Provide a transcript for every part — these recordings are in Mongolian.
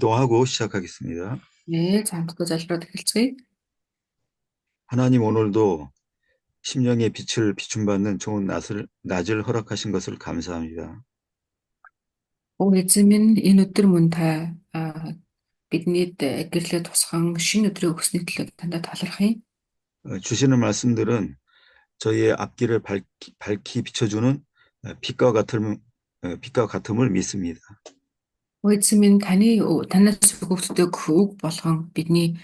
기도하고 시작하겠습니다. 네, 잠깐 자리로 될지. 하나님 오늘도 심령의 빛을 비춤받는 좋은 낮을 허락하신 것을 감사합니다. Эзэн минь энэ өдөр мөн та бидний гэрлээ тусган шинэ өдрийг өгсөний төлөө танд талархъя. 주시는 말씀들은 저희의 앞길을 밝히 비춰주는 빛과 같음을 믿습니다. Эзэн минь танаас өгөгддөг үг болгон бидний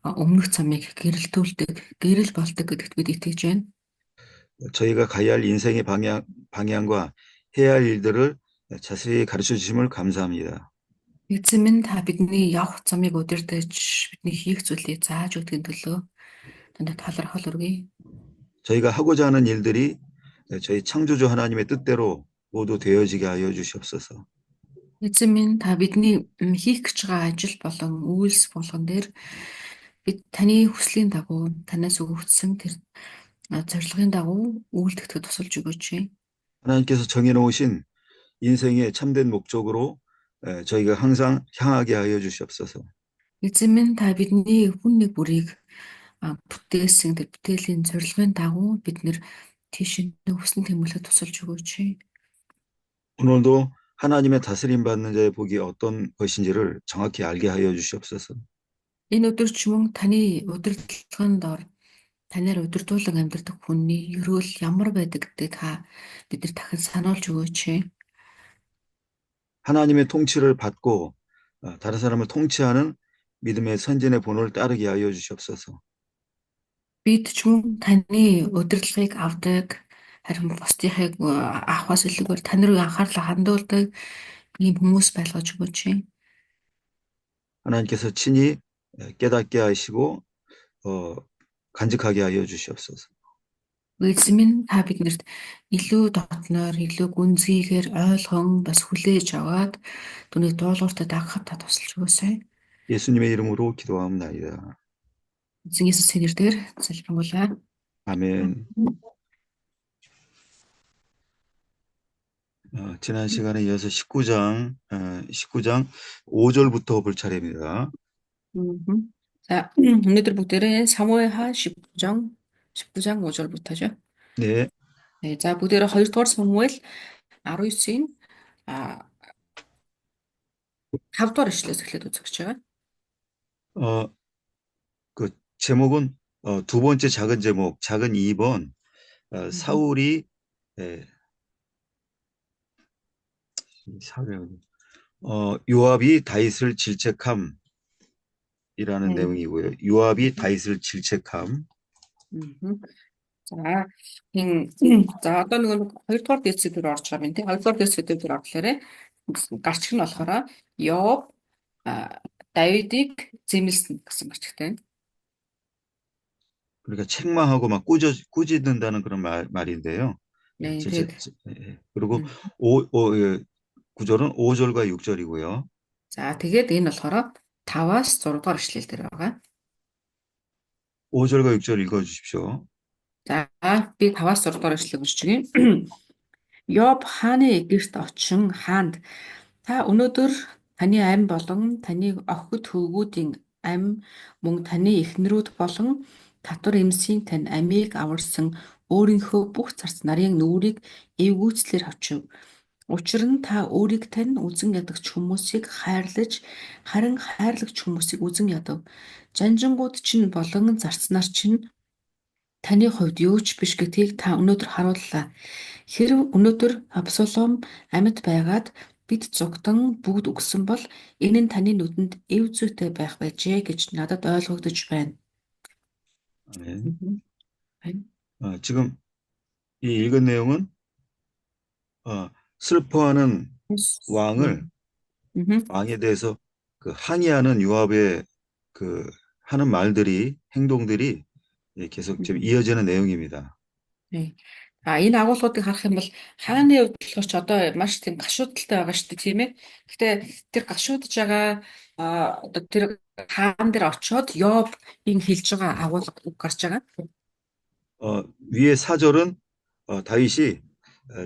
өмнөх замыг гэрэл болдог гэдэгт бид итгэж байна. 저희가 가야 할 인생의 방향과 해야 할 일들을 자세히 가르쳐 주심을 감사합니다. Эзэн минь та бидний явах замыг удирдах, бидний хийх зүйлийг зааж өгдөг төлөө танд талархал өргөе. 저희가 하고자 하는 일들이 저희 창조주 하나님의 뜻대로 모두 되어지게 하여 주시옵소서. Эзэн минь та бидний хийх гэж байгаа ажил болон үйлс болгон дээр бид таны хүслийн дагуу танаас өгөгдсөн тэр зорилгын дагуу үйлдэхэд тусалж өгөөч. 하나님께서 정해놓으신 인생의 참된 목적으로 저희가 항상 향하게 하여 주시옵소서. Эзэн минь та бидний хүн нэг бүрийг бүтээсэн тэр бүтээлийн зорилгын дагуу бид нэр тийш хүссэн тэмүүлэхэд тусалж өгөөч. 오늘도 하나님의 다스림 받는 자의 복이 어떤 것인지를 정확히 알게 하여 주시옵소서. Энэ өдөр ч мөн таны удирдлагын дор танаар удирдуулан амьдардаг хүний ерөөл ямар байдаг гэдэг та биднэр дахин сануулж өгөөч. 하나님의 통치를 받고 다른 사람을 통치하는 믿음의 선진의 본을 따르게 하여 주시옵소서. Бид ч мөн таны удирдлагыг авдаг харин бусдынхыг авахаас илүүгээр тань руу анхаарлаа хандуулдаг ийм хүмүүс байлгаж өгөөч. 하나님께서 친히 깨닫게 하시고 간직하게 하여 주시옵소서. Эзэн минь та биднэрт илүү дотноор, илүү гүнзгийгээр ойлгон бас хүлээж аваад түүнийг дуулууртаа дагахад та тусалж өгөөсэй. 예수님의 이름으로 기도하옵나이다. Эзэн Есүсийн нэрээр залбирanгуйлаа. 아멘. 지난 시간에 이어서 19장 5절부터 볼 차례입니다. За, өнөөдөр бүгдээрээ Самуэль 19장 5절부터죠. 네. 네, за бүгдээрээ 2-р Самуэль 19-ийн 5-р ишлээс эхлээд үзэж байгаа. 그 제목은 두 번째 작은 제목, 작은 2번 사울이 요압이 다윗을 질책함이라는 내용이고요. 요압이 다윗을 질책함. За одоо нэг 2-р дэцэдээр орж байгаа юм тий. 2-р дэцэдээр орлоорэ гарчих нь болохоор Йов Давидыг зэмлсэн гэсэн гарчигтай. 그러니까 책망하고 막 꾸짖는다는 그런 말인데요. 네, 그리고 9절은 5절과 6절이고요. За тэгээд энэ болохоор 5-аас 6 дугаар ишлэл дээр байгаа. 5절과 6절 읽어 주십시오. За би 5-аас 6 дугаар ишлэлийг уншиж өгье. Йоб хааны гэрт очин хаанд та өнөөдөр таны амь болон таны охид хөвгүүдийн амь мөн таны эхнэрүүд болон татвар эмсийн тань амийг аварсан өөрийнхөө бүх зарц нарын нүрийг эвгүүцлэр авчив. Учир нь та өөрийг тань үзэн ядагч хүмүүсийг хайрлаж, харин хайрлагч хүмүүсийг үзэн ядав. Жанжингууд чинь болон зарц нар чинь таны хувьд юу ч биш гэдгийг та өнөөдөр харууллаа. Хэрэв өнөөдөр Абсалом амьд байгаад бид зугтан бүгд өгсөн бол энэ нь таны нүдэнд эв зүйтэй байх байжээ гэж надад ойлгогдож байна. 지금 이 읽은 내용은 슬퍼하는 왕에 대해서 그 항의하는 요압의 그 하는 말들이 행동들이 계속 지금 이어지는 내용입니다. 네. Энэ агуулгуудыг харах юм бол хааны хувьд болохоор ч одоо маш тийм гашуудалтай байгаа шүү дээ, тийм ээ. Гэхдээ тэр гашуудж байгаа одоо тэр хаан дээр очиод Йобын хэлж байгаа агуулга гарч байгаа. 위에 4절은 다윗이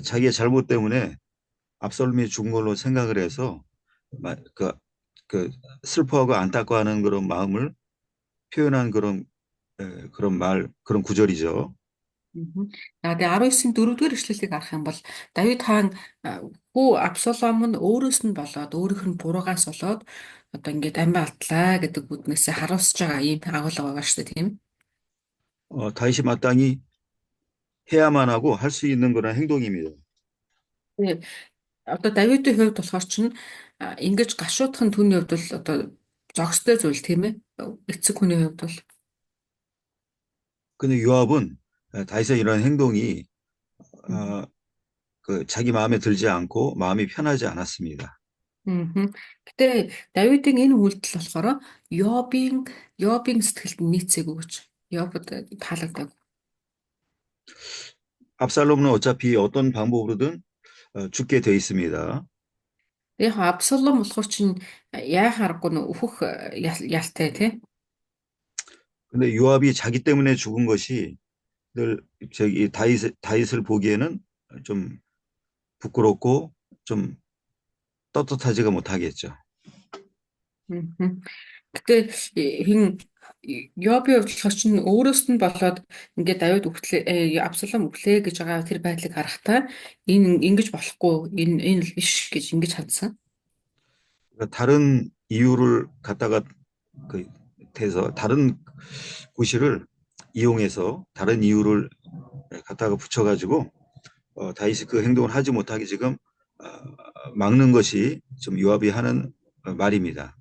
자기의 잘못 때문에 압살롬이 죽은 걸로 생각을 해서 그 그 슬퍼하고 안타까워하는 그런 마음을 표현한 그런 그런 구절이죠. Мгм. Тэгээ 19-ийн 4-р эшлэлийг харах юм бол Давид хаан хүү Абсалом нь өөрөөс нь болоод өөрийнх нь буруугаас болоод одоо ингээд амиа алдлаа гэдэг үднээсээ харуулсаж байгаа ийм агуулга байгаа шүү дээ тийм. 다윗이 마땅히 해야만 하고 할 수 있는 그런 행동입니다. Тэгээ одоо Давидын хувьд болохоор чинь ингэж гашуудах нь түүний хувьд бол одоо зохистой зүйл тийм ээ. Эцэг хүний хувьд бол 근데 요압은 다윗의 이런 행동이 어, 그 자기 마음에 들지 않고 마음이 편하지 않았습니다. мгм. Гэтэ Давидын энэ үйлдэл болохоор Йобын Йобын сэтгэлд нийцээгүй гэж. Йобод таалагдав. 압살롬은 어차피 어떤 방법으로든 죽게 돼 있습니다. Яг Абсалом болохоор чинь яа харахгүй нөх өөхөх ялтай тий. 근데 요압이 자기 때문에 죽은 것이 늘 저기 다윗을 보기에는 좀 부끄럽고 좀 떳떳하지가 못하겠죠. Мгм. Гэтэ хин Йоби болохоор чинь өөрөөс нь болоод ингээд Давид өглөө Абсалом өглөө гэж байгаа тэр байдлыг харахтаа энэ ингэж болохгүй энэ л биш гэж ингэж хандсан. 그러니까 다른 이유를 갖다가 그 대서 다른 구실을 이용해서 다른 이유를 갖다가 붙여가지고 다윗이 그 행동을 하지 못하게 지금 어, 막는 것이 좀 요압이 하는 말입니다.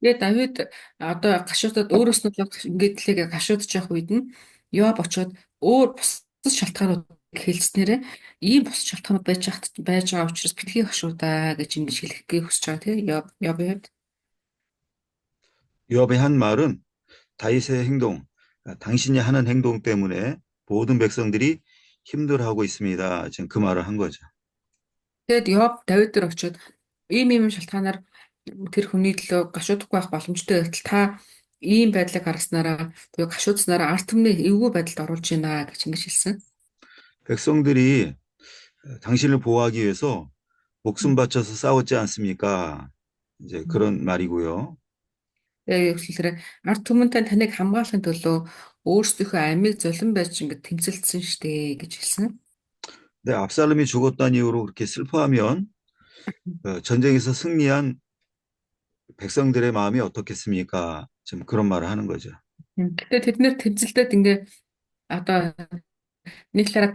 Тэгээ Давид одоо гашуудад өөрөөс нь л ингээд тэлээгээ гашуудж явах үед нь Йоб очоод өөр бусад шалтгаанууд хэлснээрээ ийм бусад шалтгаанууд байж байгаа учраас битгий гашуудаа гэж ингэж хэлэхгээ хүсэж байгаа тийм Йоб хувьд. 요압의 한 말은 다윗의 행동, 당신이 하는 행동 때문에 모든 백성들이 힘들어하고 있습니다. 지금 그 말을 한 거죠. Тэгэд Йоб Давид дээр очиод ийм шалтгаанаар тэр хүний төлөө гашуудахгүй байх боломжтой байтал та ийм байдлыг харгаснараа тэгээ гашуудснараа ард түмний эвгүй байдалд оруулж байна гэж ингэж хэлсэн. 백성들이 당신을 보호하기 위해서 목숨 바쳐서 싸웠지 않습니까? 이제 그런 말이고요. Тэгээ юу гэхээр ард түмэнтэй таныг хамгаалахын төлөө өөрсдийнхөө амийг золин байж ингэ тэмцэлдсэн штэ гэж хэлсэн. 근데 압살롬이 죽었다는 이유로 그렇게 슬퍼하면 전쟁에서 승리한 백성들의 마음이 어떻겠습니까? 지금 그런 말을 하는 거죠. Гэтэ тэд нэр тэмцэлдээд ингээ одоо нэг талаараа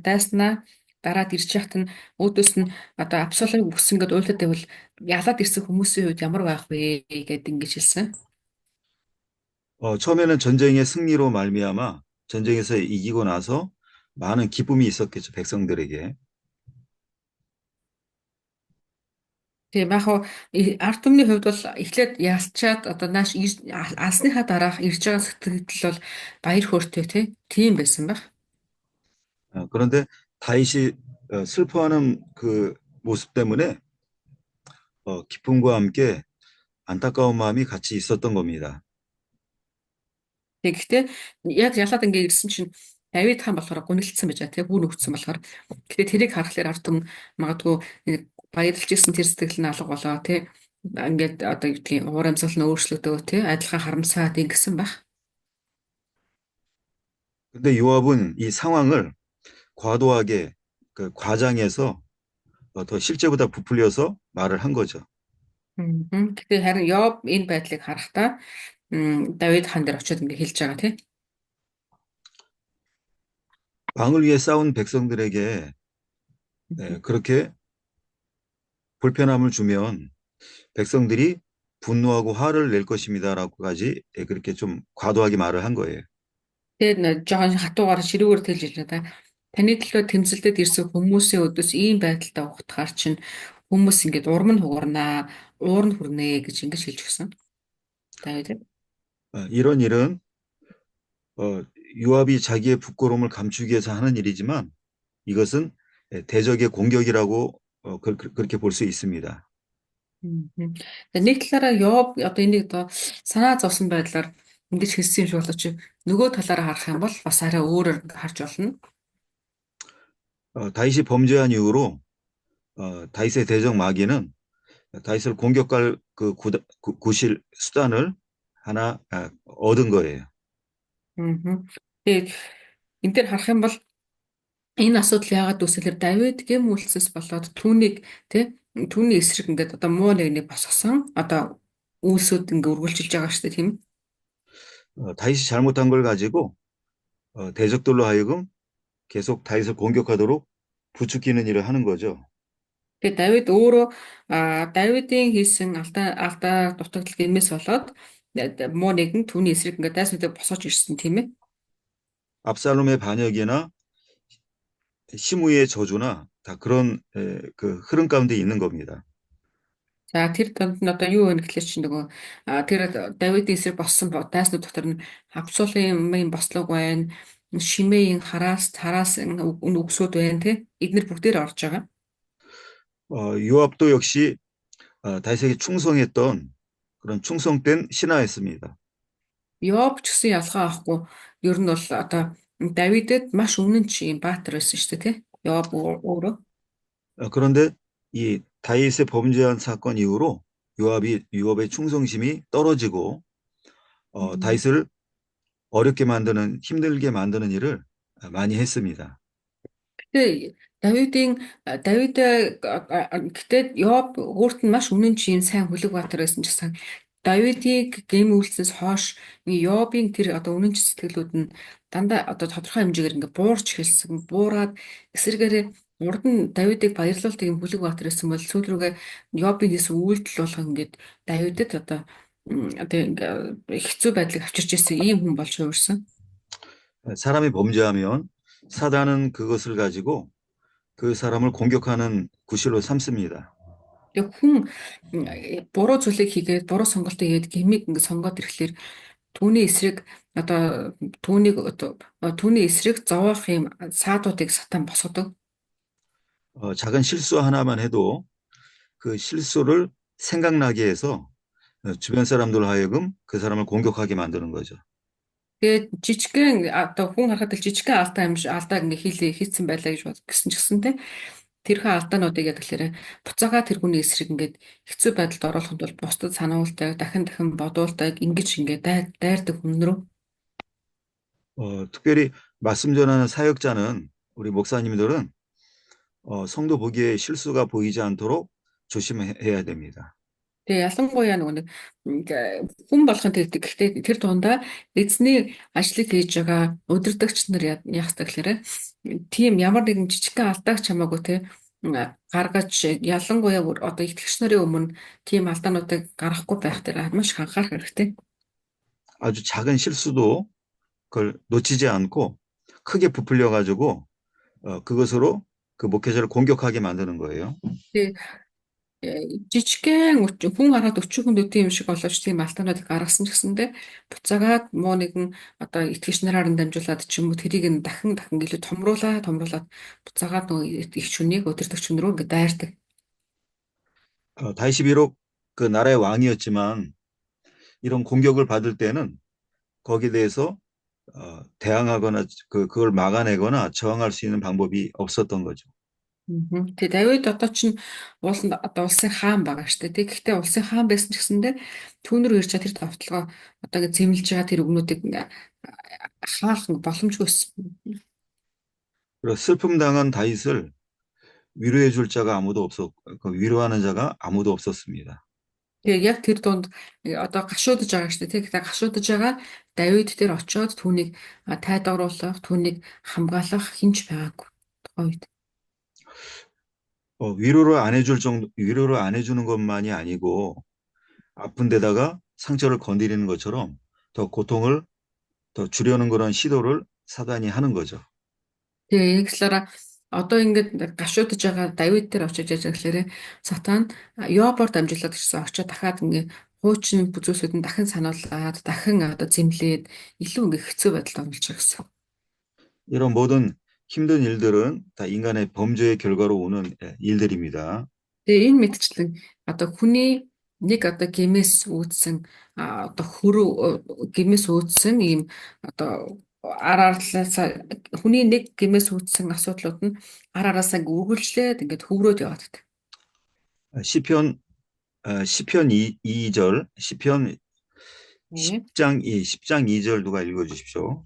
дайснаа дараад ирж яхад нь өөдөөс нь одоо Абсаломыг үгсэн гэдээ уйлаад байвал ялаад ирсэн хүмүүсийн хувьд ямар байх вэ гэдээ ингэж хэлсэн. 처음에는 전쟁의 승리로 말미암아 전쟁에서 이기고 나서 많은 기쁨이 있었겠죠, 백성들에게. Тийм яг хуу ард түмний хувьд бол эхлээд ялчаад одоо нааш алсныхаа дараах ирж байгаа сэтгэл бол баяр хөөртэй тийм байсан байх. 그런데 다윗이 슬퍼하는 그 모습 때문에 기쁨과 함께 안타까운 마음이 같이 있었던 겁니다. Тэгэхдээ яг ялаад ингээ ирсэн чинь Давид хаан болохоор гунигдсан байж байгаа тийм бүр нөгдсөн болохоор гэтээ тэрийг харахаар ард түмэн магадгүй баярлж исэн тэр сэтгэл нь алга болоо тийм ингээд одоо юу гэдгийг уур амьсгал нь өөрчлөгдөө тийм адилхан харамсаад ингэсэн байх. 근데 요압은 이 상황을 과도하게 과장해서 더 실제보다 부풀려서 말을 한 거죠. Гэтээ харин Йоб энэ байдлыг харахтаа Давид хаан дээр очиод ингээ хэлж байгаа тийм. 왕을 위해 싸운 백성들에게 그렇게 불편함을 주면 백성들이 분노하고 화를 낼 것입니다라고까지 그렇게 좀 과도하게 말을 한 거예요. Тэгээд жоохон хатуугаар ширүүгээр тэлж хэлж байгаа. Таны төлөө тэмцэлдэд ирсэн хүмүүсийн өдөөс ийм байдалтай ухтахаар чинь хүмүүс ингээд урам нь хугарнаа, уур нь хүрнэ гэж ингэж хэлж өгсөн. Давид. 이런 일은 요압이 자기의 부끄러움을 감추기 위해서 하는 일이지만 이것은 대적의 공격이라고 그렇게 볼 수 있습니다. Тэгээд нэг талаараа Йоб одоо энийг одоо санаа зовсон байдлаар ингэж хэлсэн юм шиг болооч нөгөө талаараа харах юм бол бас арай өөрөөр харж болно. 다윗이 범죄한 이후로 다윗의 대적 마귀는 다윗을 공격할 그 구실 수단을 하나 얻은 거예요. Мгм. Тэгээд энэ дээр харах юм бол энэ асуудал яагаад үүсэлэр Давид гэм үйлсээс болоод түүнийг тий түүний эсрэг ингээд одоо муу нэгний босгосон одоо үйлсүүд ингээд үргэлжилж байгаа шүү дээ тийм. 다윗이 잘못한 걸 가지고 대적들로 하여금 계속 다윗을 공격하도록 부추기는 일을 하는 거죠. Тэгээд Давид өөрөө Давидын хийсэн алдаа дутагдал гэмээс болоод муу нэгэн түүний эсрэг ингээд дайс мэдээ босгож ирсэн тийм ээ. 압살롬의 반역이나 시므이의 저주나 다 그런 그 흐름 가운데 있는 겁니다. За тэр донд нь одоо юу вэ гэхлээр чинь нөгөө тэр Давидын эсрэг боссон дайснууд дотор нь Абсаломын бослог байна, Шимейн хараас үгсүүд байна тий. Эднэр бүгдээр орж байгаа. 요압도 역시 다윗에게 충성했던 그런 충성된 신하였습니다. Йоб ч гэсэн ялгаа авахгүй. Ер нь бол одоо Давидэд маш үнэн чи юм баатар байсан шүү дээ тий. Йоб өөрөө. 그런데 이 다윗의 범죄한 사건 이후로 요압의 충성심이 떨어지고 다윗을 어렵게 만드는 힘들게 만드는 일을 많이 했습니다. Гэтэ Давид гэтээ Йоб өөрт нь маш үнэн чинь сайн хүлэг баатар байсан ч гэсэн Давидыг гэм үйлснээс хойш Йобын тэр одоо үнэн сэтгэлүүд нь дандаа одоо тодорхой хэмжээгээр ингээ буурч эхэлсэн. Буураад эсвэргээрээ урд нь Давидыг баярлуулдаг юм хүлэг баатар байсан бол сүүл рүүгээ Йобын хийсэн үйлдэл болго ингээд Давидэд одоо ингээ хэцүү байдлыг авчирч ирсэн ийм хүн болж хувирсан. 사람이 범죄하면 사단은 그것을 가지고 그 사람을 공격하는 구실로 삼습니다. Тэг хүн буруу зүйлийг хийгээд буруу сонголтоо хийгээд гэмиг ингэ сонгоод ирэхлээр түүний эсрэг одоо түүний эсрэг зовоох юм саадуудыг сатан босгодог. 작은 실수 하나만 해도 그 실수를 생각나게 해서 주변 사람들 하여금 그 사람을 공격하게 만드는 거죠. Тэгээд жижигхэн одоо хүн харахад л жижигхэн алдаа ингэ хийцэн байлаа гэж гэсэн ч гэсэнтэй тэрхүү алдаануудыг яг тэгэхээр буцаага тэр хүний эсрэг ингээд хэцүү байдалд оруулахын тулд бусдад сануулдаг, дахин бодуулдаг, ингэж ингээд дайрдаг хүн рүү. 특별히 말씀 전하는 사역자는 우리 목사님들은 성도 보기에 실수가 보이지 않도록 조심해야 됩니다. Тэгээ ялангуяа нөгөө нэг хүн болохын тэгдэг. Гэхдээ тэр дундаа эзний ажлыг хийж байгаа удирдагч нар яах вэ гэхээр тийм ямар нэгэн жижигхэн алдаач хамаагүй те гаргаж ялангуяа одоо итгэгч нарын өмнө тийм алдаануудыг гаргахгүй байх дээр маш их анхаарах хэрэгтэй. 아주 작은 실수도 그걸 놓치지 않고 크게 부풀려 가지고 그것으로 그 목회자를 공격하게 만드는 거예요. Тэгээ жижигхэн хүн хараад өчүүхэн дэвтийн юм шиг боловч тийм алдаануудыг гаргасан ч гэсэндээ буцаагаад муу нэгэн одоо итгэгч нараар нь дамжуулаад ч юм уу тэрийг нь дахин илүү томруулаад буцаагаад нөгөө их хүнийг өдөртөгч хүн рүү ингээд дайрдаг. 다윗이 비록 그 나라의 왕이었지만 이런 공격을 받을 때는 거기에 대해서 대항하거나 그걸 막아내거나 저항할 수 있는 방법이 없었던 거죠. Тэгээ Давид одоо чинь одоо улсын хаан байгаа шүү дээ. Гэхдээ улсын хаан байсан ч гэсэндээ түүн рүү ирж тэр товтлогоо одоо ингэ зэмлэж байгаа тэр өгнүүдийг хаах боломжгүй байсан. 그래서 슬픔 당한 다윗을 위로해 줄 자가 아무도 위로하는 자가 아무도 없었습니다. Тэгээ яг тэр дунд одоо гашуудж байгаа шүү дээ. Тэгээ гашуудж байгаа Давид дээр очиод түүнийг тайдгаруулах, түүнийг хамгаалах хинч байгаагүй. Тухайн үед. 위로를 안 해주는 것만이 아니고 아픈 데다가 상처를 건드리는 것처럼 더 고통을 더 주려는 그런 시도를 사단이 하는 거죠. Тэгээ ингэслээрээ одоо ингээд гашуудж байгаа Давид дээр очиж яж гэхлээрэ сатан Йобоор дамжуулаад ирсэн очиод дахиад ингээд хуучин бүзүүсүүд нь дахин сануулад дахин одоо зэмлээд илүү ингээд хэцүү байдалд оруулж байгаа гэсэн. 이런 모든 힘든 일들은 다 인간의 범죄의 결과로 오는 일들입니다. Тэгээ энэ мэдчлэн одоо хүний нэг одоо гэмээс үүдсэн одоо гэмээс үүдсэн ийм одоо хүний нэг гэмээс үүдсэн асуудлууд нь араасаа үргэлжлээд ингээд хөврөөд яваад байдаг. 시편 시편 2절, 시편 네. 10장 10장 2절 누가 읽어 주십시오.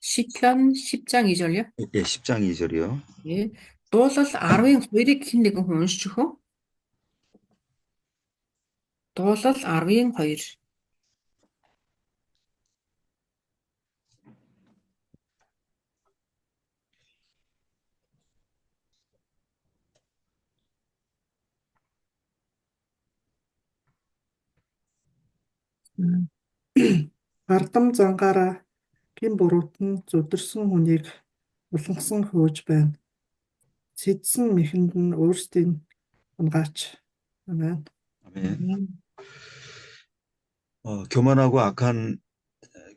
시편 10장 2절요? 예, 10장 2절이요. 예. Дуулал 10-2-ыг хэн нэгэн уншиж өгөө. Дуулал 10-2. Мгм. Ардам зангаараа гин буруут нь зүдэрсэн хүнийг улгасан хөөж байна. Сэдсэн мэхэнд нь өөрсдийн унгаач. Амен. 아멘. 교만하고 악한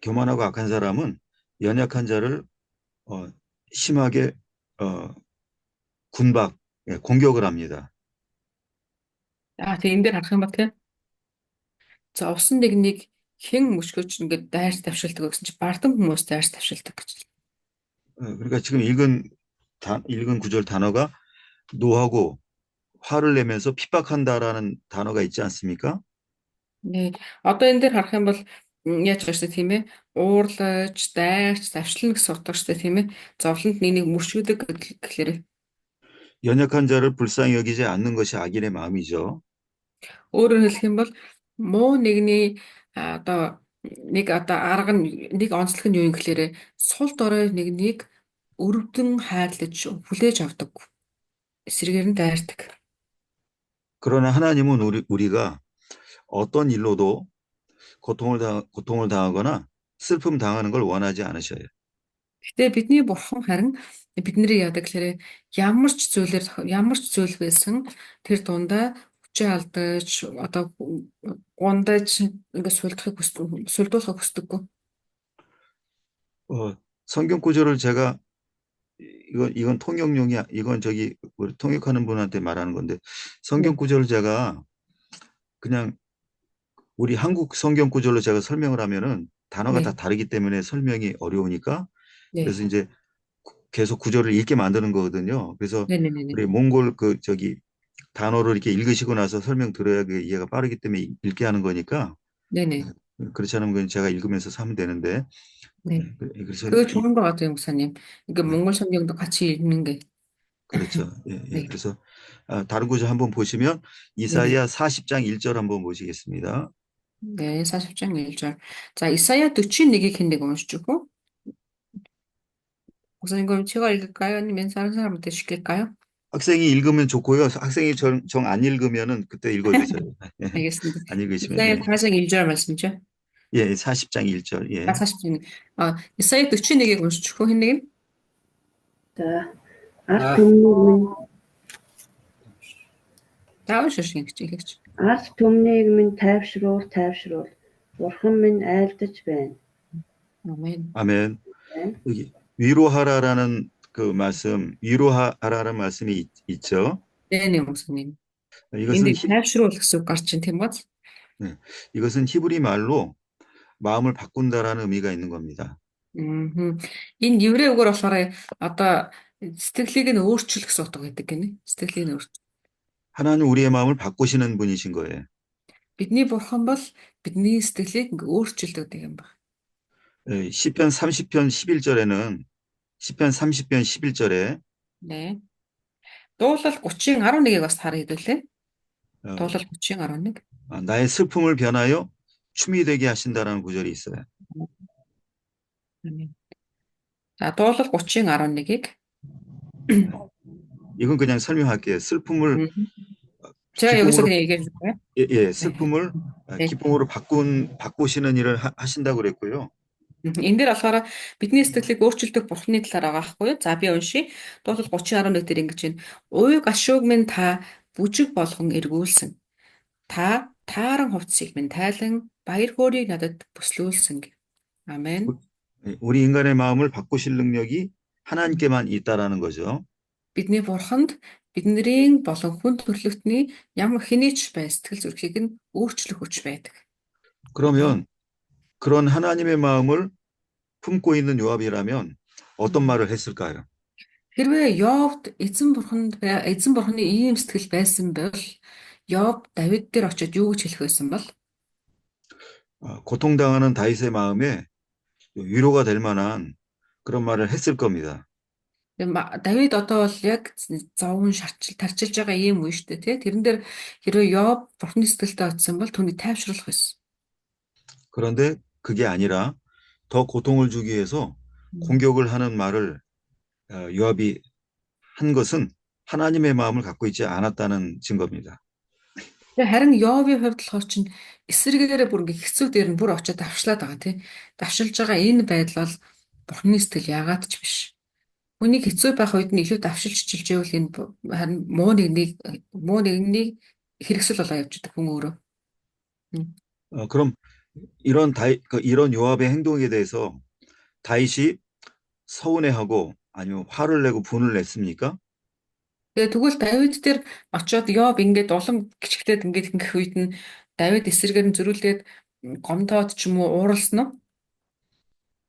사람은 연약한 자를 심하게 공격을 합니다. Тэг энэ дээр харах юм ба тийм. За усан нэгнийг хэн мөшгөж ингээд дайрч тавшилдаг гэсэн чи бардам хүмүүс дайрч тавшилдаг гэж. 그러니까 지금 읽은 구절 단어가 노하고 화를 내면서 핍박한다라는 단어가 있지 않습니까? Нэ. Одоо энэ дээр харах юм бол яаж байгаа шүү дээ тийм ээ. Уурлаж, дайрч, завшлна гэсэн утга шүү дээ тийм ээ. Зовлонд нэг мөшгөдөг гэхлээр 연약한 자를 불쌍히 여기지 않는 것이 악인의 마음이죠. өөрөөр хэлэх юм бол муу нэгний одоо одоо арга нь нэг онцлог нь юу юм гэхлээрэ сул дорой нэгнийг өрөвдөн хайрлаж хүлээж авдаг. Эсрэгээр нь дайрдаг. 그러나 하나님은 우리가 어떤 일로도 고통을 당하거나 슬픔 당하는 걸 원하지 않으셔요. Гэтэ бидний бурхан харин бидний яадаг гэхээр ямар ч зүйл байсан тэр дундаа хүчээ алдаж одоо гундаж ингээд сулдуулахыг хүсдэггүй. 성경 구절을 제가 이건 통역용이 이건 우리 통역하는 분한테 말하는 건데 성경 구절을 제가 그냥 우리 한국 성경 구절로 제가 설명을 하면은 단어가 네. 다 다르기 때문에 설명이 어려우니까 네. 그래서 이제 계속 구절을 읽게 만드는 거거든요. 그래서 네네네. 우리 몽골 단어를 이렇게 읽으시고 나서 설명 들어야 이해가 빠르기 때문에 읽게 하는 거니까 네네. 그렇지 않으면 제가 읽으면서 사면 되는데 네. 그래서 그거 좋은 것 같아요, 목사님. 그러니까 네. 몽골 성경도 같이 읽는 게. 그렇죠. 예, 예. 네. 그래서 다른 구절 한번 보시면 이사야 40장 1절 한번 보시겠습니다. 네, 40장 1절. 자, 이사야 41이 хэн нэг уншиж өгөө. 목사님 그럼 제가 읽을까요? 아니면 다른 사람한테 시킬까요? 학생이 읽으면 좋고요. 학생이 정 안 읽으면은 그때 읽어주세요. 알겠습니다. 안 읽으시면 이사야 예. 4장 1절 말씀이죠? 예, 40장 1절. 예. 40장. 이사야 41ийг уншиж өгөө хэн нэг нь? За арт түмнийг минь Даавар шашин гэж хэлээч. арт түмнийг минь тайвшруул. Бурхан минь айлдаж байна. 아멘. 아멘. 여기 위로하라라는 위로하라는 말씀이 있죠. 네, 목사님. 이것은 энд тайвшруул гэсэн үг гарч ин тийм бод. 이것은 히브리 말로 마음을 바꾼다라는 의미가 있는 겁니다. Энэ еврей үгээр болохоор одоо сэтгэлийг нь өөрчлөх гэсэн утга байдаг гинэ. сэтгэлийг нь өөрчлөх. 하나님 우리의 마음을 바꾸시는 분이신 거예요. Бидний бурхан бол бидний сэтгэлийг өөрчилдөг юм байна. 시편 30편 11절에는 시편 30편 11절에 네. дуулал 30-ийн 11-ийг бас хараа хэдүүлээ. дуулал 30-ийн 11. 나의 슬픔을 변하여 춤이 되게 하신다라는 구절이 있어요. 자, дуулал 30-ийн 11-ийг 이건 그냥 설명할게요. 슬픔을 제가 여기서 그냥 얘기해 줄까요? 예, 슬픔을 기쁨으로 바꾸시는 일을 하신다고 그랬고요. энэ дээр болохоор бидний сэтгэлийг өөрчилдөг бурхны талаар байгаа байхгүй юу? За би уншия. Дуулал 30:11 дээр ингэж байна. Уй гашууг минь та бүжиг болгон эргүүлсэн. Та тааран хувцсыг минь тайлан баяр хөөргийг надад бүслүүлсэн. 아멘. 우리 인간의 마음을 바꾸실 능력이 하나님께만 있다라는 거죠. Бидний бурханд бидний болон хүн төрлөختний ямар хэнийч бай сэтгэл зүрхийг нь өөрчлөх хүч байдаг. 그러면 그런 하나님의 마음을 품고 있는 요압이라면 어떤 말을 했을까요? Хэрвээ Йовд эзэн бурханы ийм сэтгэл байсан бол Йов Давид дээр очиод юу гэж хэлэх байсан бол 고통당하는 다윗의 마음에 위로가 될 만한 그런 말을 했을 겁니다. Давид одоо бол яг зовн тарчилж байгаа ийм үе шүү дээ тий. Тэрэн дээр хэрвээ Йов Бурхны сэтгэлтэй очисон бол түүнийг тайвшруулах байсан. 그런데 그게 아니라 더 고통을 주기 위해서 공격을 하는 말을 요압이 한 것은 하나님의 마음을 갖고 있지 않았다는 증거입니다. Харин Йовийн хувьд болохоор чинь эсрэгээрээ бүр ингээ хэцүү дээр нь бүр очиод давшлаад байгаа тий. Давшилж байгаа энэ байдал бол Бурхны сэтгэл яагаад ч биш. Хүнийг хэцүү байх үед нь илүү давшилж чилжээвэл энэ харин муу нэгнийг хэрэгсэл болоо явж байгаа хүн өөрөө. 그럼 이런 요압의 행동에 대해서 다윗이 서운해하고 아니면 화를 내고 분을 냈습니까? Тэгээ тэгвэл Давид дээр очиод Йов ингээд улам гिचгтээд ингээд ингэх үед нь Давид эсрэгээр нь зөрүүлээд гомдоод ч юм уу ууралсан уу?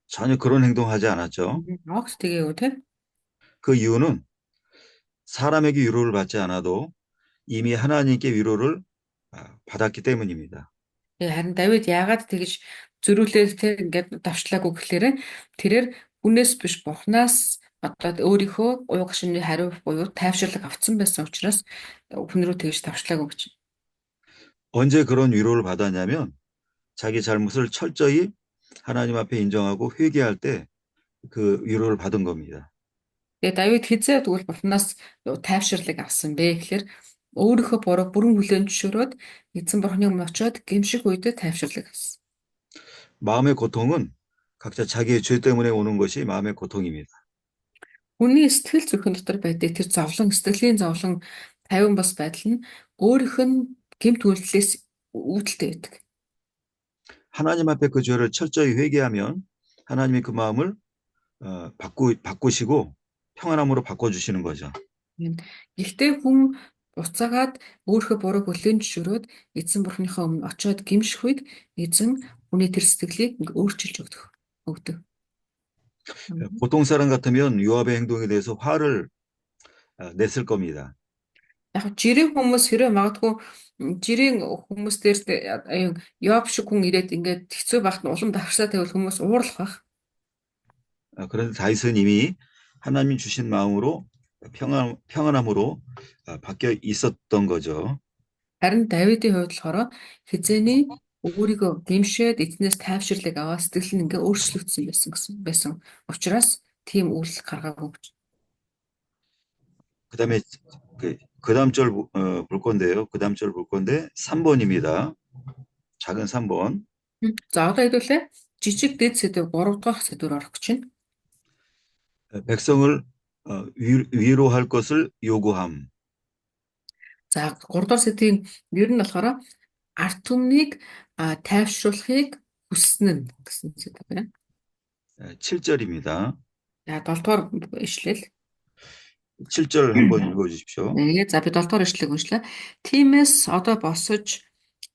전혀 그런 행동하지 않았죠. Огт тэгээгүй тий. 그 이유는 사람에게 위로를 받지 않아도 이미 하나님께 위로를 받았기 때문입니다. Харин Давид яагаад тэгж зөрүүлээд тий ингээд давшлаагүй гэхээр тэрээр хүнээс биш Бурханаас одоо өөрийнхөө уйгшины хариу буюу тайвширлаг авцсан байсан учраас хүн рүү тэгж давшлаагүй гэж. 언제 그런 위로를 받았냐면 자기 잘못을 철저히 하나님 앞에 인정하고 회개할 때 그 위로를 받은 겁니다. Тэгээ Давид хизээ тэгвэл Бурханаас тайвширлаг авсан бэ гэхээр өөрийнхөө буруу бүрэн хүлээн зөвшөөрөөд эзэн Бурханы өмнө очиод гэмших үедээ тайвширлаг авсан. 마음의 고통은 각자 자기의 죄 때문에 오는 것이 마음의 고통입니다. Хүний сэтгэл зүрхэн дотор байдаг тэр сэтгэлийн зовлон 50 бас байдал нь өөрийнх нь гэмт үйлдэлээс үүдэлтэй байдаг. 하나님 앞에 그 죄를 철저히 회개하면 하나님이 그 마음을 바꾸시고 평안함으로 바꿔주시는 거죠. Гэхдээ хүн буцаагаад өөрийнхөө буруу хүлээн зөвшөөрөөд эзэн Бурханыхаа өмнө очиод гэмших үед эзэн хүний тэр сэтгэлийг өөрчилж өгдөг. 보통 사람 같으면 요압의 행동에 대해서 화를 냈을 겁니다. Яг жирийн хүмүүс хэрэг магадгүй жирийн хүмүүс дээр Йов шиг хүн ирээд ингээд хэцүү байхад нь улам давхсаа тавил хүмүүс уурлах байх. 그런데 다윗은 이미 하나님 주신 마음으로 평안함으로 바뀌어 있었던 거죠. Харин Давидын хувьд болохоор хизээний өөрийгөө гэмшээд эзнээс тайвширлыг аваад сэтгэл нь ингээ өөрчлөгдсөн байсан учраас тийм үйл гаргаагүй гэж. 그다음에 그다음 절 볼 건데요. 그다음 절 볼 건데 3번입니다. 작은 3번. За одоо хэдүүлээ жижиг дэд сэдв 3 дахь сэдвээр орох гэж байна. 백성을 위로할 것을 요구함. За 3 дахь сэдвийн нэр нь болохоор арт түмнийг тайвшруулахыг хүснэ гэсэн сэдв байна. 7절입니다. За 7 дугаар ишлэл. 7절 한번 읽어주십시오. Nee, за би 7 дугаар ишлэгийг уншлаа. Тиймээс одоо босож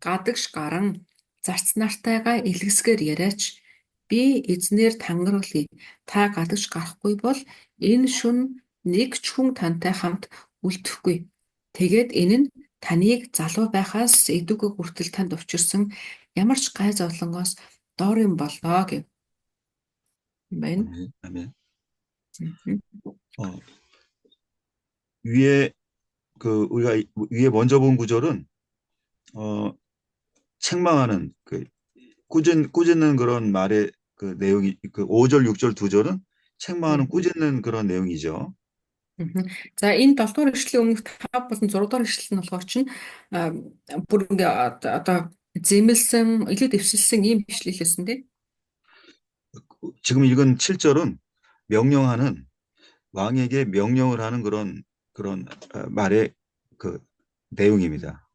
гадагш гарan зарц нартайгаа илгэсгээр яриач би эзнэр тангаруулъя. Та гадагш гарахгүй бол энэ шүн нэг ч хүн тантай хамт үлдэхгүй. Тэгээд энэ нь таныг залуу байхаас эдүгэ хүртэл танд учирсан ямар ч гай зовлонгоос доор юм болоо гэв. Байна. 아멘. 위에 우리가 위에 먼저 본 구절은 책망하는 꾸짖는 그런 말의 그 내용이 5절, 6절 두 절은 책망하는 꾸짖는 그런 내용이죠. За энэ 7 дугаар ишлэлийн өмнөх 5 болон 6 дугаар ишлэл нь болохоор чинь бүр ингээ одоо зэмлсэн, илүү дэвшилсэн ийм ишлэлсэн тий. 지금 읽은 7절은 명령하는 왕에게 명령을 하는 그런 말의 그 내용입니다.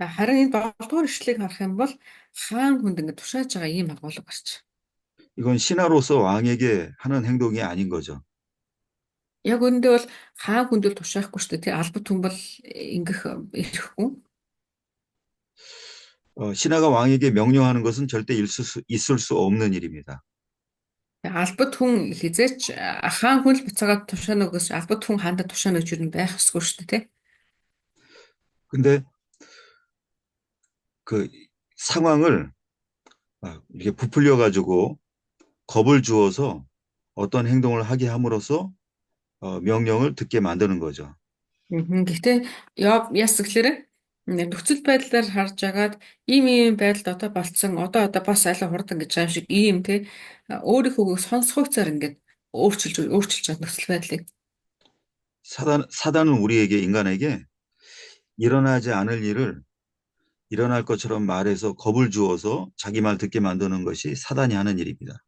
харин энэ 7 дугаар ишлэгийг харах юм бол хаан хүнд ингээ тушааж байгаа ийм агуулга гарч. 이건 신하로서 왕에게 하는 행동이 아닌 거죠. Яг үүндээ бол хаан хүндэл тушаахгүй шүү дээ тий. Албат хүн бол ингэх ирэхгүй. 신하가 왕에게 명령하는 것은 절대 있을 수 없는 일입니다. Албат хүн хизээч хаан хүн л буцаагаад тушаана гэж албат хүн хаандаа тушаана гэж юу байх ёсгүй шүү дээ тий. 근데 그 상황을 이렇게 부풀려 가지고 겁을 주어서 어떤 행동을 하게 함으로써 명령을 듣게 만드는 거죠. Гэхдээ Йоб яс гэхээр нөхцөл байдлаар харж агаад ийм байдалд одоо болцсон одоо бас аль хурдан гэж байгаа юм шиг ийм те өөрийнхөө сонсгойцоор ингээд өөрчилж байгаа нөхцөл байдлыг. 사단은 우리에게 인간에게 일어나지 않을 일을 일어날 것처럼 말해서 겁을 주어서 자기 말 듣게 만드는 것이 사단이 하는 일입니다.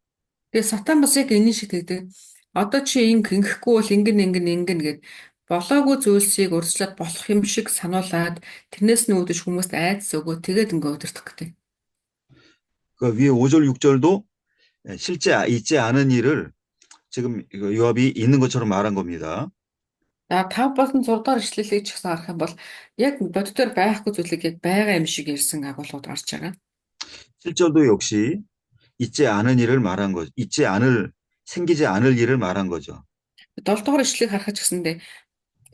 Тэгээ сатан бас яг энэ шиг тэгдэг. Одоо чи ингэхгүй бол ингэн гэд болоогүй зүйлсийг урьдчилаад болох юм шиг сануулад тэрнээс нь үүдэж хүмүүст айдас өгөө тэгээд ингээ өдөртөх гэдэг. 그 위에 5절, 6절도 실제 있지 않은 일을 지금 요압이 있는 것처럼 말한 겁니다. За 5 болон 6 дахь ишлэлийг ч гэсэн харах юм бол яг боддоор байхгүй зүйлийг яг байгаа юм шиг ярьсан агуулгууд гарч байгаа. 7절도 역시 있지 않은 일을 말한 거죠. 생기지 않을 일을 말한 거죠. 7 дахь ишлэлийг харахад ч гэсэндээ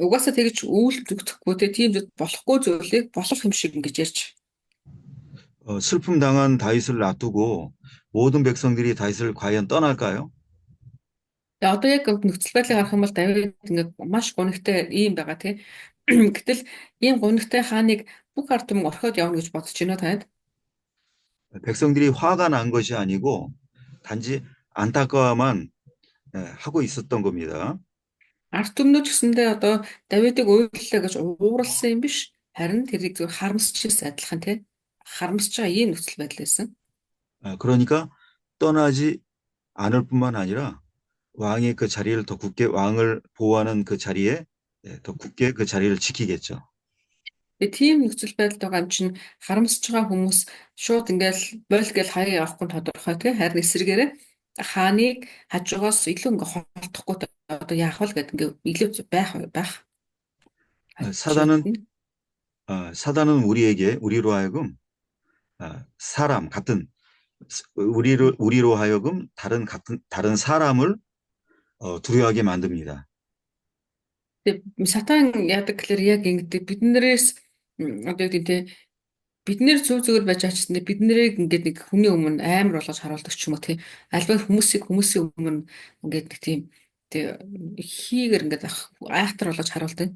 угаасаа тэгж үйлдэгдэхгүй тийм зүйл болохгүй зүйлийг болох юм шиг ингэж ярьж. 슬픔 당한 다윗을 놔두고 모든 백성들이 다윗을 과연 떠날까요? Тэгээ одоо яг нөхцөл байдлыг харах юм бол Давид ингээд маш гонигтай ийм байгаа тийм. Гэтэл ийм гонигтай хааныг бүх ард түмэн орхиод явна гэж бодож байна танд. 백성들이 화가 난 것이 아니고 단지 안타까워만 하고 있었던 겁니다. Ард түмнүүд гэсэндээ одоо Давидыг уйллаа гэж ууралсан юм биш. Харин тэрийг зөв харамсчихсан адилхан тийм. Харамсаж байгаа ийм нөхцөл байдал байсан. 그러니까 떠나지 않을 뿐만 아니라 왕의 그 자리를 더 굳게 왕을 보호하는 그 자리에 더 굳게 그 자리를 지키겠죠. Тэгээ тийм нөхцөл байдалд байгаа юм чинь харамсаж байгаа хүмүүс шууд ингээл бойл гээл хаяа явахгүй тодорхой тийм. Харин эсрэгээрээ хааныг хажуугаас илүү ингээ холдохгүй одоо яах вэ гэдэг ингээ илүү байх. 사단은 우리로 하여금 사람 같은 우리로 하여금 다른 사람을 두려워하게 만듭니다. Тэгээ сатан яадаг гэхээр яг ингэдэг биднээс одоо юу гэдэг биднэр зөв зүгээр байж ачсан бид нэрийг ингээд нэг хүний өмнө амар болгож харуулдаг ч юм уу тий альва хүмүүсийн өмнө ингээд нэг тийм хийгэр ингээд айхтар болгож харуулдаг.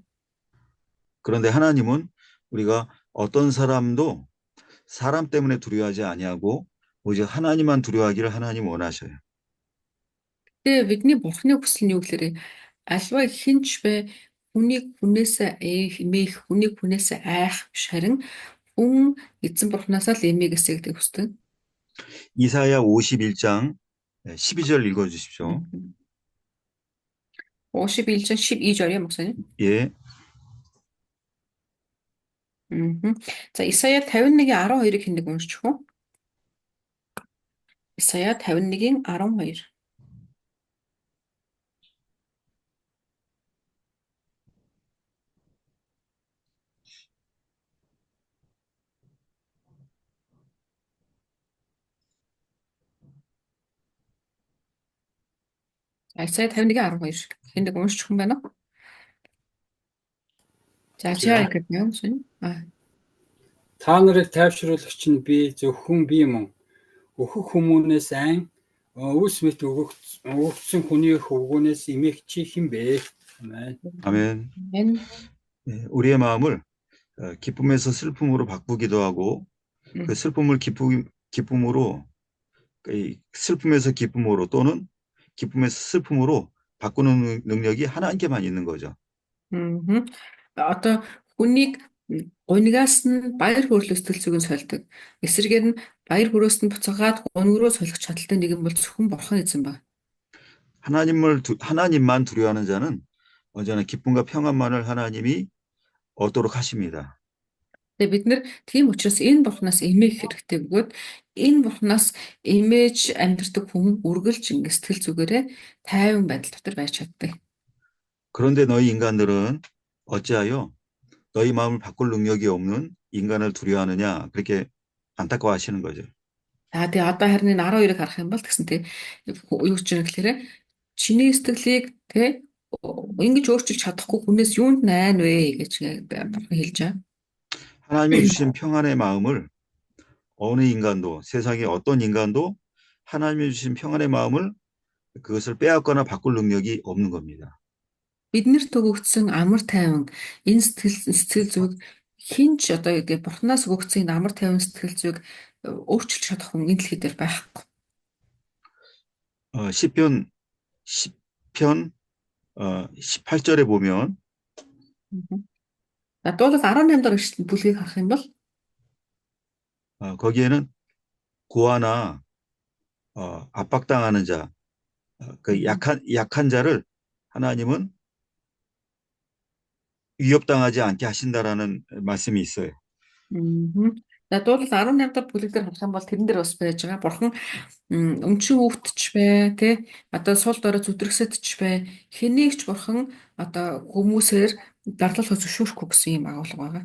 그런데 하나님은 우리가 어떤 사람도 사람 때문에 두려워하지 아니하고 오직 하나님만 두려워하기를 하나님 원하셔요. Тэгээ бидний бурхны хүсэл нь юу гэхээр альва хинч бай хүнээс эмээх хүнээс айх биш харин хүн эзэн бурхнаас л эмээх гэсэн хүсдэг. 이사야 51장 12절 읽어주십시오. 51장 12절이요 목사님? 예. 자, 이사야 51гийн 12-ыг хэнийг уншчих уу? 이사야 51-гийн 12. Исая 51-гийн 12 хэнийг уншчих юм байна уу? За чаа гэдэг юм шиг. Та нарыг тайвшруулагч нь би зөвхөн би мөн. Өөхөх хүмүүнээс айн өвс мэт өгөгдсөн хүний хөвгүүнээс эмээх чи хэн бэ? 아멘. 아멘. 우리의 마음을 기쁨에서 슬픔으로 바꾸기도 하고 그 슬픔을 기쁨으로 슬픔에서 기쁨으로 또는 기쁨에서 슬픔으로 바꾸는 능력이 하나님께만 있는 거죠. Одоо хүнийг гунигаас нь баяр хөөрөлөөс төлцөг нь сольдог. Эсрэгээр нь баяр хөрөөс нь буцаагаад гуниг руу солих чадaltaй нэгэн бол зөвхөн бурхан эзэн ба. 하나님만 두려워하는 자는 언제나 기쁨과 평안만을 하나님이 얻도록 하십니다. Тэгээ бид нэр тийм учраас энэ бурхнаас эмээх хэрэгтэй бөгөөд энэ бурхнаас эмээж амьдрдаг хүн үргэлж ингэ сэтгэл зүгээрээ тайван байдал дотор байж чаддаг. 그런데 너희 인간들은 어찌하여 너희 마음을 바꿀 능력이 없는 인간을 두려워하느냐 그렇게 안타까워하시는 거죠. Тэгээ одоо харин 12-ыг харах юм бол тэгсэн тий юу гэж юм гэхээр чиний сэтгэлийг тий ингэж өөрчилж чадахгүй хүнээс юунд найна вэ гэж бурхан хэлж байгаа. 하나님이 주신 평안의 마음을 어느 인간도 세상에 어떤 인간도 하나님이 주신 평안의 마음을 그것을 빼앗거나 바꿀 능력이 없는 겁니다. Биднэрт өгөгдсөн амар тайван энэ сэтгэл зүг хинч одоо ингэ бурхнаас өгөгдсөн энэ амар тайван сэтгэл зүг өөрчилж чадах хүн энэ дэлхий дээр байхгүй. 시편 10편 18절에 보면 За дуулал 18 дахь эшлэл бүлгийг харах юм бол 거기에는 고아나 압박당하는 자, 그 약한 자를 하나님은 위협당하지 않게 하신다라는 말씀이 있어요. За дуулал 18 дахь бүлэг дээр харах юм бол тэрэн дээр бас байж байгаа. Бурхан өмчийн хүүхдч бай, тэ одоо сул дорой зүтрэгсэдч бай. Хэнийг ч бурхан одоо хүмүүсээр дарлал зөвшөөрөхгүй гэсэн юм агуулга байгаа.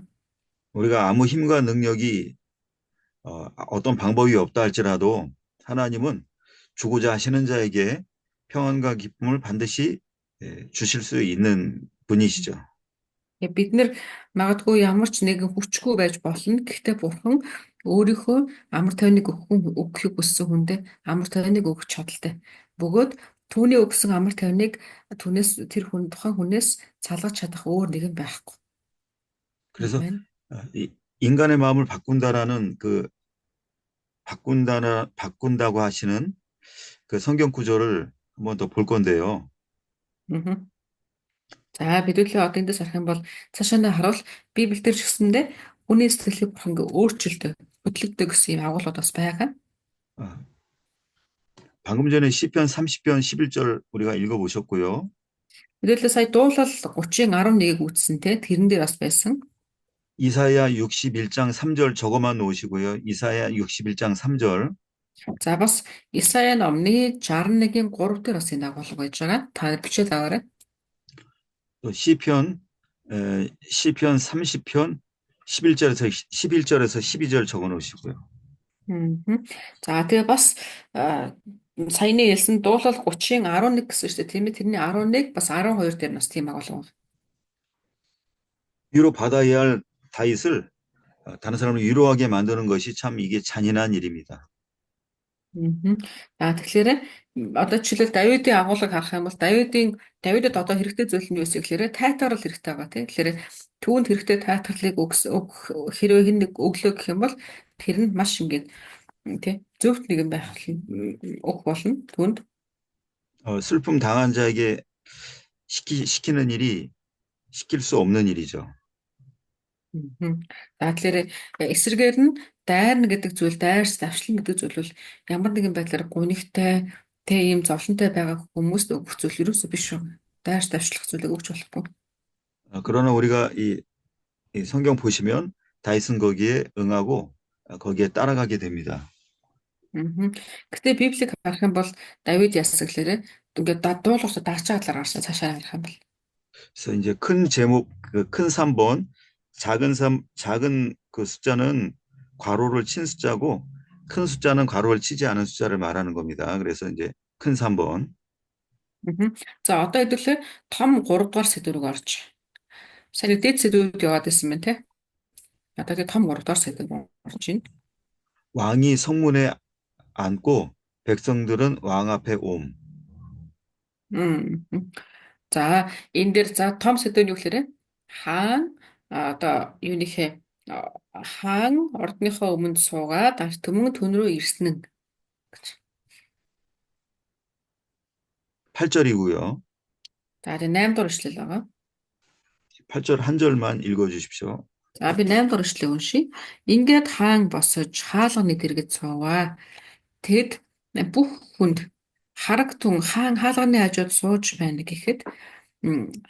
우리가 아무 힘과 능력이 어떤 방법이 없다 할지라도 하나님은 주고자 하시는 자에게 평안과 기쁨을 반드시 주실 수 있는 분이시죠. Бид нэр магадгүй ямар ч нэгэн хүчгүй байж болно. Гэхдээ бурхан өөрийнхөө амар тайвныг өгөхийг хүссэн хүндээ амар тайвныг өгөх чадaltaй. Бөгөөд түүний өгсөн амар тайвныг түүнээс тэр хүн тухайн хүнээс салгаж чадах өөр нэгэн байхгүй. 그래서 인간의 마음을 바꾼다라는 바꾼다고 하시는 그 성경 구절을 한번 더 볼 건데요. За бидрүүлээ одоо эндээс харах юм бол цаашаа нь харуул Библиэлд ч гэсэндээ хүний сэтгэлийг бурхан өөрчилдөг, хөдөлгдөг гэсэн юм агуулгад бас байгаа. 방금 전에 시편 30편 11절 우리가 읽어보셨고요. Бидрүүлээ сая дуулал 30-ын 11-ийг үзсэн те тэрэн дээр бас байсан. 이사야 61장 3절 적어만 놓으시고요. 이사야 61장 3절. За бас Исая номны 61-ийн 3 дээр бас энэ агуулга байж байгаа. Та бичээд аваарай. 또 시편 30편 11절에서 12절 적어 놓으시고요. За тэгээ бас саяны хэлсэн дуулал 30-ын 11 гэсэн шүү дээ. Тийм ээ тэрний 11 бас 12 дээр бас тийм агуулга байна. 위로 받아야 할 다윗을 다른 사람을 위로하게 만드는 것이 참 이게 잔인한 일입니다. За тэгэхээр одоо жишээлбэл Давидын агуулгыг харах юм бол Давидад одоо хэрэгтэй зүйл нь юу вэ гэхээр тайтгарл хэрэгтэй байгаа тийм. Тэгэхээр түүнд хэрэгтэй тайтгарлыг хэрвээ хэн нэг өглөө гэх юм бол тэр нь маш ингээд тийм зөвхт нэгэн байх өгөх болно түүнд. 슬픔 당한 자에게 시키는 일이 시킬 수 없는 일이죠. За тэгэхээр эсрэгээр нь дайрна гэдэг зүйл, дайрс давшлан гэдэг зүйл бол ямар нэгэн байдлаар гунигтай, тэ ийм зовлонтой байгаа хүмүүст өгөх зүйл ерөөсөө биш шүү. Дайрс давшлах зүйлийг өгч болохгүй. 그러나 우리가 이 성경 보시면 다윗은 거기에 응하고 거기에 따라가게 됩니다. Гэтэ Библийг харах юм бол Давид яасан гэхээр ингээд дуулуурсаа даачаа талаар гарсан цаашаа харах юм бол. 그래서 이제 큰 제목 큰 3번 작은 그 숫자는 괄호를 친 숫자고 큰 숫자는 괄호를 치지 않은 숫자를 말하는 겁니다. 그래서 이제 큰 3번. За одоо хэдүүлээ том 3 дугаар сэдвүүг орж. Сая дэд сэдвүүд яваад байсан байна те. Одоо тэгээ том 3 дугаар сэдв орж байна. 왕이 성문에 앉고 백성들은 왕 앞에 옴. За энэ дээр за том сэдв нь юу гэхээр хаан одоо юуныхээ хаан ордныхоо өмнөд суугаад түмэн түн рүү ирсэн нь гэж. 8절이고요. За тэгээ 8 дугаар эшлэл байгаа. 8절 한 절만 읽어 주십시오. За би 8 дугаар эшлэгийг уншия. Ингээд хаан босож хаалганы дэргэд суугаа. Тэд бүх хүнд хараг түн хаан хаалганы хажууд сууж байна гэхэд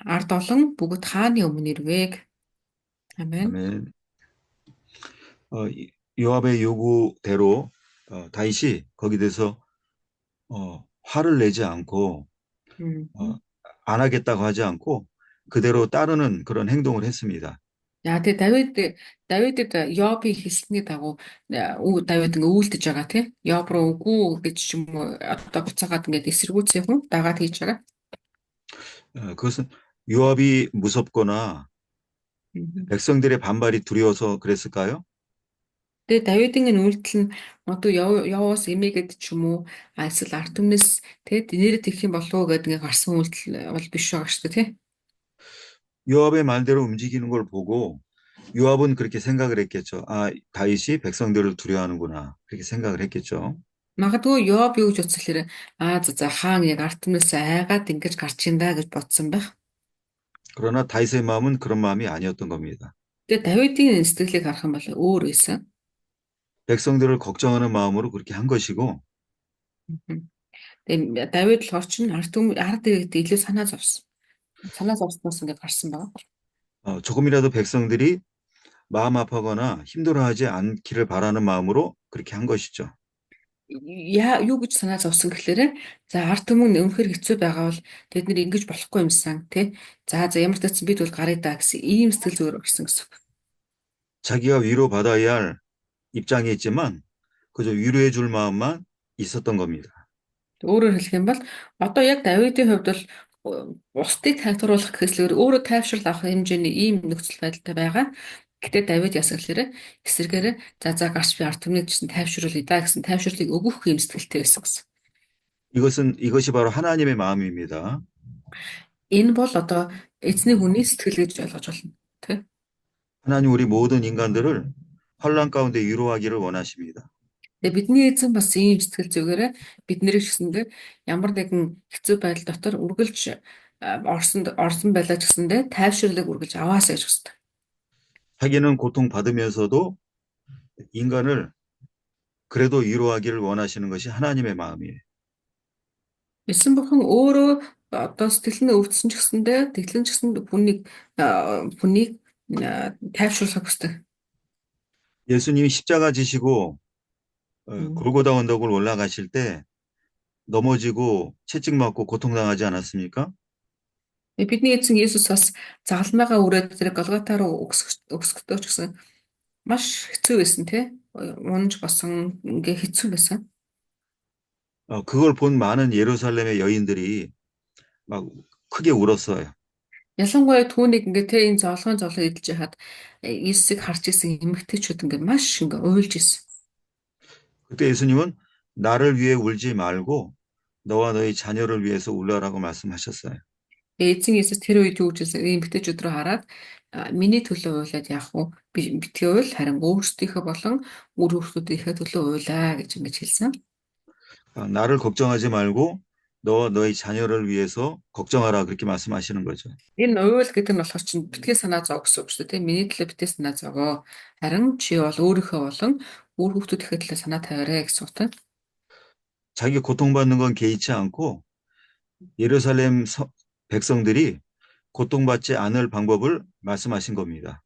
ард олон бүгд хааны өмнө ирвэг. 아멘. 요압의 요구대로 다윗이 거기 대해서 화를 내지 않고 안 하겠다고 하지 않고 그대로 따르는 그런 행동을 했습니다. За тэгээ Давидд Йобын хэлсний дагуу Давид ингээ үйлдэж байгаа тийм. Йоб руу үгүй гэж ч юм уу одоо буцаагаад ингээ эсэргүүцсэн хүн дагаад хийж байгаа. 그것은 요압이 무섭거나 백성들의 반발이 두려워서 그랬을까요? Тэгээ Давидын энэ үйлдэл нь одоо яваас эмээгээд ч юм уу эсвэл ард түмнээс тэгээд нэрээ тэгэх юм болов уу гэдэг ингээ гарсан үйлдэл бол биш байгаа шүү дээ тий. 요압의 말대로 움직이는 걸 보고 요압은 그렇게 생각을 했겠죠. 아, 다윗이 백성들을 두려워하는구나. 그렇게 생각을 했겠죠. Магадгүй Йоб юу гэж утсалэр за хаан яг ард түмнээс айгаад ингэж гарч ин да гэж бодсон байх. 그러나 다윗의 마음은 그런 마음이 아니었던 겁니다. Тэгээ Давидын сэтгэлийг харах юм бол өөр байсан. 백성들을 걱정하는 마음으로 그렇게 한 것이고 Тэгээ Давид л орчин ард иргэдэд илүү санаа зовсон. Санаа зовсноос ингэ гарсан байна. 조금이라도 백성들이 마음 아파하거나 힘들어하지 않기를 바라는 마음으로 그렇게 한 것이죠. Юу гэж санаа зовсон гэхээр за ард түмэн өнөхөр хэцүү байгаа бол тэд нэр ингэж болохгүй юмсан тий. За ямар ч гэсэн бид бол гарыг даа гэсэн ийм сэтгэл зүгээр орсон гэсэн. 자기가 위로받아야 할 입장에 있지만 그저 위로해 줄 마음만 있었던 겁니다. Өөрөөр хэлэх юм бол одоо яг Давидын хувьд бол бусдыг тайлбарлах гэхээс өөр өөрөө тайвшрал авах хэмжээний ийм нөхцөл байдалтай байгаа. Гэтэ Давид яасан гэхээр эсэргээр за гарч би ард түмнийг гэсэн тайвшруулъя да гэсэн тайвшруулыг өгөх юм сэтгэлтэй байсан гэсэн. 이것이 바로 하나님의 마음입니다. Энэ бол одоо эзний хүний сэтгэл гэж ойлгож байна. Тэ? 하나님 우리 모든 인간들을 환난 가운데 위로하기를 원하십니다. Тэгээ бидний эзэн бас ийм сэтгэл зүгээрээ бид нэрийг гэсэндээ ямар нэгэн хэцүү байдал дотор үргэлж орсон байлаа ч гэсэндээ тайвширлыг үргэлж аваасаа гэж хүсдэг. 자기는 고통받으면서도 인간을 그래도 위로하기를 원하시는 것이 하나님의 마음이에요. Эзэн бурхан өөрөө одоо сэтгэл нь өвдсөн ч гэсэндээ тэглэн ч гэсэн хүнийг тайвшруулах хүсдэг. 예수님이 십자가 지시고 골고다 언덕을 올라가실 때 넘어지고 채찍 맞고 고통당하지 않았습니까? Бидний эзэн Есүс бас загалмайгаа үрээд тэр Голгота руу өсгөхдөө ч гэсэн маш хэцүү байсан тий. Унж басан ингээ хэцүү байсан. 그걸 본 많은 예루살렘의 여인들이 막 크게 울었어요. Ялангуяа түүнийг ингээ тий энэ золгон идэлж яхад Есүсийг харж исэн эмэгтэйчүүд ингээ маш ингээ уйлж исэн. 그때 예수님은 나를 위해 울지 말고 너와 너희 자녀를 위해서 울라라고 말씀하셨어요. Эзэн Есүс тэр үед юу гэж эмэгтэйчүүд рүү хараад миний төлөө уйлаад яах вэ? Битгий уйл харин өөрсдийнхөө болон үр хүүхдүүдийнхээ төлөө уйлаа гэж ингэж хэлсэн. 나를 걱정하지 말고 너와 너희 자녀를 위해서 걱정하라 그렇게 말씀하시는 거죠. Энэ уйл гэдэг нь болохоор чинь битгий санаа зов гэсэн үг шүү дээ. Миний төлөө битгий санаа зовоо. Харин чи бол өөрийнхөө болон үр хүүхдүүдийнхээ төлөө санаа тавиарэ гэсэн үг. 자기 고통받는 건 개의치 않고 예루살렘 백성들이 고통받지 않을 방법을 말씀하신 겁니다.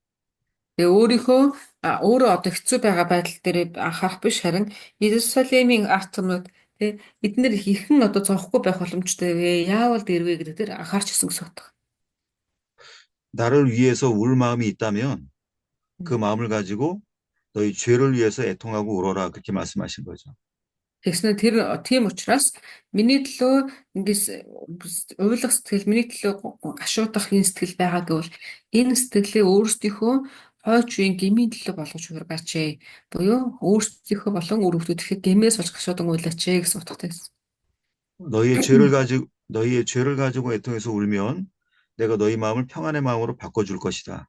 Тэгээ өөрөө одоо хэцүү байгаа байдал дээр анхаарах биш харин Иерусалимийн ард түмнүүд тэ эднэр хэрхэн одоо зовхгүй байх боломжтой вэ? Яавал дэрвэ гэдэг дээр анхаарч ирсэн гэсэн үг. 나를 위해서 울 마음이 있다면 그 마음을 가지고 너희 죄를 위해서 애통하고 울어라 그렇게 말씀하신 거죠. Тэгснэ тэр тийм учраас миний төлөө ингээс уйлах сэтгэл миний төлөө гашуудах энэ сэтгэл байгаа гэвэл энэ сэтгэлээ өөрсдийнхөө хойч үеийн гмийн төлөө болгож ургаач ээ. Буюу өөрсдийнхөө болон үр хүүхдүүдийнхээ гмээс болж гашуудан уйлаач ээ гэсэн утгатай байсан. 너희의 죄를 가지고 애통해서 울면 내가 너희 마음을 평안의 마음으로 바꿔줄 것이다.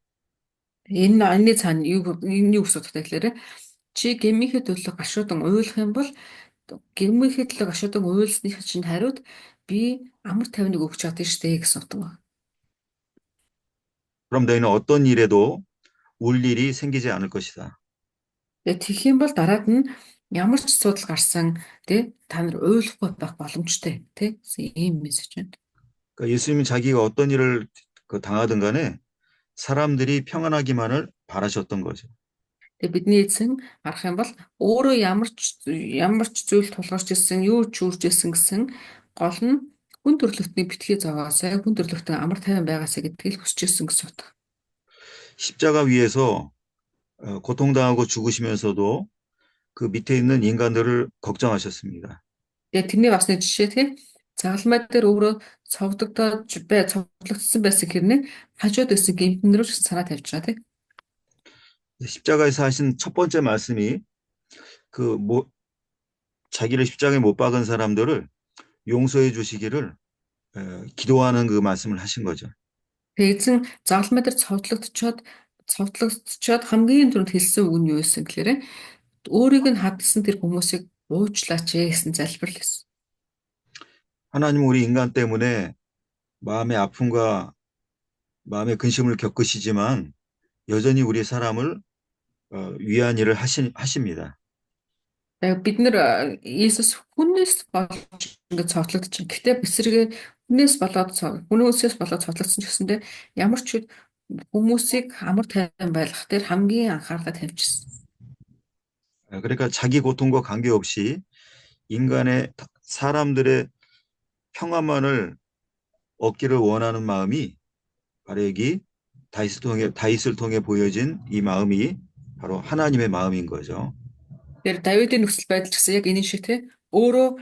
Энэ цаана юу гэсэн утгатай гэхээр чи гмийнхээ төлөө гашуудан уйлах юм бол гэмийнхээ төлөө гашуудан уйлсных чинь хариуд би амар тайвныг өгч чадсан штэ гэсэн утга. 그럼 너희는 어떤 일에도 울 일이 생기지 않을 것이다. Тэгээ тэгэх юм бол дараад нь ямар ч асуудал гарсан тий та нар уйлахгүй байх боломжтой тий ийм мессеж байна. 그러니까 예수님은 자기가 어떤 일을 당하든 간에 사람들이 평안하기만을 바라셨던 거죠. Тэгээ бидний эзэн харах юм бол өөрөө ямар ч зүйл тулгарч ирсэн, юу ч үрж ирсэн гэсэн гол нь хүн төрлөختний битгий зовоосай, хүн төрлөختний амар тайван байгаасай гэдгийг хүсэж ирсэн гэсэн үг. 십자가 위에서 고통당하고 죽으시면서도 그 밑에 있는 인간들을 걱정하셨습니다. Тэгээ тэрний бас нэг жишээ тий загалмай дээр өөрөө цовдлогдсон байсан хэрнээ хажууд байсан гэмтэн рүү санаа тавьж байгаа тий. 십자가에서 하신 첫 번째 말씀이 그 자기를 십자가에 못 박은 사람들을 용서해 주시기를 기도하는 그 말씀을 하신 거죠. Тэгээ эзэн загалмай дээр цовдлогдчиход хамгийн түрүүнд хэлсэн үг нь юу байсан гэхээр өөрийг нь хадсан тэр хүмүүсийг уучлаач гэсэн залбирал гэсэн. 하나님은 우리 인간 때문에 마음의 아픔과 마음의 근심을 겪으시지만 여전히 우리 사람을 위한 일을 하십니다. Тэгээ бид нэр Иесус хүнээс болж ингээд цовдлогдчихсон. Гэхдээ эсрэгээ хүнөөсөөс болоод цовдлогдсон ч гэсэндээ ямар ч хүмүүсийг амар тайван байлгах дээр хамгийн анхаарлаа тавьчихсан. 그러니까 자기 고통과 관계없이 사람들의 평화만을 얻기를 원하는 마음이 바로 여기 다윗을 통해 보여진 이 마음이 바로 하나님의 마음인 거죠. Тэр Давидын нөхцөл байдал ч гэсэн яг энэ шиг те өөрөө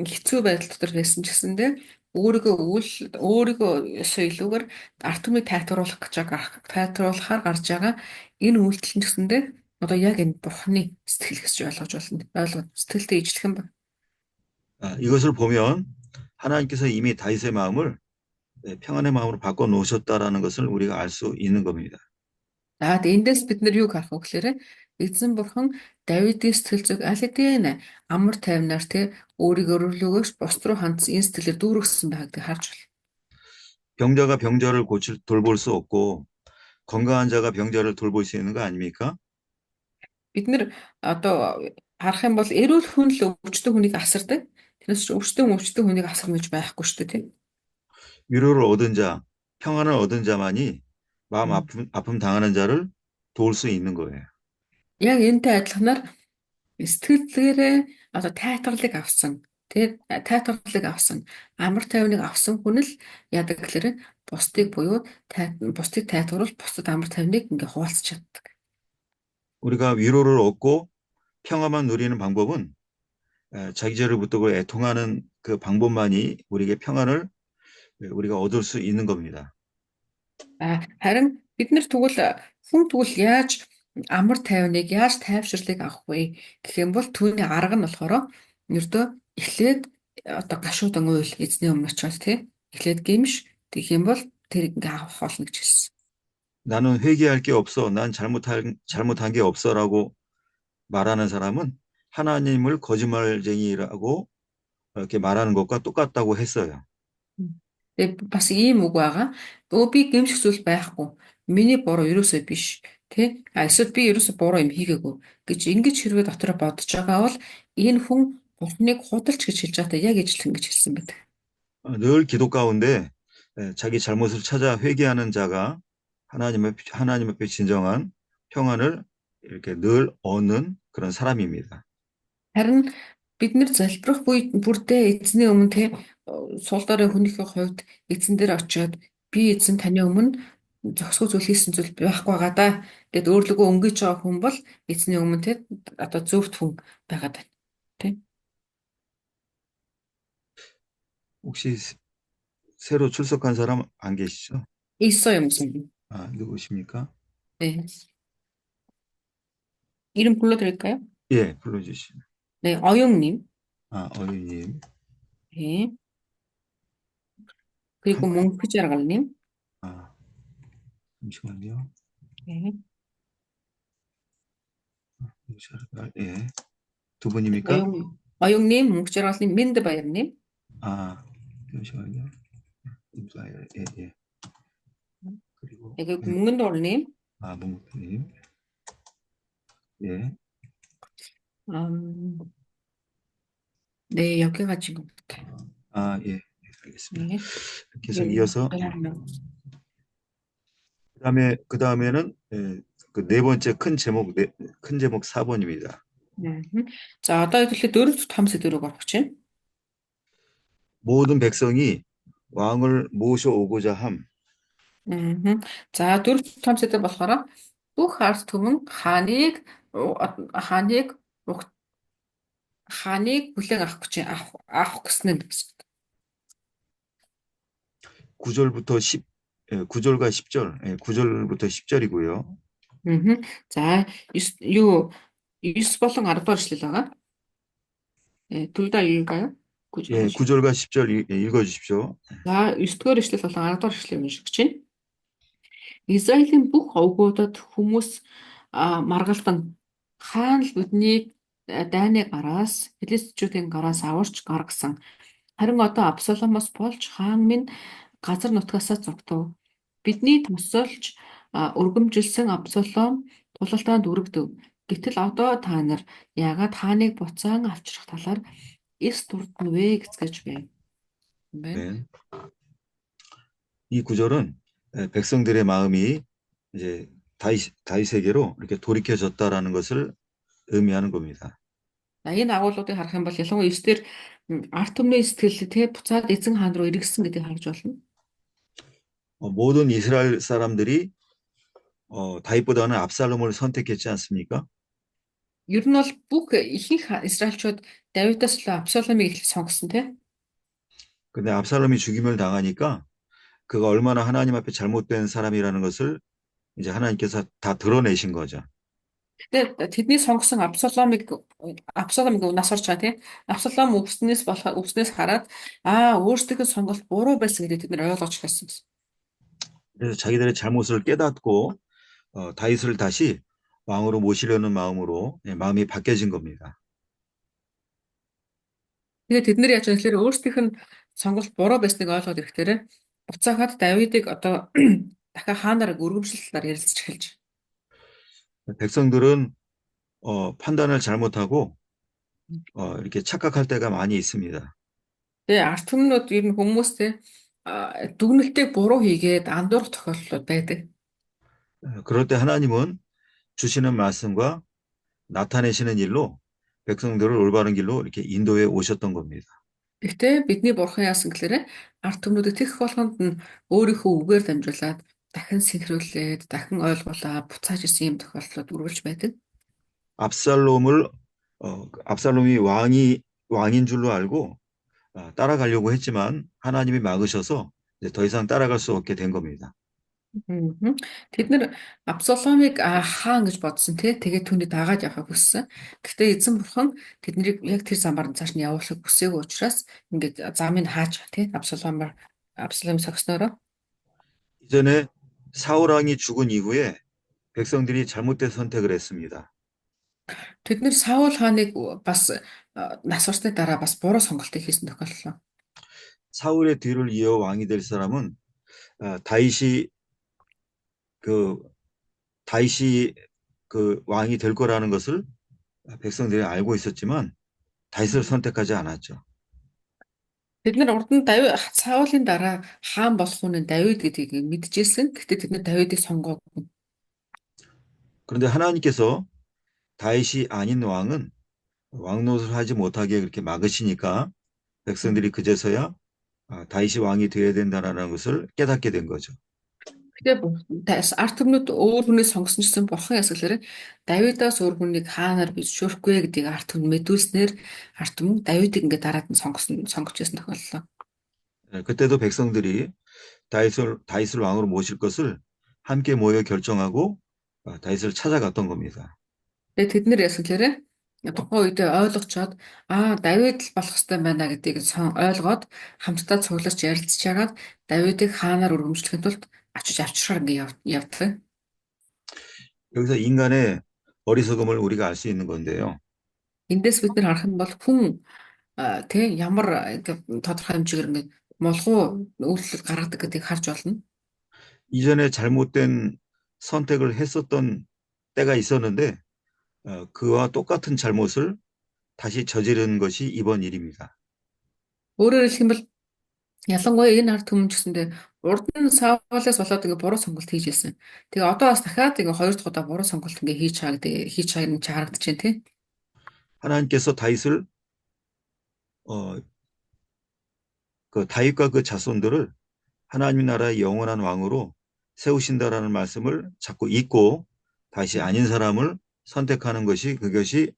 хэцүү байдал дотор байсан ч гэсэндээ өөрийгөө соёлуугаар ард түмнийг тайтгаруулахаар гарч байгаа энэ үйлдэл нь гэсэндээ одоо яг энэ Бурхны сэтгэл гэж сэтгэлдээ ижлэх юм байна. 이것을 보면 하나님께서 이미 다윗의 마음을 평안의 마음으로 바꿔 놓으셨다라는 것을 우리가 알 수 있는 겁니다. Эндээс бид нар юг харах вэ гэхээр эзэн бурхан Давидын сэтгэл зүг аль хэдийн амар тайвнаар те өөрийгөө өрөөлөгөөш бус руу хандсан энэ сэтгэлээр дүүргэсэн байгааг харж байна. 병자가 병자를 돌볼 수 없고 건강한 자가 병자를 돌볼 수 있는 거 아닙니까? Бид нар одоо харах юм бол эрүүл хүн л өвчтөн хүнийг асардаг. Тэрнээс ч өвчтөн хүнийг асарна гэж байхгүй шүү дээ. 위로를 얻은 자, 평안을 얻은 자만이 마음 아픔 당하는 자를 도울 수 있는 거예요. Яг энэтэй адилханаар сэтгэлдээрээ одоо тайтгарлыг авсан амар тайвныг авсан хүн л яадаг гэхээр бусдыг тайтгаруул бусдад амар тайвныг ингээ хуваалцах чаддаг. 우리가 위로를 얻고 평화만 누리는 방법은 자기 죄를 붙들고 애통하는 그 방법만이 우리에게 평안을 우리가 얻을 수 있는 겁니다. Харин бид нар тэгвэл яаж амар тайвныг яаж тайвширлыг авах вэ гэх юм бол түүний арга нь болохоор ердөө эхлээд одоо гашуудан уйл эзний өмнө очиод тий эхлээд гимш тэгэх юм бол тэр ингээ авах болно гэж хэлсэн. 나는 회개할 게 없어. 난 잘못한 게 없어라고 말하는 사람은 하나님을 거짓말쟁이라고 이렇게 말하는 것과 똑같다고 했어요. Тэгээ бас ийм үг байгаа. Би гэмших зүйл байхгүй. Миний буруу ерөөсөө биш. Тэ? Эсвэл би ерөөсөө буруу юм хийгээгүй гэж ингэж хэрвээ дотроо бодож байгаа бол энэ хүн Бурхныг худалч гэж хэлж байгаадаа яг ижилхэн гэж хэлсэн байдаг. 늘 기도 가운데 자기 잘못을 찾아 회개하는 자가 하나님 앞에 진정한 평안을 이렇게 늘 얻는 그런 사람입니다. Харин бид нэр залбирах бүрдээ эзний өмнө те сул дорой хүнийхээ хувьд эзэн дээр очиод би эзэн таны өмнө зохисгүй зүйл хийсэн зүйл байхгүй байгаа да гэд өөрлөгөө өнгөж байгаа хүн бол эзний өмнө те одоо зөвхт хүн байгаад байна. Тэ? 혹시 새로 출석한 사람 안 계시죠? 있어요, 무슨. 누구십니까? 네. 이름 불러드릴까요? 예, 불러주시죠. 네, 어용님. 어유님. 네. 그리고 몽크자라갈님. 잠시만요. 네. 예. 두 분입니까? 어용님, 몽크자라갈님, 민드바이어님. 잠시만요. 예. 그리고 네, 그리고 몽근돌님. 몽근님. 예. 네, 여기가 지금. 예, 알겠습니다. 네. 계속 이어서. 그다음에는 그 네 번째 큰 제목 4번입니다. 자, одоо 이렇게 дөрөв 탐색으로 가보죠. 모든 백성이 왕을 모셔오고자 함. За, дөрөв 탐색들 болохоор бүх ард түмэн хааныг хүлээн авах гэсэн нь гэсэн. 9절과 10절, 9절부터 10절이고요. Мгм. За 9 болон 10 дугаар эшлэл байгаа. 둘 다 읽을까요? 예, 9절. 9절과 10절 읽어주십시오. За 9-р эшлэл болон 10-р эшлэлийг уншиж чинь. Израилийн бүх овгуудад хүмүүс маргалдан хаан л бидний дайны гараас филистичүүдийн гараас аварч гаргасан. Харин одоо Абсаломоос болж хаан минь газар нутгаасаа зогтов. Бидний тусалж өргөмжилсэн Абсалом тулалтаанд өргөдөв. Гэтэл одоо та нар яагаад хааныг буцаан авчрах талаар эс дурдна вэ гэцгээж байна. 네. 이 구절은 백성들의 마음이 이제 다윗에게로 이렇게 돌이켜졌다라는 것을 의미하는 겁니다. За энэ агуулгуудыг харах юм бол ялангуяа 9 дээр арт түмний сэтгэл те буцаад эзэн хаан руу эргэсэн гэдгийг харж болно. 모든 이스라엘 사람들이 다윗보다는 압살롬을 선택했지 않습니까? Ер нь бол бүх ихэнх Израильчууд Давидаас илүү Абсаломыг их сонгосон те. 근데 압살롬이 죽임을 당하니까 그가 얼마나 하나님 앞에 잘못된 사람이라는 것을 이제 하나님께서 다 드러내신 거죠. Тэгээд тэдний сонгосон Абсаломыг нас орж байгаа тийм. Абсалом өвснээс хараад өөрсдийнхөө сонголт буруу байсан гэдгийг тэд нэр ойлгож эхэлсэн гэсэн. 그래서 자기들의 잘못을 깨닫고 다윗을 다시 왕으로 모시려는 마음으로 마음이 바뀌어진 겁니다. Тэгээд тэд нэр яаж вэ гэхээр өөрсдийнх нь сонголт буруу байсныг ойлгоод ирэхээр буцаагаад Давидыг одоо дахиад хаанаар өргөмжлөлтөөр ярилцж эхэлж. 백성들은 판단을 잘못하고 이렇게 착각할 때가 많이 있습니다. Тэгээ арт түмнүүд ер нь хүмүүстэй дүгнэлтийг буруу хийгээд андуурах тохиолдлууд байдаг. 그럴 때 하나님은 주시는 말씀과 나타내시는 일로 백성들을 올바른 길로 이렇게 인도해 오셨던 겁니다. Гэхдээ бидний бурхан яасан гэхээр арт түмнүүдэд тэгэх болгонд нь өөрийнхөө үгээр дамжуулаад дахин синхруулээд дахин ойлгуулаа буцааж ирсэн юм тохиолдлууд үргэлж байдаг. 압살롬이 왕인 줄로 알고 따라가려고 했지만 하나님이 막으셔서 이제 더 이상 따라갈 수 없게 된 겁니다. Тэд нэр Абсаломыг хаан гэж бодсон тий. Тэгээд түүний дагаад явахыг хүссэн. Гэхдээ эзэн бурхан тэднийг яг тэр замаар нь цааш нь явуулахыг хүсээгүй учраас ингээд замыг хааж тий. Абсалом согснороо. 이전에 사울 왕이 죽은 이후에 백성들이 잘못된 선택을 했습니다. Тэд нэр Саул хааныг бас нас орсны дараа бас буруу сонголтыг хийсэн тохиоллоо. 사울의 뒤를 이어 왕이 될 사람은 다윗이 그 왕이 될 거라는 것을 백성들이 알고 있었지만 다윗을 선택하지 않았죠. Бид нар урд нь Саулын дараа хаан болох нь Давид гэдгийг мэдчихсэн. Гэхдээ тэд нар Давидыг сонгоогүй. 그런데 하나님께서 다윗이 아닌 왕은 왕노릇을 하지 못하게 그렇게 막으시니까 백성들이 그제서야 다윗이 왕이 되어야 된다는 것을 깨닫게 된 거죠. Тэгээ арт түмнүүд өөр хүнийг сонгосон гэсэн бурхан ясгалаар Давидаас өөр хүнийг хаанаар бишүүрхгүй гэдгийг арт түмд мэдүүлснээр арт түмэн Давидыг ингээд дараад нь сонгож байсан тохиоллоо. 그때도 백성들이 다윗을 왕으로 모실 것을 함께 모여 결정하고 다윗을 찾아갔던 겁니다. Тэгээ тэд нэр ясгалаар тухайн үед ойлгочоод Давид л болох ёстой байна гэдгийг ойлгоод хамтдаа цуглаж ярилцж яагаад Давидыг хаанаар өргөмжлөхийн тулд очиж авчрахаар ингээд явдаг. 여기서 인간의 어리석음을 우리가 알 수 있는 건데요. Эндээс бид нар харах юм бол хүн тэг ямар тодорхой хэмжээгээр ингээд молгоо үйлдэл гаргадаг гэдгийг харж болно. 이전에 잘못된 선택을 했었던 때가 있었는데 그와 똑같은 잘못을 다시 저지른 것이 이번 일입니다. Өөрөөр хэлэх юм бол ялангуяа энэ ард түмэн гэсэндээ урд нь Саулаас болоод ингээ буруу сонголт хийж ирсэн. Тэгээ одоо бас дахиад ингээ хоёр дахь удаа буруу сонголт ингээ хийж байгаа нь харагдаж байна тий. 하나님께서 다윗을 그 다윗과 그 자손들을 하나님 나라의 영원한 왕으로 세우신다라는 말씀을 자꾸 잊고 다시 아닌 사람을 선택하는 그것이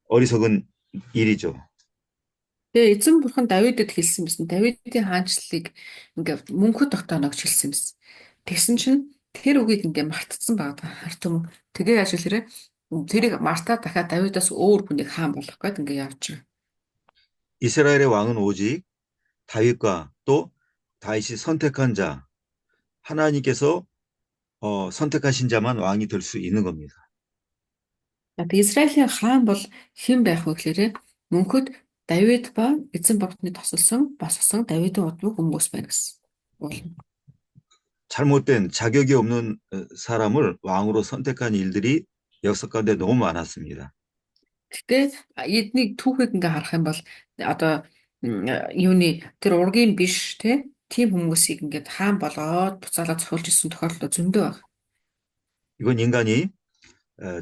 어리석은 일이죠. Тэгээ эзэн бурхан Давидэд хэлсэн байсан. Давидын хаанчлалыг ингээ мөнхөд тогтооногч хэлсэн байсан. Тэгсэн чинь тэр үгийг ингээ мартцсан байгаа. Харт юм. Тэгээ яаж хэлээрээ тэрийг мартаа дахиад Давидаас өөр хүнийг хаан болгох гээд ингээ явж байгаа. 이스라엘의 왕은 오직 다윗과 또 다윗이 선택한 자, 하나님께서 선택하신 자만 왕이 될 수 있는 겁니다. Яг Израилийн хаан бол хэн байх вэ гэхээр мөнхөд Давид ба эзэн богдны тосолсон босгосон Давидын удмыг хүмүүс байна гэсэн. Болно. 잘못된 자격이 없는 사람을 왕으로 선택한 일들이 역사 가운데 너무 많았습니다. Гэхдээ эднийг түүхийг ингээ харах юм бол одоо юуны тэр ургийн биш тийм хүмүүсийг ингээд хаан болоод буцаалаад цохолж исэн тохиолдол зөндөө байна. 이건 인간이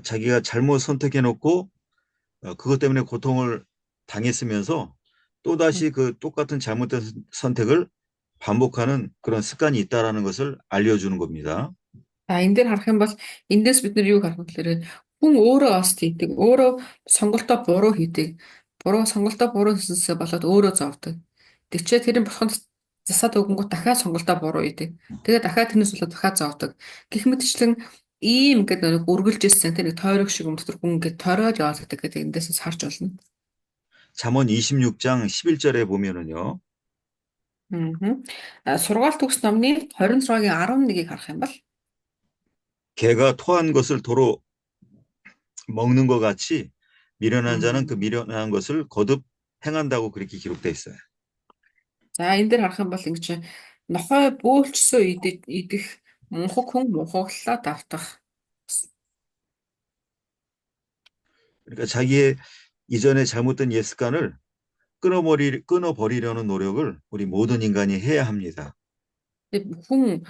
자기가 잘못 선택해놓고 그것 때문에 고통을 당했으면서 또다시 그 똑같은 잘못된 선택을 반복하는 그런 습관이 있다라는 것을 알려주는 겁니다. Энэ дээр харах юм бол эндээс бид нар юуг харах вэ гэхээр хүн өөрөө ост хийдэг, өөрөө сонголтоо буруу хийдэг. Сонголтоо буруу хийсэнсээ болоод өөрөө зовдөг. Тэгчээ тэрийн бурханд засаад өгөнгөт дахиад сонголтоо буруу хийдэг. Тэгээ дахиад тэрнээс болоод дахиад зовдөг. Гэх мэтчлэн ийм ингээд нэг үргэлж ирсэн тэр нэг тойрог шиг юм дотор хүн ингээд тороод яваад гэдэг гэдэг эндээс харж болно. 잠언 26장 11절에 보면은요. Сургаалт төгс номны 26-гийн 11-ийг харах юм бол 개가 토한 것을 도로 먹는 것 같이 미련한 자는 그 미련한 것을 거듭 행한다고 그렇게 기록되어 있어요. За энэ дээр харах юм бол ингэж нохой бөөлчсөө идэх мунхаг хүн мунхаглалаа давтах. 그러니까 자기의 이전에 잘못된 옛 습관을 끊어버리려는 노력을 우리 모든 인간이 해야 합니다. Хүн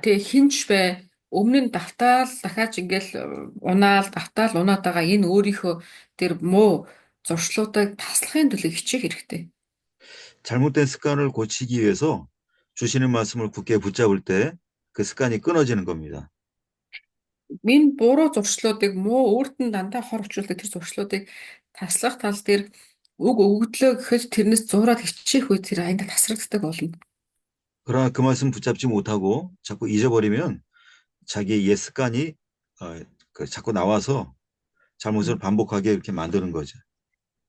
тэг хинч бай өмнө нь давтаал дахиад ингээл унаал давтаал унаад байгаа энэ өөрийнхөө тэр муу зуршлуудыг таслахын төлөө хичээх хэрэгтэй. 잘못된 습관을 고치기 위해서 주시는 말씀을 굳게 붙잡을 때 그 습관이 끊어지는 겁니다. Энэ буруу зуршлуудыг муу өөрт нь дандаа хор учруулдаг тэр зуршлуудыг таслах тал дээр үг өгөгдлөө гэхэд тэрнээс зураад хичээх үе тэр аянда тасрагддаг болно. 그러나 그 말씀 붙잡지 못하고 자꾸 잊어버리면 자기의 옛 습관이 자꾸 나와서 잘못을 반복하게 이렇게 만드는 거죠.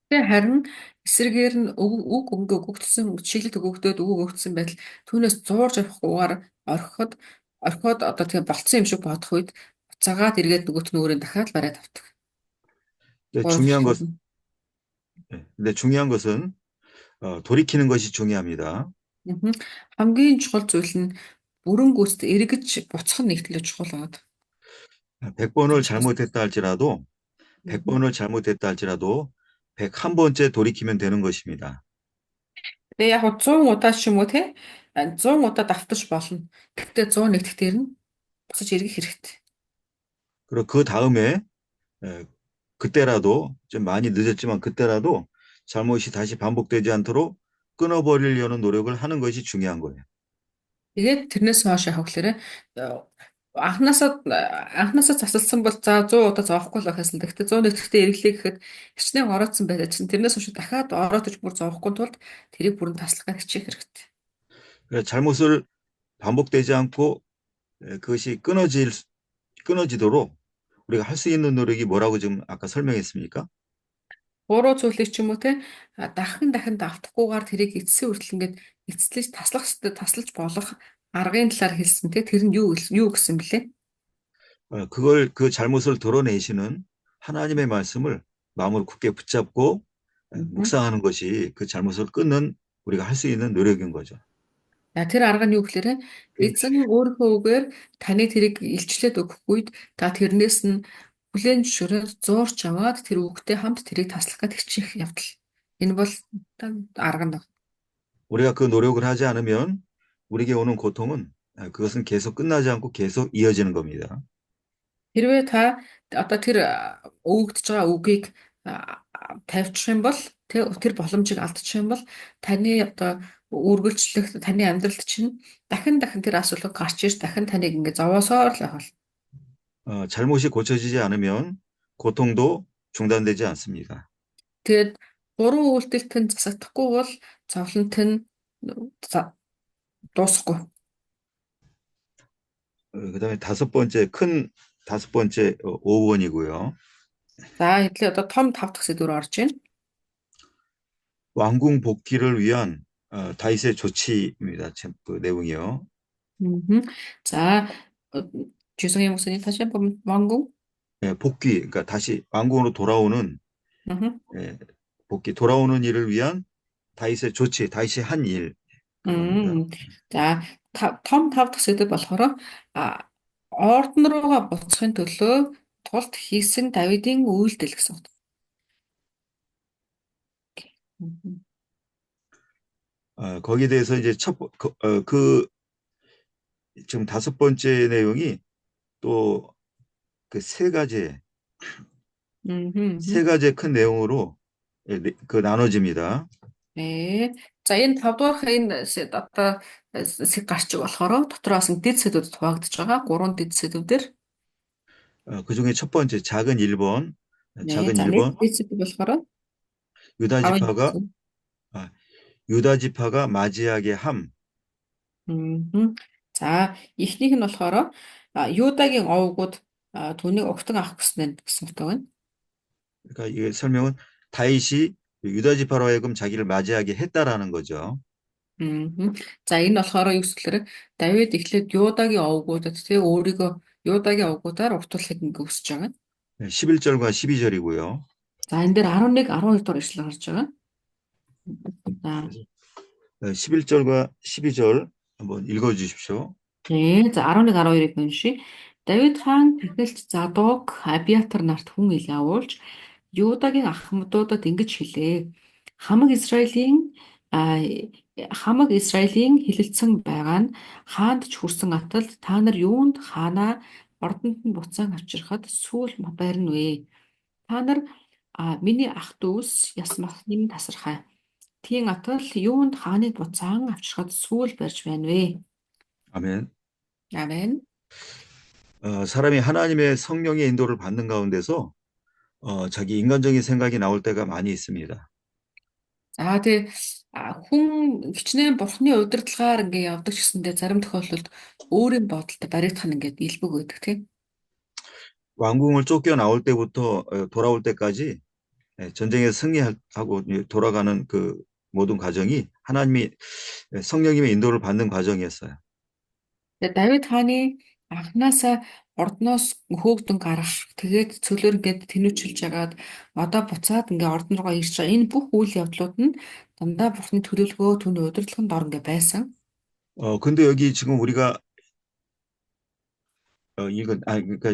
Тэгээ харин эсрэгээр нь үг өгөгдсөн чиглэлд өгөгдөөд үг өгөгдсөн байдал түүнээс зуурж авахгүйгээр орхиод одоо тэгээ болцсон юм шиг бодох үед буцаагаад эргээд нөгөөт нь өөрөнд дахиад бариад авдаг. 근데 중요한 것은 돌이키는 것이 중요합니다. хамгийн чухал зүйл нь бүрэн гүйцэд эргэж буцах нь нэгтлээ чухал байна. 100번을 잘못했다 할지라도 101번째 돌이키면 되는 것입니다. Тэгээ яг 100 удаа ч юм уу 100 удаа давтаж болно. Гэхдээ 101 дээр нь буцаж эргэх хэрэгтэй. 그리고 그 다음에 그때라도 좀 많이 늦었지만 그때라도 잘못이 다시 반복되지 않도록 끊어버리려는 노력을 하는 것이 중요한 거예요. Тэгээд тэрнээс хойш явах гэхээр анхнаасаа засалсан бол за 100 удаа зоохгүй л байхаас л гэхдээ 101-т эргэлээ гэхэд хичнээн ороодсон байдаг чинь тэрнээс хойш дахиад ороодож бүр зоохгүй тулд тэрийг бүрэн таслахаар хичээх хэрэгтэй. 그러니까 잘못을 반복되지 않고 그것이 끊어지도록 우리가 할 수 있는 노력이 뭐라고 지금 아까 설명했습니까? Буруу зүйлийг ч юм уу дахин давтахгүйгээр тэрийг эцсийн хүртэл ингээд эцэслэж таслаж болох аргын талаар хэлсэн тэр нь юу гэсэн бэлээ? 그 잘못을 드러내시는 하나님의 말씀을 마음으로 굳게 붙잡고 묵상하는 것이 그 잘못을 끊는 우리가 할 수 있는 노력인 거죠. Тэр арга нь юу гэхээр эзэн өөрийнхөө үгээр таны тэрийг илчлээд өгөх үед та тэрнээс нь бүлээн зөвшөөрөд зуурч аваад тэр үгтэй хамт тэрийг таслах гэж хичээх явдал. Энэ бол арга нь. 우리가 그 노력을 하지 않으면 우리에게 오는 고통은 그것은 계속 끝나지 않고 계속 이어지는 겁니다. Хэрвээ та одоо тэр өгөгдөж байгаа үгийг тавьчих юм бол тэр боломжийг алдчих юм бол таны одоо үргэлжлэх таны амьдралд чинь дахин тэр асуудал гарч ирж дахин таныг ингэ зовоосоор л байх бол. 잘못이 고쳐지지 않으면 고통도 중단되지 않습니다. Тэгээд буруу үйлдэлт нь засагдахгүй бол зовлонт нь дуусахгүй. 그다음에 다섯 번째 5번이고요. За хэдlээ одоо том 5 дахь сэдвээр орж байна. 왕궁 복귀를 위한 다윗의 조치입니다. 그 내용이요. Мгм. За 주성의 목사님 다시 한번 왕궁. 예, 복귀, 그러니까 다시 왕궁으로 돌아오는 мгм. 예, 복귀 돌아오는 일을 위한 다윗의 조치, 다윗이 한 일 그겁니다. За том 5 дахь сэдв болохоор ордон руугаа буцахын төлөө тулд хийсэн Давидын үйлдэл гэсэн үг. мгм. 거기에 대해서 이제 지금 다섯 번째 내용이 또 그 세 가지 мгм. 큰 내용으로 그 나눠집니다. Ээ. За энэ 5 дугаар энэ одоо гарч болохоор дотроос нь дэд сэдвүүд хуваагдаж байгаа. 3 дэд сэдвүүдэр. 그 중에 첫 번째 작은 1번, 네. За нэг дэд сэдв болохоор 유다 12 지파가 сэдв. 유다 지파가 맞이하게 함. мгм. За эхнийх нь болохоор Юдагийн овгууд түүнийг огтон авах гэсэн утга байна. 그러니까 이 설명은 다윗이 유다 지파로 하여금 자기를 맞이하게 했다라는 거죠. мгм. За энэ болохоор юу гэхээр Давид эхлээд Юдагийн овгуудад тэгээ өөрийгөө Юдагийн овгуудаар уртуулахыг хүсэж байгаа. 11절과 12절이고요. За энэ дээр 11, 12 дугаар ишлэл гарч байгаа. За 11절과 12절 한번 읽어 주십시오. 네, за 11, 12-ыг уншия. Давид хаан тахилч Задок Абиатар нарт хүн ил явуулж Юдагийн ахмадуудад ингэж хэлээ. Хамаг Израилийн хамаг Израилийн хилэлцэн байгаа нь хаанд ч хүрсэн атал та нар юунд хаанаа ордонд нь буцаан авчирхад сүүл байрна вэ? Та нар миний ах дүүс яс махны тасархай. Тийм атал юунд хааныг буцаан авчирхад сүүл барьж байна вэ? 아멘. 아멘. 사람이 하나님의 성령의 인도를 받는 가운데서 자기 인간적인 생각이 나올 때가 많이 있습니다. За тэгээ хүн хичнээн бурхны удирдлагаар ингээ явдаг ч гэсэндээ зарим тохиолдолд өөрийн бодолтой баригдах нь ингээд илбэг байдаг тийм. 왕궁을 쫓겨 나올 때부터 돌아올 때까지 전쟁에 승리하고 돌아가는 그 모든 과정이 하나님이 성령님의 인도를 받는 과정이었어요. Тэгээ Давид хааны анханасаа ордноос хөөгдөн гарах тэгээд цөлөөр ингээд тэнүүчилж ягаад одоо буцаад ингээ ордон руугаа ирж байгаа энэ бүх үйл явдлууд нь дандаа бурхны төлөвлөгөө түүний удирдлагын дор ингээ байсан. 근데 여기 지금 우리가 그러니까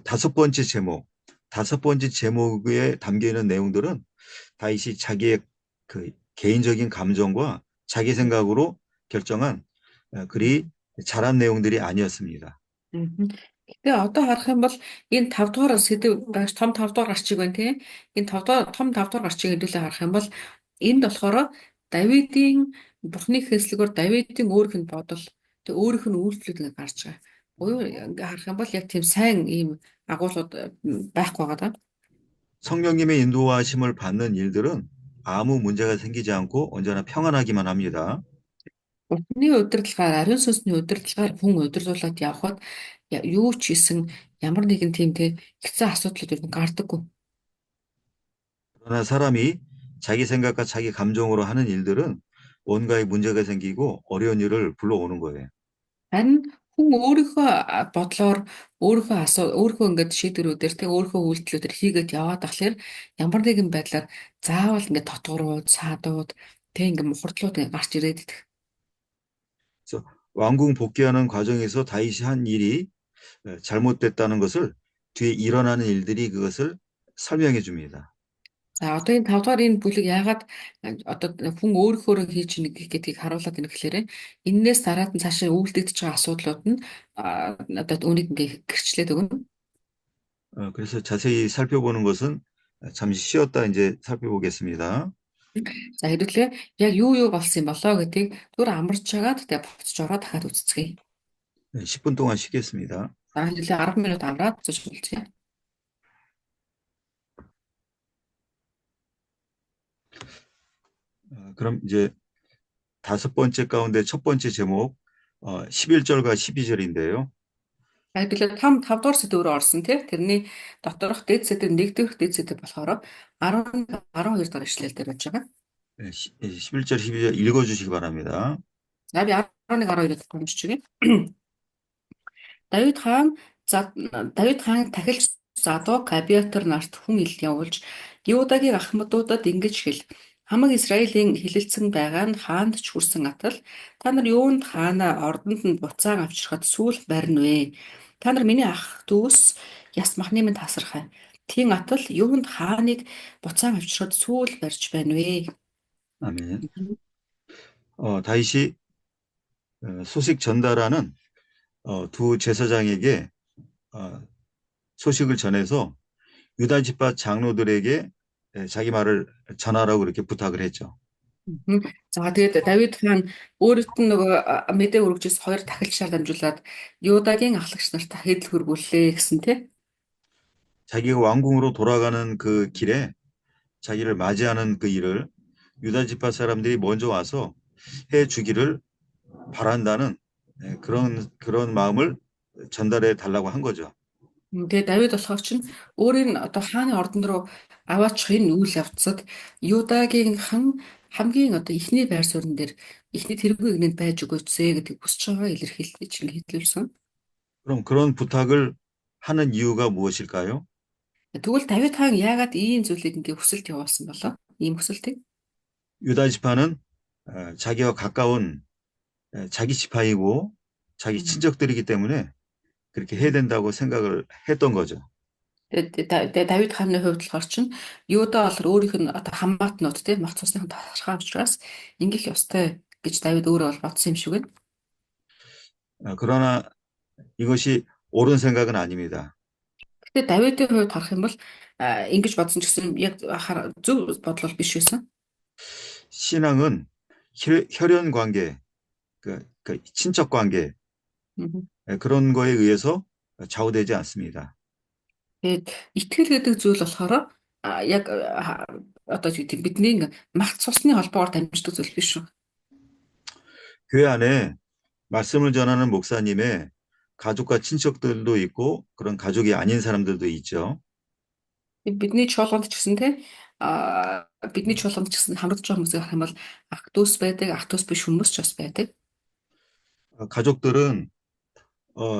다섯 번째 제목에 담겨 있는 내용들은 다윗이 자기의 그 개인적인 감정과 자기 생각으로 결정한 그리 잘한 내용들이 아니었습니다. Гэтэ одоо харах юм бол энэ 5 дугаар сэдв том 5 дугаар гарчиг байна тийм. Энэ 5 дугаар том 5 дугаар гарчиг хэдүүлээ харах юм бол энд болохоор Давидын Бурхны хэслэгөөр Давидын өөрийнх нь бодол тэг өөрийнх нь үйлдэлүүд ингээ гарч байгаа. Буюу ингээ харах юм бол яг тийм сайн ийм агуулгууд байхгүй байгаа даа. 성령님의 인도하심을 받는 일들은 아무 문제가 생기지 않고 언제나 평안하기만 합니다. Бурхны удирдлагаар ариун сүнсний удирдлагаар хүн удирдуулаад явхад юу ч хийсэн ямар нэгэн тийм хэцүү асуудлууд юу гардаггүй. 그러나 사람이 자기 생각과 자기 감정으로 하는 일들은 온갖 문제가 생기고 어려운 일을 불러오는 거예요. Харин хүн өөрийнхөө бодлоор өөрийнхөө ингээд шийдвэрүүдээр тэг өөрийнхөө үйлдэлүүдээр хийгээд яваад тахлаар ямар нэгэн байдлаар заавал ингээд тотгорууд, саадууд тэг ингээд мухардлууд ингээд гарч ирээд идэх. 그래서 왕궁 복귀하는 과정에서 다윗이 한 일이 잘못됐다는 것을 뒤에 일어나는 일들이 그것을 설명해 줍니다. За одоо энэ 5 дугаар энэ бүлэг яагаад одоо хүн өөрөөхөө хийж ийн гэдгийг харуулад байна гэхээр энээс дараад нь цаашаа үүлдэгдэж байгаа асуудлууд нь одоо үүнийг ингээ гэрчлээд өгнө. 그래서 자세히 살펴보는 것은 잠시 쉬었다 이제 살펴보겠습니다. За хэдүүлээ яг юу болсон юм болоо гэдгийг түр амарч чагаад тэгээ буцаж ороод дахиад үзцгээе. 10분 동안 쉬겠습니다. За хэдүүлээ 10 минут амраад буцаж үлдээ. 그럼 이제 다섯 번째 가운데 첫 번째 제목 11절과 12절인데요. Яг тэгэхээр 5 дугаар сэдв рүү орсон тий. Тэрний доторх дэд сэдв 1-р дэд сэдв болохоор 11 12 дахь ишлэл дээр байж байгаа. 11절 12절 읽어주시기 바랍니다. За би 11 12-ыг уншиж өгье. Давид хаан Давид хаан тахилч Задок Абиатар нарт хүн ил явуулж Юудагийн ахмадуудад ингэж хэл. Хамаг Израилийн хилэлцэн байгаа нь хаанд ч хүрсэн атал та нар юунд хаана ордонд нь буцаан авчрахад сүүл барина вэ? Та нар миний ах дүүс яс махны минь тасархай. Тийм атал юунд хааныг буцаан авчрахад сүүл барьж байна вэ? 아멘. 다윗이 소식 전달하는 두 제사장에게 소식을 전해서 유다 지파 장로들에게 자기 말을 전하라고 그렇게 부탁을 했죠. За тэгээд Давид хаан өөрөд нь нөгөө мэдээ өргөжөөс 2 тахилчаар дамжуулаад Юудагийн ахлагч нарт хэдэл хөргүүллээ гэсэн тий. 자기가 왕궁으로 돌아가는 그 길에 자기를 맞이하는 그 일을 유다 지파 사람들이 먼저 와서 해 주기를 바란다는 그런 마음을 전달해 달라고 한 거죠. Тэгээд Давид болохоор чинь өөрийн одоо хааны ордон руу аваачих энэ үйл явцад Юудагийн хан хамгийн одоо ихний байр суурин дээр ихний тэргүй игнэнд байж өгөөцөө гэдэг хүсэж байгаа илэрхийлэлийг чинь хэлүүлсэн. 그럼 그런 부탁을 하는 이유가 무엇일까요? Тэгвэл Давид хаан яагаад ийм зүйлийг ингээ хүсэлт явуулсан болоо? Ийм хүсэлтийг 유다 지파는 자기와 가까운 자기 지파이고 자기 친척들이기 때문에 그렇게 해야 된다고 생각을 했던 거죠. Тэгээд Давид хааны хувьд болохоор чинь Юуда бол өөрийнх нь одоо хамаатнууд тийм мах цусны тасархай учраас ингэх ёстой гэж Давид өөрөө бол бодсон юм шиг байна. 그러나 이것이 옳은 생각은 아닙니다. Гэтэ Давидын хувьд харах юм бол ингэж бодсон ч гэсэн яг зөв бодлол биш байсан. 신앙은 혈연 관계, 그 친척 관계 그런 거에 의해서 좌우되지 않습니다. Тэгээд итгэл гэдэг зүйл болохоор яг одоо бидний мах цусны холбоогоор дамждаг зүйл биш шүү. 교회 안에 말씀을 전하는 목사님의 가족과 친척들도 있고 그런 가족이 아닌 사람들도 있죠. Бидний чуулганд ч гэсэн те бидний чуулганд ч гэсэн хамрагдж байгаа хүмүүсийг харах юм бол ах дүүс байдаг, ах дүүс биш хүмүүс ч бас байдаг. 가족들은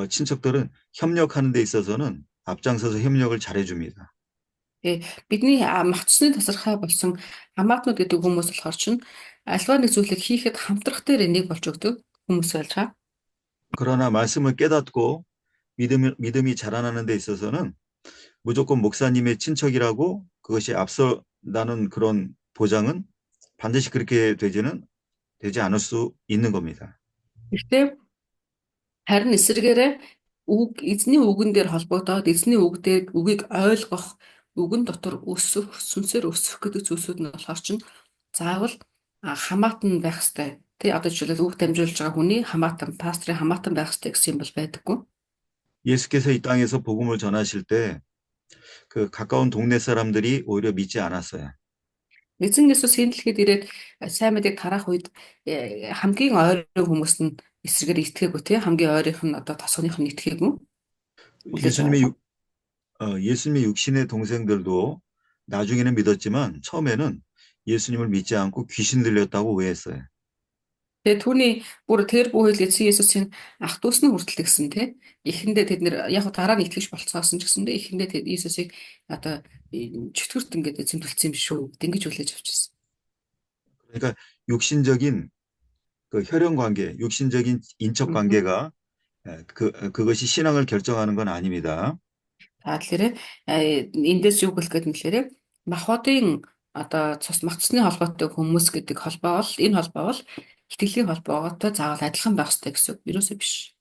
친척들은 협력하는 데 있어서는 앞장서서 협력을 잘해줍니다. Бидний мах цусны тасархай болсон хамаатнууд гэдэг хүмүүс болохоор чинь альва нэг зүйлийг хийхэд хамтрах дээр нэг болж өгдөг хүмүүс байж байгаа. 그러나 말씀을 깨닫고 믿음이 자라나는 데 있어서는 무조건 목사님의 친척이라고 그것이 앞서나는 그런 보장은 반드시 그렇게 되지 않을 수 있는 겁니다. Гэхдээ харин эсрэгээрээ эзний үгэн дээр холбогдоод эзний үгийг ойлгох үгэн дотор өсөх, сүнсээр өсөх гэдэг зүйлсүүд нь болохоор чинь заавал хамаатан байх хэрэгтэй. Тэ одоо жишээлбэл үг дамжуулж байгаа хүний хамаатан, пастрын хамаатан байх хэрэгтэй гэсэн юм бол байдаггүй. 예수께서 이 땅에서 복음을 전하실 때 그 가까운 동네 사람들이 오히려 믿지 않았어요. Эзэн Есүс энэ дэлхийд ирээд сайн мэдээ тараах үед хамгийн ойрын хүмүүс нь эсрэгээр итгээгүү тий хамгийн ойрынх нь одоо тосгоных нь итгээгүү. 예수님의 육신의 동생들도 나중에는 믿었지만 처음에는 예수님을 믿지 않고 귀신 들렸다고 오해했어요. Тэгээ түүний бүр тэр бүхэл эцэг Есүсийн ах дүүс нь хүртэл гэсэн тий. Эхэндээ тэд нэр яг дараа нь итгэж болцоосон ч гэсэндээ эхэндээ тэд Есүсийг одоо чөтгөрт ингээд зэмлэлсэн юм шүү. Ингэж үлээж авчихсан. 그러니까 육신적인 그 혈연 관계, 육신적인 인척 관계가 그것이 신앙을 결정하는 건 아닙니다. За тэгэхээр эндээс юу хэлэх гээд нэлээрээ махбодын одоо цус мах цусны холбоотой хүмүүс гэдэг холбоо бол энэ холбоо бол итгэлийн холбооготой заавал адилхан байх ёстой гэсэн үг. Юусоо биш.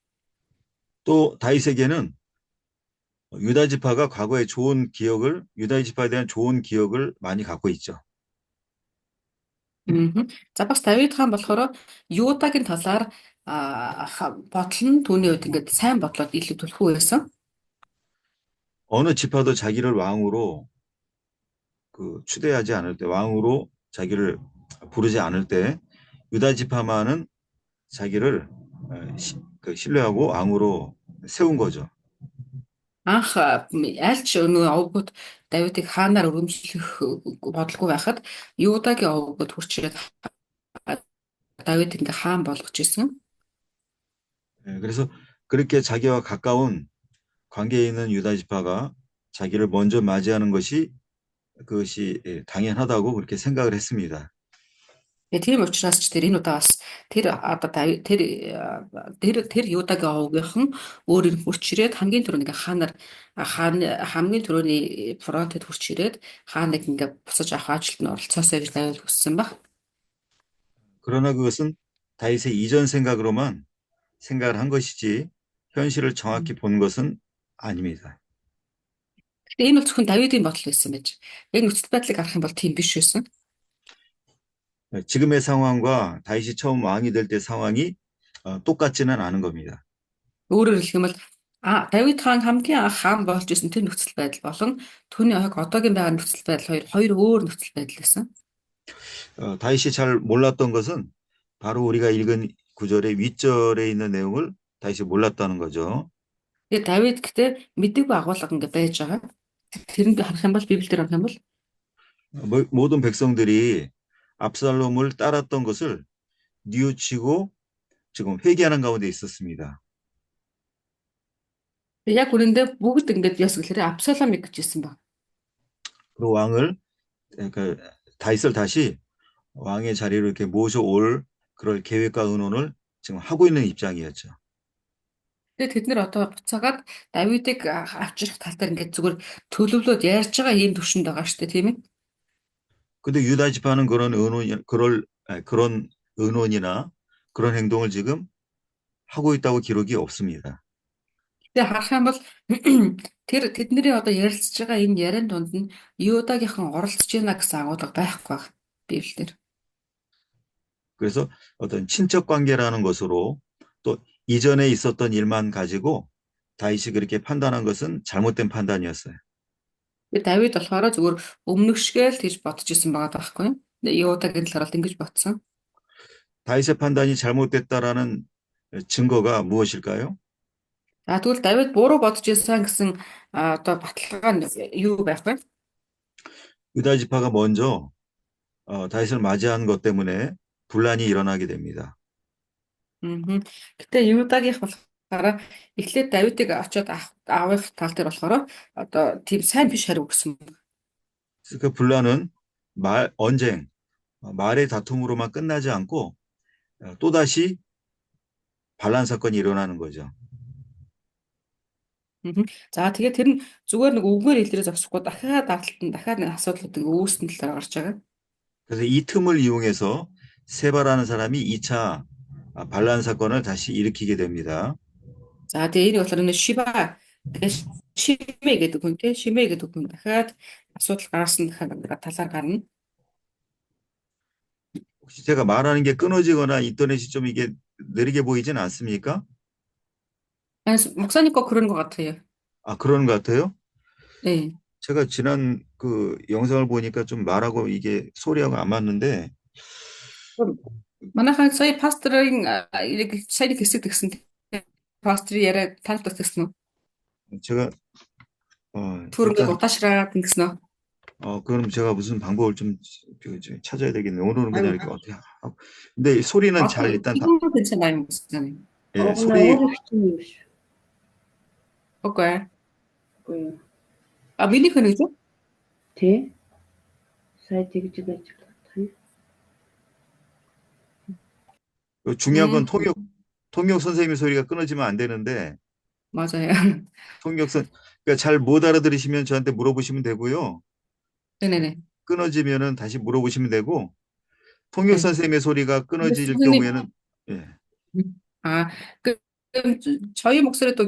또 다윗에게는 유다 지파가 과거에 유다 지파에 대한 좋은 기억을 많이 갖고 있죠. За бас Давид хаан болохоор Юудагийн талаар бодол нь түүний үед ингээд сайн бодлоод илүү түлхүү байсан. 어느 지파도 자기를 왕으로 추대하지 않을 때, 왕으로 자기를 부르지 않을 때 유다 지파만은 자기를 신뢰하고 왕으로 세운 거죠. Анх альч нөгөө овгууд Давидыг хаанаар өргөмжлөх бодлого байхад Юдагийн овгууд хурч ирээд Давид ингээ хаан болгож исэн. 그래서 그렇게 자기와 가까운 관계에 있는 유다 지파가 자기를 먼저 맞이하는 것이 그것이 당연하다고 그렇게 생각을 했습니다. Тийм учраас ч тэр энэ удаа бас тэр одоо тэр Юдагийн овгийнхан өөрийн хурч ирээд хамгийн түрүүнд ингээ хамгийн түрүүний фронтэд хурч ирээд хааныг ингээ буцаж авах ажилд нь оролцоосоо гэж Давид хүссэн баг. 그러나 그것은 다윗의 이전 생각으로만 생각을 한 것이지 현실을 정확히 본 것은 아닙니다. Гэтэ энэ бол зөвхөн Давидын бодол байсан байж. Яг нөхцөл байдлыг харах юм бол тийм биш байсан. 지금의 상황과 다윗이 처음 왕이 될 때 상황이 똑같지는 않은 겁니다. Өөрөөр хэлэх юм бол Давид хаан хамгийн анх хаан болж исэн тэр нөхцөл байдал болон түүний яг одоогийн байгаа нөхцөл байдал хоёр өөр нөхцөл байдал байсан. 다윗이 잘 몰랐던 것은 바로 우리가 읽은 구절의 윗절에 있는 내용을 다윗이 몰랐다는 거죠. Тэгээ Давид гэдэг мэдээгүй агуулга ингээ байж байгаа. Тэрэнд харах юм бол Библиэлд харах юм бол 모든 백성들이 압살롬을 따랐던 것을 뉘우치고 지금 회개하는 가운데 있었습니다. яг үнэндээ бүгд ингээд яс гэхээр Абсаломыг гэж хэлсэн баг. 그 왕을 그러니까 다윗을 다시 왕의 자리로 이렇게 모셔올 그럴 계획과 의논을 지금 하고 있는 입장이었죠. Тэгээ тэд нэр одоо буцаагаад Давидыг авчрах тал дээр ингээд зүгээр төлөвлөд ярьж байгаа ийм төвшөнд байгаа шүү дээ, тийм ээ. 근데 유다 지파는 그런 의논이나 그런 행동을 지금 하고 있다고 기록이 없습니다. Тэгээ харах юм бол тэр тэдний одоо ярилцж байгаа энэ яриан дунд нь Юдагийнхан оролцож байна гэсэн агуулга байхгүй баг Библиэлд. 그래서 어떤 친척 관계라는 것으로 또 이전에 있었던 일만 가지고 다윗이 그렇게 판단한 것은 잘못된 판단이었어요. Тэгээ Давид болохоор зүгээр өмнөх шигээл тэгж бодож исэн байгаа байхгүй юу? Юдагийн талаар бол ингэж бодсон. 다윗의 판단이 잘못됐다라는 증거가 무엇일까요? Тэгвэл Давид буруу бодож исэн гэсэн одоо баталгаа нь юу байх вэ? 유다 지파가 먼저 다윗을 맞이한 것 때문에 분란이 일어나게 됩니다. Гэтэ Юдагийнх болохоор эхлээд Давидыг очиод авах тал дээр болохоор одоо тийм сайн биш хариу өгсөн. 그 분란은 언쟁, 말의 다툼으로만 끝나지 않고 또다시 반란 사건이 일어나는 거죠. За тэгээд тэр нь зүгээр нэг үгээр илрээ зогсохгүй дахиад нэг асуудлууд үүснэ талаар гарч байгаа. 그래서 이 틈을 이용해서 세바라는 사람이 2차 반란 사건을 다시 일으키게 됩니다. За тэгээд энэ болохоор Шимэ гэдэг хүн тийм Шимэ гэдэг хүн дахиад асуудал гарсан талаар гарна. 혹시 제가 말하는 게 끊어지거나 인터넷이 좀 이게 느리게 보이진 않습니까? 목사님 거 그런 것 같아요. 아, 그러는 것 같아요? 네. 제가 지난 그 영상을 보니까 좀 말하고 이게 소리하고 안 맞는데 Манайхан сая пасторын сайн хэсэг тэгсэн пастор яриа танд татсан уу? 제가 Түрүүнд 일단 удаашраад ингэсэн үү? 그럼 제가 무슨 방법을 좀 찾아야 되겠네. 오늘은 그냥 이렇게 어떻게 하고. 근데 소리는 잘 일단 지금은 괜찮아요, 목사님. 예, 나 소리 오르시는 биш. Окей. Үгүй юу. Минийх нь үү? Тэ. Сая тэгж байж байна. 중요한 건 통역 선생님의 소리가 끊어지면 안 되는데 맞아요. 그러니까 잘 못 알아들으시면 저한테 물어보시면 되고요. 네네네. 끊어지면은 다시 물어보시면 되고 통역 네. 선생님의 소리가 끊어질 선생님. 경우에는 예. 그럼 저희 목소리도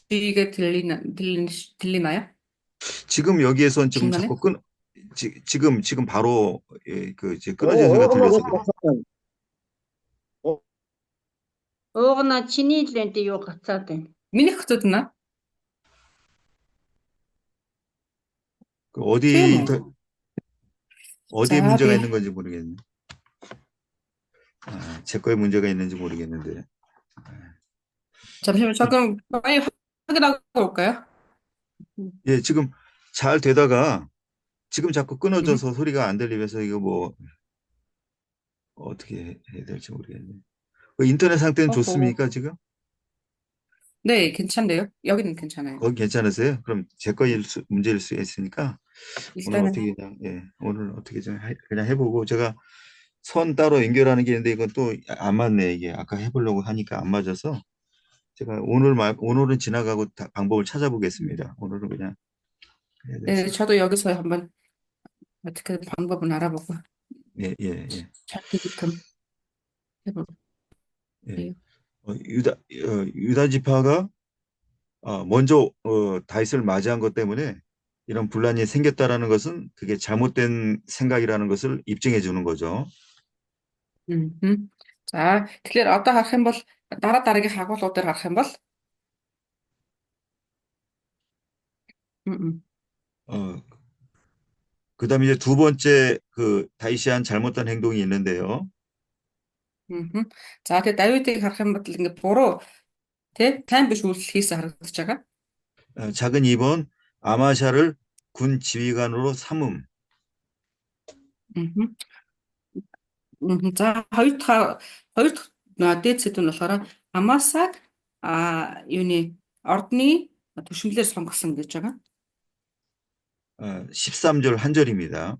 이게 들리나요? 지금 여기에선 지금 중간에? 자꾸 지금 바로 이제 끊어진 소리가 들려서 그래요. Уугна чиний лэнт юу гацаад байна. Минийх хэцүүд нэ? 어디에 자, 문제가 네. 있는 건지 모르겠네. 제 거에 문제가 있는지 모르겠는데. 잠시만 잠깐 빨리 확인하고 올까요? 예, 지금 잘 되다가 지금 자꾸 음. 끊어져서 소리가 안 들리면서 이거 뭐 어떻게 해야 될지 모르겠네요. 인터넷 상태는 어허. 좋습니까, 지금? 네, 괜찮네요. 여기는 괜찮아요. 거기 괜찮으세요? 그럼 제 문제일 수 있으니까 오늘 일단은 어떻게 그냥, 예, 오늘 어떻게 그냥 해보고 제가 선 따로 연결하는 게 있는데 이건 또 안 맞네. 이게 아까 해보려고 하니까 안 맞아서 제가 오늘은 지나가고 방법을 찾아보겠습니다. 오늘은 그냥 해야 네, 될지. 저도 여기서 한번 어떻게 방법은 알아보고 예, 예, 예, 잘 되게끔 해볼게요. 예. 유다 지파가 먼저 다윗을 맞이한 것 때문에 이런 분란이 생겼다라는 것은 그게 잘못된 생각이라는 것을 입증해 주는 거죠. 음. За тэгэхээр одоо харах юм бол дараагийн хагуулуудаар харах юм бол 음. 어, 그다음에 이제 두 번째 그 다윗이 한 잘못된 행동이 있는데요. 음. За тэгээд Давидыг харах юм бол ингээд буруу тий тайм биш үйлс хийсэн харагдаж байгаа. 작은 2번 아마샤를 군 지휘관으로 삼음. 음. За хоёр дахь дээд сэдв нь болохоор Амасаг юуны ордны түшиглэлээр сонгосон гэж байгаа. 13절 한 절입니다.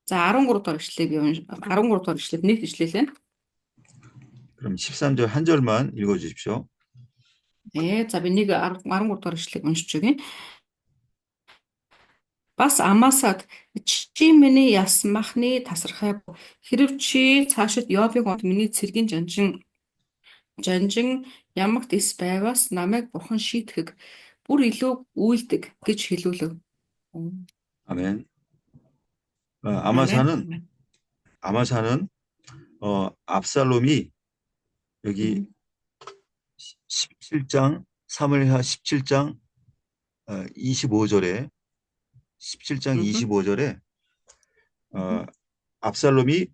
За 13 дугаар ишлэгийг 13 дугаар ишлэл нэг ишлэлээ. 그럼 13절 한 절만 읽어 주십시오. За би нэг 13 дугаар ишлэгийг уншиж өгье. Бас Амасад чи миний ясмахны тасархай хэрв чи цаашид Йовын хонд миний цэргийн жанжин ямагт эс байвас намайг бурхан шийтгэх бүр илүү үйлдэг гэж хэлүүлв. 아멘. 아멘. 아마사는 압살롬이 여기 17장 사무엘하 17장 25절에 17장 25절에 압살롬이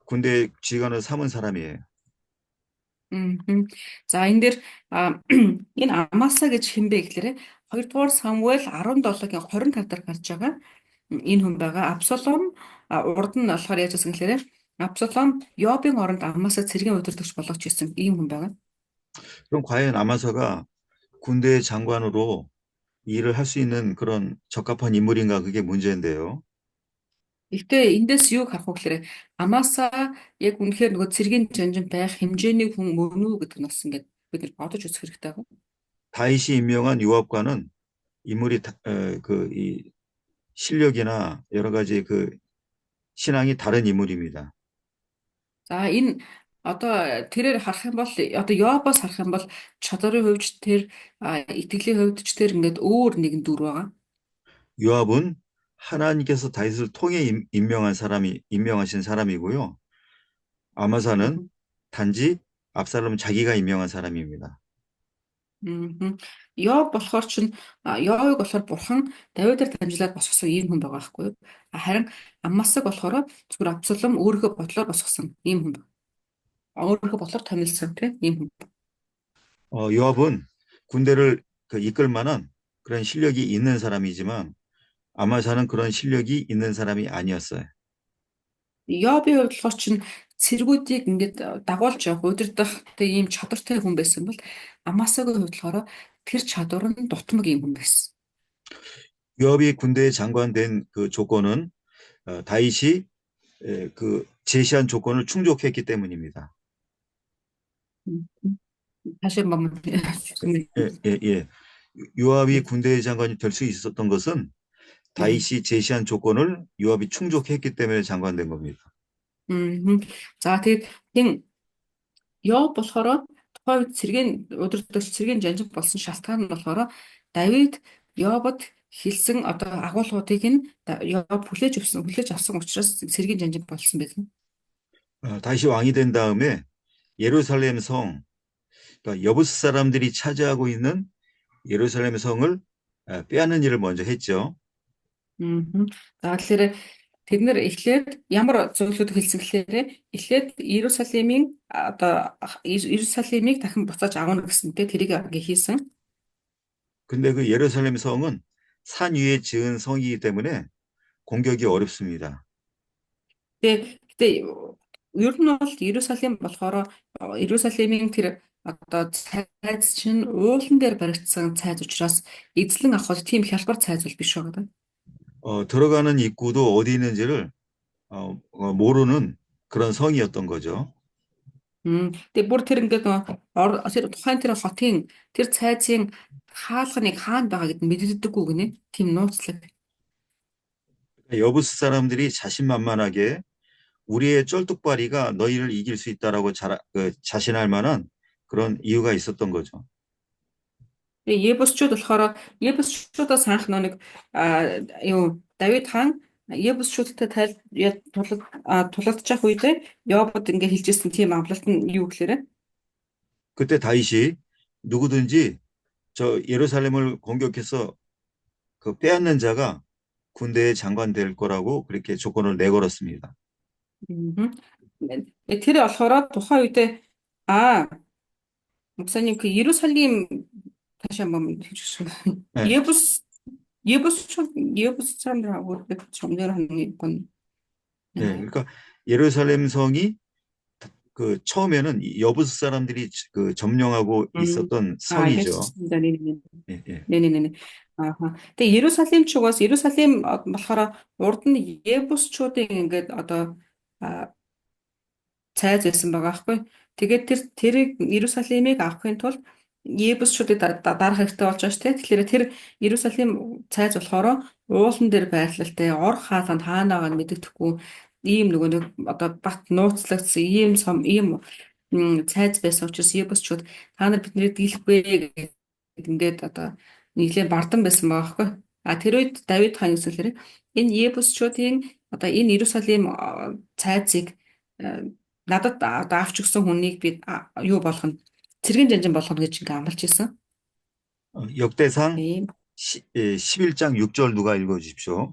군대 지휘관을 삼은 사람이에요. За энэ дээр энэ Амаса гэж хэн бэ гэхээр 2 дугаар Самуэль 17-гийн 25 дээр гарч байгаа энэ хүн байгаа. Абсалом урд нь болохоор яаж гэсэн гэхээр Абсалом Йобын оронд Амаса цэргийн удирдагч болгож ирсэн ийм хүн байгаа. 그럼 과연 아마사가 군대 장관으로 일을 할 수 있는 그런 적합한 인물인가 그게 문제인데요. Гэхдээ эндээс юу харах вэ гэхээр Амаса яг үнэхээр нөгөө цэргийн жанжин байх хэмжээний хүн мөн үү гэдэг нь бас ингээд бид нар бодож үзэх хэрэгтэй байна. 다윗이 임명한 요압과는 인물이 이 실력이나 여러 가지 그 신앙이 다른 인물입니다. За энэ одоо тэрээр харах юм бол одоо Йобоос харах юм бол чадрын хувьд тэр итгэлийн хувьд ч тэр ингээд өөр нэгэн дүр байгаа. 요압은 하나님께서 다윗을 통해 임명하신 사람이고요. 아마사는 단지 압살롬 자기가 임명한 사람입니다. Йоб болохоор чинь Йовыг болохоор бурхан Давидаар дамжуулаад босгосон ийм хүн байгаа байхгүй юу? Харин Амасаг болохоор зүгээр Абсалом өөрийнхөө бодлоор босгосон ийм хүн. өөрийнхөө бодлоор томилсон тийм ийм хүн. 요압은 군대를 이끌 만한 그런 실력이 있는 사람이지만 아마사는 그런 실력이 있는 사람이 아니었어요. Йобын хувьд болохоор чинь цэргүүдийг ингээд дагуулж удирдах тийм ийм чадвартай хүн байсан бол Амасагийн хувьд болохоор тэр чадвар нь дутмаг ийм хүн байсан. 요압이 군대 장관 된 그 조건은 다윗이 그 제시한 조건을 충족했기 때문입니다. 다시 한번 예. 요압이 군대 장관이 될 수 있었던 것은 다윗이 제시한 조건을 요압이 충족했기 때문에 장관된 겁니다. За тэгээд тийм Йоб болохоор тухайн цэргийн удирдагч цэргийн жанжин болсон шалтгаан нь болохоор Давид Йобод хэлсэн одоо агуулгуудыг нь Йоб хүлээж авсан учраас цэргийн жанжин болсон байсан. 다윗이 왕이 된 다음에 예루살렘 성, 그러니까 여부스 사람들이 차지하고 있는 예루살렘 성을 빼앗는 일을 먼저 했죠. За тэгэхээр Тэд нэр эхлээд ямар зөвлөд хэлсэн гэхээр эхлээд Иерусалимийн одоо Иерусалимыг дахин буцааж авна гэсэнтэй тэрийг хийсэн. 근데 그 예루살렘 성은 산 위에 지은 성이기 때문에 공격이 어렵습니다. Гэтэ ер нь бол Иерусалим болохоор Иерусалимийн тэр одоо цайз чинь уулан дээр баригдсан цайз учраас эзлэн авах тийм хялбар цайз бол биш байгаа. 들어가는 입구도 어디 있는지를 모르는 그런 성이었던 거죠. Тэгээ бүр тэр ингээд тэр тухайн тэр хотын тэр цайзын хаалганыг хаана байгаа гэдээ мэддэггүй гинэ. Тийм нууцлаг. 여부스 사람들이 자신만만하게 우리의 쩔뚝발이가 너희를 이길 수 있다라고 자신할 만한 그런 이유가 있었던 거죠. Тэгээ Ебусчууд болохоор Ебусчуудаас анх нэг юу Давид хаан Ебусчуудтай тулалдчих үедээ Йобод ингээ хэлжсэн тийм амлалт нь юу гэхээр 그때 다윗이 누구든지 저 예루살렘을 공격해서 그 빼앗는 자가 군대의 장관 될 거라고 그렇게 조건을 내걸었습니다. тэр болохоор тухайн үедээ 목사님 그 예루살렘 다시 한번 해주시면 네. 예부스 사람들하고 정리를 하는 건 네, 그러니까 예루살렘 성이 그 처음에는 여부스 사람들이 그 점령하고 있었던 성이죠. 알겠습니다. 예, 예. 네네네. 아하. 근데 예루살렘 쪽에서 예루살렘 болохоор урд нь 예부스чүүдийн ингээд одоо цайз байсан байгаа байхгүй. Тэгээд тэрийг Иерусалимыг авахын тулд Ебусчуудыг дарах хэрэгтэй болж байгаа шүү дээ. Тэгэхээр тэр Иерусалим цайз болохоор уулан дээр байрлалтай ор хаалганд хаана байгааг мэддэхгүй ийм нөгөө нэг одоо бат нууцлагдсан ийм цайз байсан учраас Ебусчууд та нар биднийг дийлэхгүй гэдэг ингээд одоо нийлээ бардам байсан байгаа байхгүй. Тэр үед Давид хаан юусэлэр энэ Ебусчуудын одоо энэ Иерусалим цайзыг надад авч өгсөн хүнийг би юу болгоно цэргийн жанжин болгоно гэж ингээ амлаж ирсэн. 역대상 11장 6절 누가 읽어 주십시오.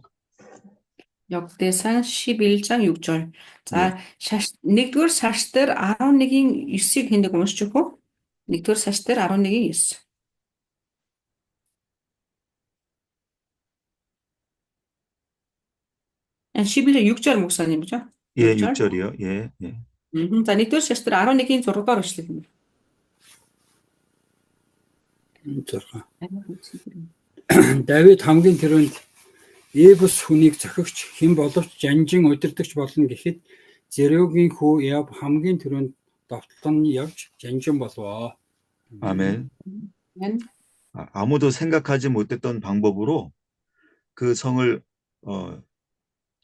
역대상 11장 6절. За 1-р сарч дээр 11-ийн 9-ийг хэнийг уншиж өгөх үү? 1-р сарч дээр 11-ийн 9. 11-ийн 6-절 목사님 그죠? 예, 6절이요. 예, 예. За 1-р сарч дээр 11-ийн 6-аар өчлөг юм. 6. Давид хамгийн түрүүнд Ебус хүнийг зохигч хэн боловч жанжин удирдагч болно гэхэд Зерёгийн хүү Яв хамгийн түрүүнд довтлон явж жанжин болвоо. 아멘. 아무도 생각하지 못했던 방법으로 그 성을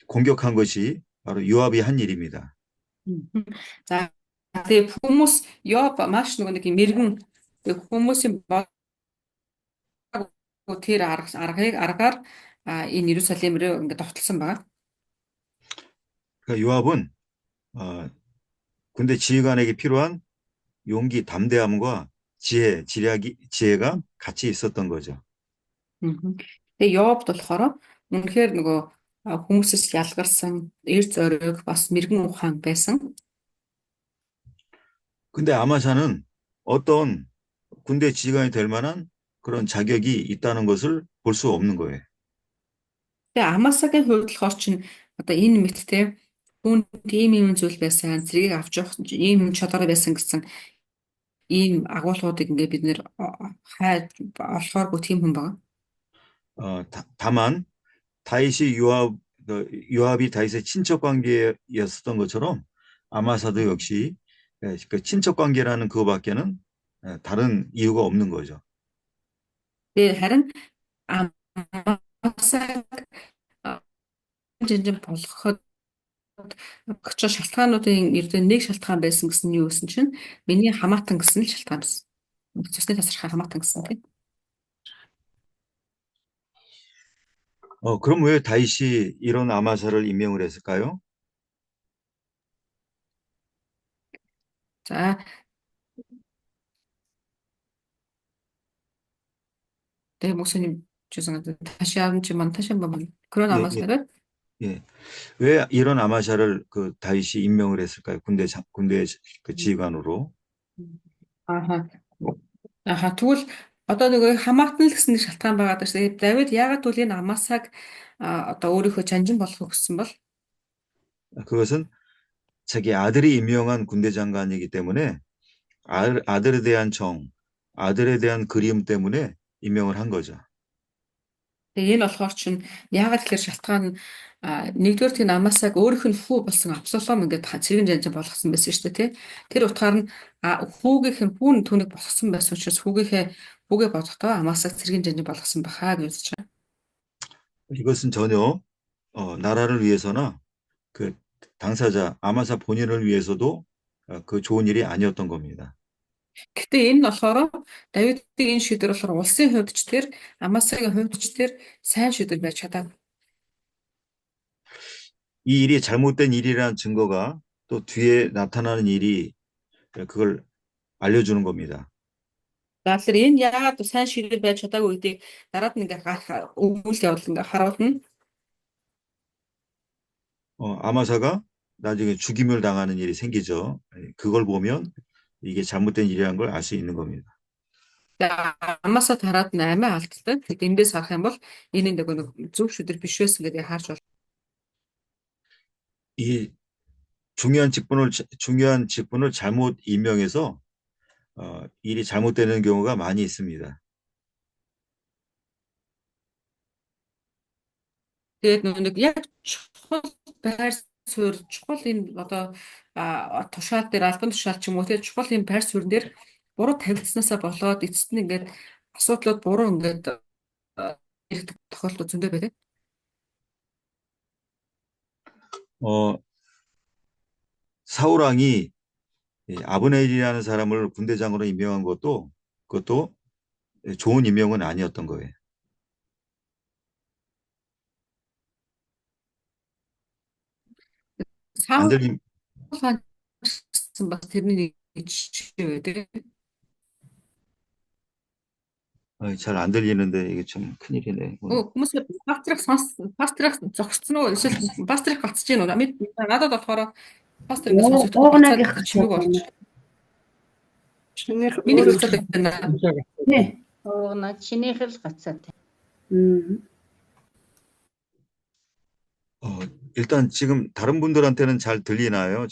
공격한 것이 바로 요압이 한 일입니다. За тэгээ хүмүүс Йоб маш нэг мэрэгэн хүмүүсийн тэр аргаар энэ Иерусалим рүү ингээд довтлсон байгаа. 그러니까 요압은 군대 지휘관에게 필요한 용기, 담대함과 지혜가 같이 있었던 거죠. Тэгээ Йобд болохоор үнэхээр нөгөө хүмүүсээс ялгарсан эр зориг бас мэрэгэн ухаан байсан. 근데 아마샤는 어떤 군대 지휘관이 될 만한 그런 자격이 있다는 것을 볼 수 없는 거예요. Тэгээ Амасагийн хувьд болохоор чинь одоо энэ мэттэй хүн ийм зүйл байсан, зэргийг авч явах ийм чадвар байсан гэсэн ийм агуулгуудыг ингээд бид нэр хайж олохооргүй тийм хүн байна. 다만 다윗이 요압이 다윗의 친척 관계였었던 것처럼 아마사도 역시 그 친척 관계라는 그거밖에는 다른 이유가 없는 거죠. Тэгээ харин Амасаг жанжин болгоход өгч шалтгаануудын ердөө нэг шалтгаан байсан гэсэн нь юу гэсэн чинь миний хамаатан гэсэн л шалтгаан байсан. Цусны тасархай хамаатан гэсэн тийм. 그럼 왜 다윗이 이런 아마사를 임명을 했을까요? За тэгээ 목사님 죄송합니다. 다시 한번 그런 예, 아마사를 예. 왜 이런 아마샤를 그 다윗이 임명을 했을까요? 군대 그 지휘관으로. Ааха. Тэгвэл одоо нөгөө хамаатан л гэсэн нэг шалтгаан байгаа даа шүү. Тэгээд Давид яагаад түл энэ Амасаг одоо өөрийнхөө жанжин болгох гэсэн бол 그것은 자기 아들이 임명한 군대 장관이기 때문에 아들에 대한 아들에 대한 그리움 때문에 임명을 한 거죠. тэгээ энэ болохоор чинь яагаад тэгэхээр шалтгаан нь нэгдүгээр тийм Амасаг өөрийнх нь хүү болсон Абсалом ингээд цэргийн жанжин болгосон байсан шүү дээ тий. Тэр утгаар нь хүүн түүнийг болгосон байсан учраас хүүгээ бодохдоо Амасаг цэргийн жанжин болгосон бахаа гэж үзэж байгаа. 이것은 전혀 나라를 위해서나 그 당사자 아마사 본인을 위해서도 그 좋은 일이 아니었던 겁니다. Гэхдээ энэ нь болохоор Давидын энэ шийдвэр болохоор улсын хувьд ч тэр Амасагийн хувьд ч тэр сайн шийдвэр байж чадаагүй. 이 일이 잘못된 일이라는 증거가 또 뒤에 나타나는 일이 그걸 알려주는 겁니다. За тэгэхээр энэ яагаад сайн шийдвэр байж чадаагүй гэдгийг дараад нь ингээ үйл явдал ингээ харуулна. 아마사가 나중에 죽임을 당하는 일이 생기죠. 그걸 보면 이게 잘못된 일이라는 걸 알 수 있는 겁니다. За Амасаа тараад нь амиа алдсан. Тэгэхээр эндээс харах юм бол энэ нэг зөв шийдвэр биш байсан гэдгийг харж байна. 이 중요한 직분을 잘못 임명해서 일이 잘못되는 경우가 많이 있습니다. Тэгээд нэг яг чухал байр суурь чухал энэ одоо тушаал дээр албан тушаал ч юм уу тэгээд чухал энэ байр суурь дээр буруу тавигдснаасаа болоод эцэст нь ингээд асуудлууд буруу ингээд ирэх тохиолдол зөндөө байдаг. 사울 왕이 아브넬이라는 사람을 군대장으로 임명한 그것도 좋은 임명은 아니었던 거예요. 안 사울 들림, гэсэн бас тэрний нэг жишээ байдаг. 잘 안 들리는데 이게 참 큰일이네. Хүмүүс пастрах зогссон уу? Эсвэл пастрах гацж гин үү? Надад болохоор пастр гэж сонсогдох. Уугнаагийнх чимэг болж. Чинийх Миний өөрөө хэлцээд байна. Тий. уугна чинийх л гацаад. 일단 지금 다른 분들한테는 잘 들리나요?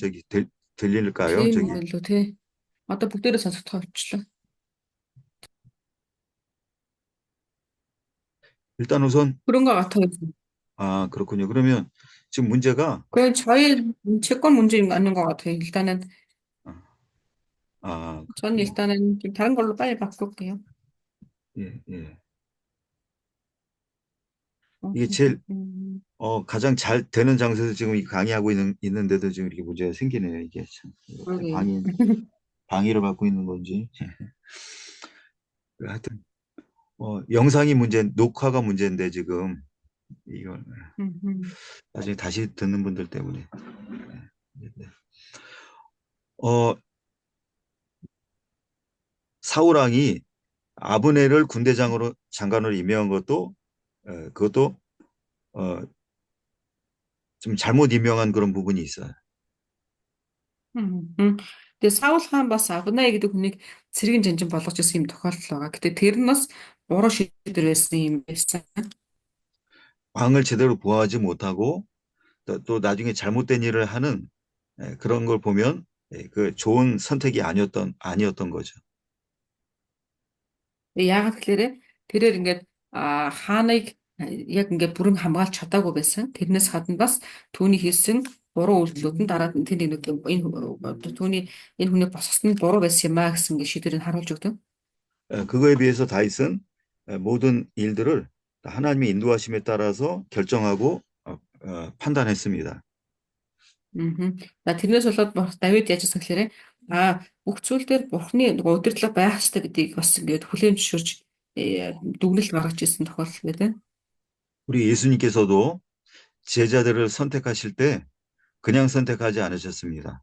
들릴까요? Тийм үү лөө тий. Одоо бүгдээрээ сонсогдох болчихлоо. 일단 우선 그런가 같아요. 그렇군요. 그러면 지금 문제가 그 저희 채권 문제 맞는 것 같아요. 일단은 저는 일단은 좀 다른 걸로 빨리 바꿀게요. 예. 이게 제일 가장 잘 되는 장소에서 지금 이 강의하고 있는데도 지금 이렇게 문제가 생기네요. 이게 참 방해를 받고 있는 건지. 하여튼 영상이 녹화가 문제인데 지금 이걸 나중에 다시 듣는 분들 때문에. 사울 왕이 아브넬을 장관으로 임명한 것도 그것도 좀 잘못 임명한 그런 부분이 있어요. Тэгээ Саул хаан бас Авнай гэдэг хүнийг цэргийн жанжин болгож ирсэн юм тохиолдол байгаа. Гэтэ тэр нь бас буруу шийдвэр байсан юм байсан. 왕을 제대로 보호하지 못하고 또 나중에 잘못된 일을 하는 그런 걸 보면 그 좋은 선택이 아니었던 거죠. Яг тэгэхээр тэрээр ингээд хааныг яг ингээд бүрэн хамгаалж чадаагүй байсан. Тэрнээс гадна бас түүний хийсэн буруу үйлдэлүүд нь дараа нь тэнд энэ хүнийг босгосон нь буруу байсан юм а гэсэн ингээд шийдвэрийг харуулж өгдөг. 그거에 비해서 다윗은 모든 일들을 하나님의 인도하심에 따라서 결정하고 판단했습니다. За тэрнээс болоод Давид яаж гэсэн гэхээр бүх зүйл дээр Бурхны удирдлага байх ёстой гэдгийг бас ингээд хүлээн зөвшөөрч дүгнэлт гаргаж ирсэн тохиолдол гэдэг. 우리 예수님께서도 제자들을 선택하실 때 그냥 선택하지 않으셨습니다.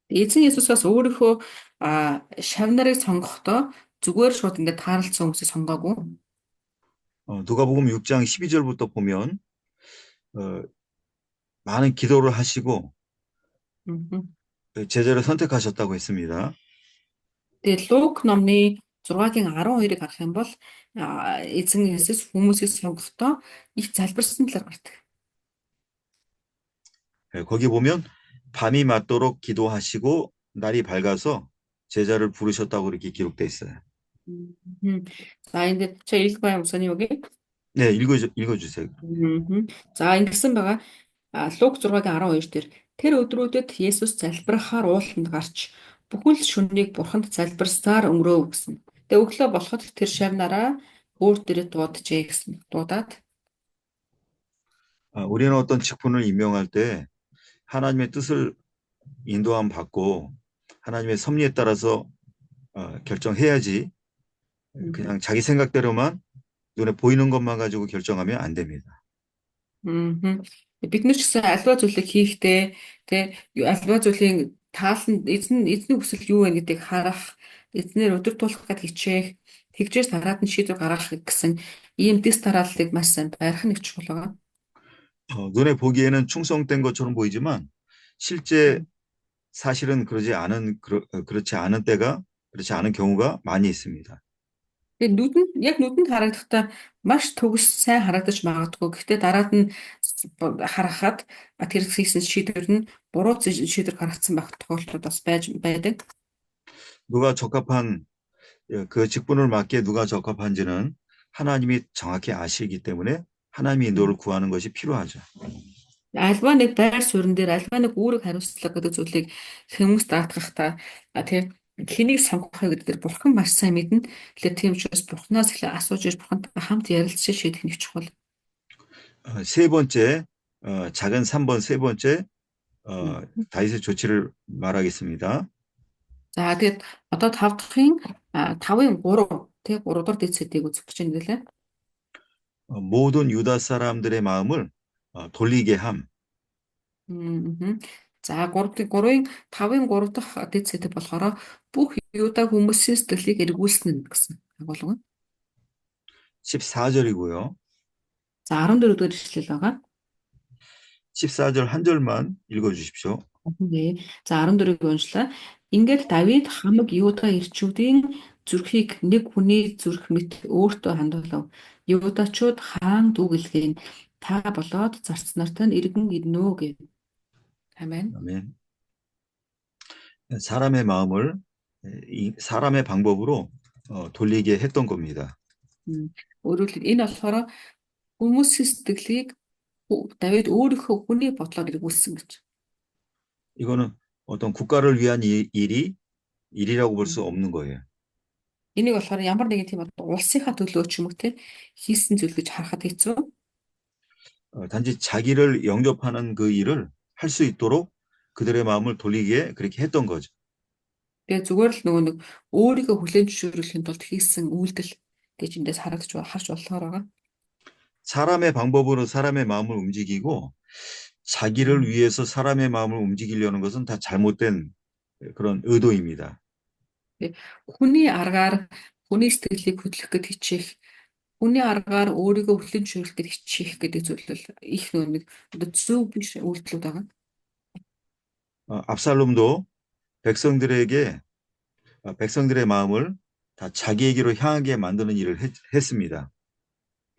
Эзэн Есүс бас өөрийнхөө шавнарыг сонгохдоо зүгээр шууд ингээд таарлцсан хүмүүсийг сонгоогүй. 누가복음 6장 12절부터 보면 많은 기도를 하시고 Мгм. 제자를 선택하셨다고 했습니다. Тэгээд Лук номны 6-гийн 12-ыг харах юм бол эзэн Есүс хүмүүсийг сонгохдоо их залбирсан талаар гардаг. 거기 보면 밤이 맞도록 기도하시고 날이 밝아서 제자를 부르셨다고 이렇게 기록돼 있어요. Мгм. За энд чи 읽어봐요 무슨 юуг? 네, 읽어주세요. За ингэсэн байгаа. Лук 6-гийн 12 дээр тэр өдрүүдэд Есүс залбирахаар ууланд гарч бүхэл шөнөнийг бурханд залбирсаар өнгөрөөв гэсэн. Тэгээ өглөө болоход тэр шавнараа өөр дээрээ дуудаджээ гэсэн. Дуудаад 우리는 어떤 직분을 임명할 때 하나님의 뜻을 인도함 받고 하나님의 섭리에 따라서 결정해야지 그냥 자기 생각대로만 눈에 보이는 것만 가지고 결정하면 안 됩니다. мгм. Бид нар ч гэсэн альва зүйлийг хийхдээ тэ альва зүйлийн тааланд эзний хүсэл юу вэ гэдгийг харах, эзнэр өдөр тулах гэд хичээх, тэгжээс дараад нь шийдвэр гаргах гэсэн ийм дэс тарааллыг маш сайн барих нь их чухал байгаа. 눈에 보기에는 충성된 것처럼 보이지만 실제 사실은 그렇지 않은 때가 그렇지 않은 경우가 많이 있습니다. Тэгээд яг нүдэнд харагдахдаа маш төгс сайн харагдаж магадгүй. Гэхдээ дараад нь харахад тэр хийсэн шийдвэр нь буруу шийдвэр гаргацсан байх тохиолдлууд бас байдаг. 누가 적합한 그 직분을 맡기에 누가 적합한지는 하나님이 정확히 아시기 때문에 하나님의 인도를 구하는 것이 필요하죠. Альва нэг байр суурин дээр альва нэг үүрэг хариуцлага гэдэг зүйлийг хүмүүс даатгахдаа тийм хэнийг сонгох вэ гэдэг дээр бурхан маш сайн мэднэ. Тэгэхээр тийм учраас бурханаас их асууж ир бурхантай хамт ярилцж шийдэх нь чухал. 세 번째, 작은 3번 세 번째 다윗의 조치를 말하겠습니다. За тэгээд одоо 5 дахын 5-ын 3 тий 3 дугаар дэцэдийг үзэх гэж байна гэлээ. 모든 유다 사람들의 마음을 돌리게 함. За 3-ын 5-ын 3 дахь дэцэд болохоор бүх юуда хүмүүсийн сэтгэлийг эргүүлсэн гэсэн агуулга. 14절이고요. За 14 дугаар ишлэл байгаа. 14절 한 절만 읽어주십시오. Окей. За 14-ийг уншлаа. Ингээд Давид хамаг Юуда ирчүүдийн зүрхийг нэг хүний зүрх мэт өөртөө хандуулав. Юудачууд хаан дүүгэлгийн та болоод зарц нартай нь иргэн иднэ гэв. Амен. 아멘. 사람의 방법으로 돌리게 했던 겁니다. Өөрөөр хэлбэл энэ болохоор хүмүүсийн сэтгэлийг Давид өөрийнхөө хүний бодлоор эргүүлсэн гэж. 이거는 어떤 국가를 위한 일이라고 볼 수 없는 거예요. Энийг болохоор ямар нэгэн тийм улсынхаа төлөө ч юм уу те хийсэн зүйл гэж харахад хэцүү. 단지 자기를 영접하는 그 일을 할 수 있도록 그들의 마음을 돌리게 그렇게 했던 거죠. Тэгээ зүгээр л нөгөө нэг өөрийгөө хүлээн зөвшөөрөхийн тулд хийсэн үйлдэл гэж эндээс харж болохоор байгаа. 사람의 방법으로 사람의 마음을 움직이고 자기를 위해서 사람의 마음을 움직이려는 것은 다 잘못된 그런 의도입니다. Хүний аргаар хүний сэтгэлийг хөдлөх гэж хичээх, хүний аргаар өөрийгөө хүлээн зөвшөөрөх гэж хичээх гэдэг зүйл бол их нэг зөв биш үйлдэлүүд байгаа. 압살롬도 백성들의 마음을 다 자기에게로 향하게 만드는 일을 했습니다.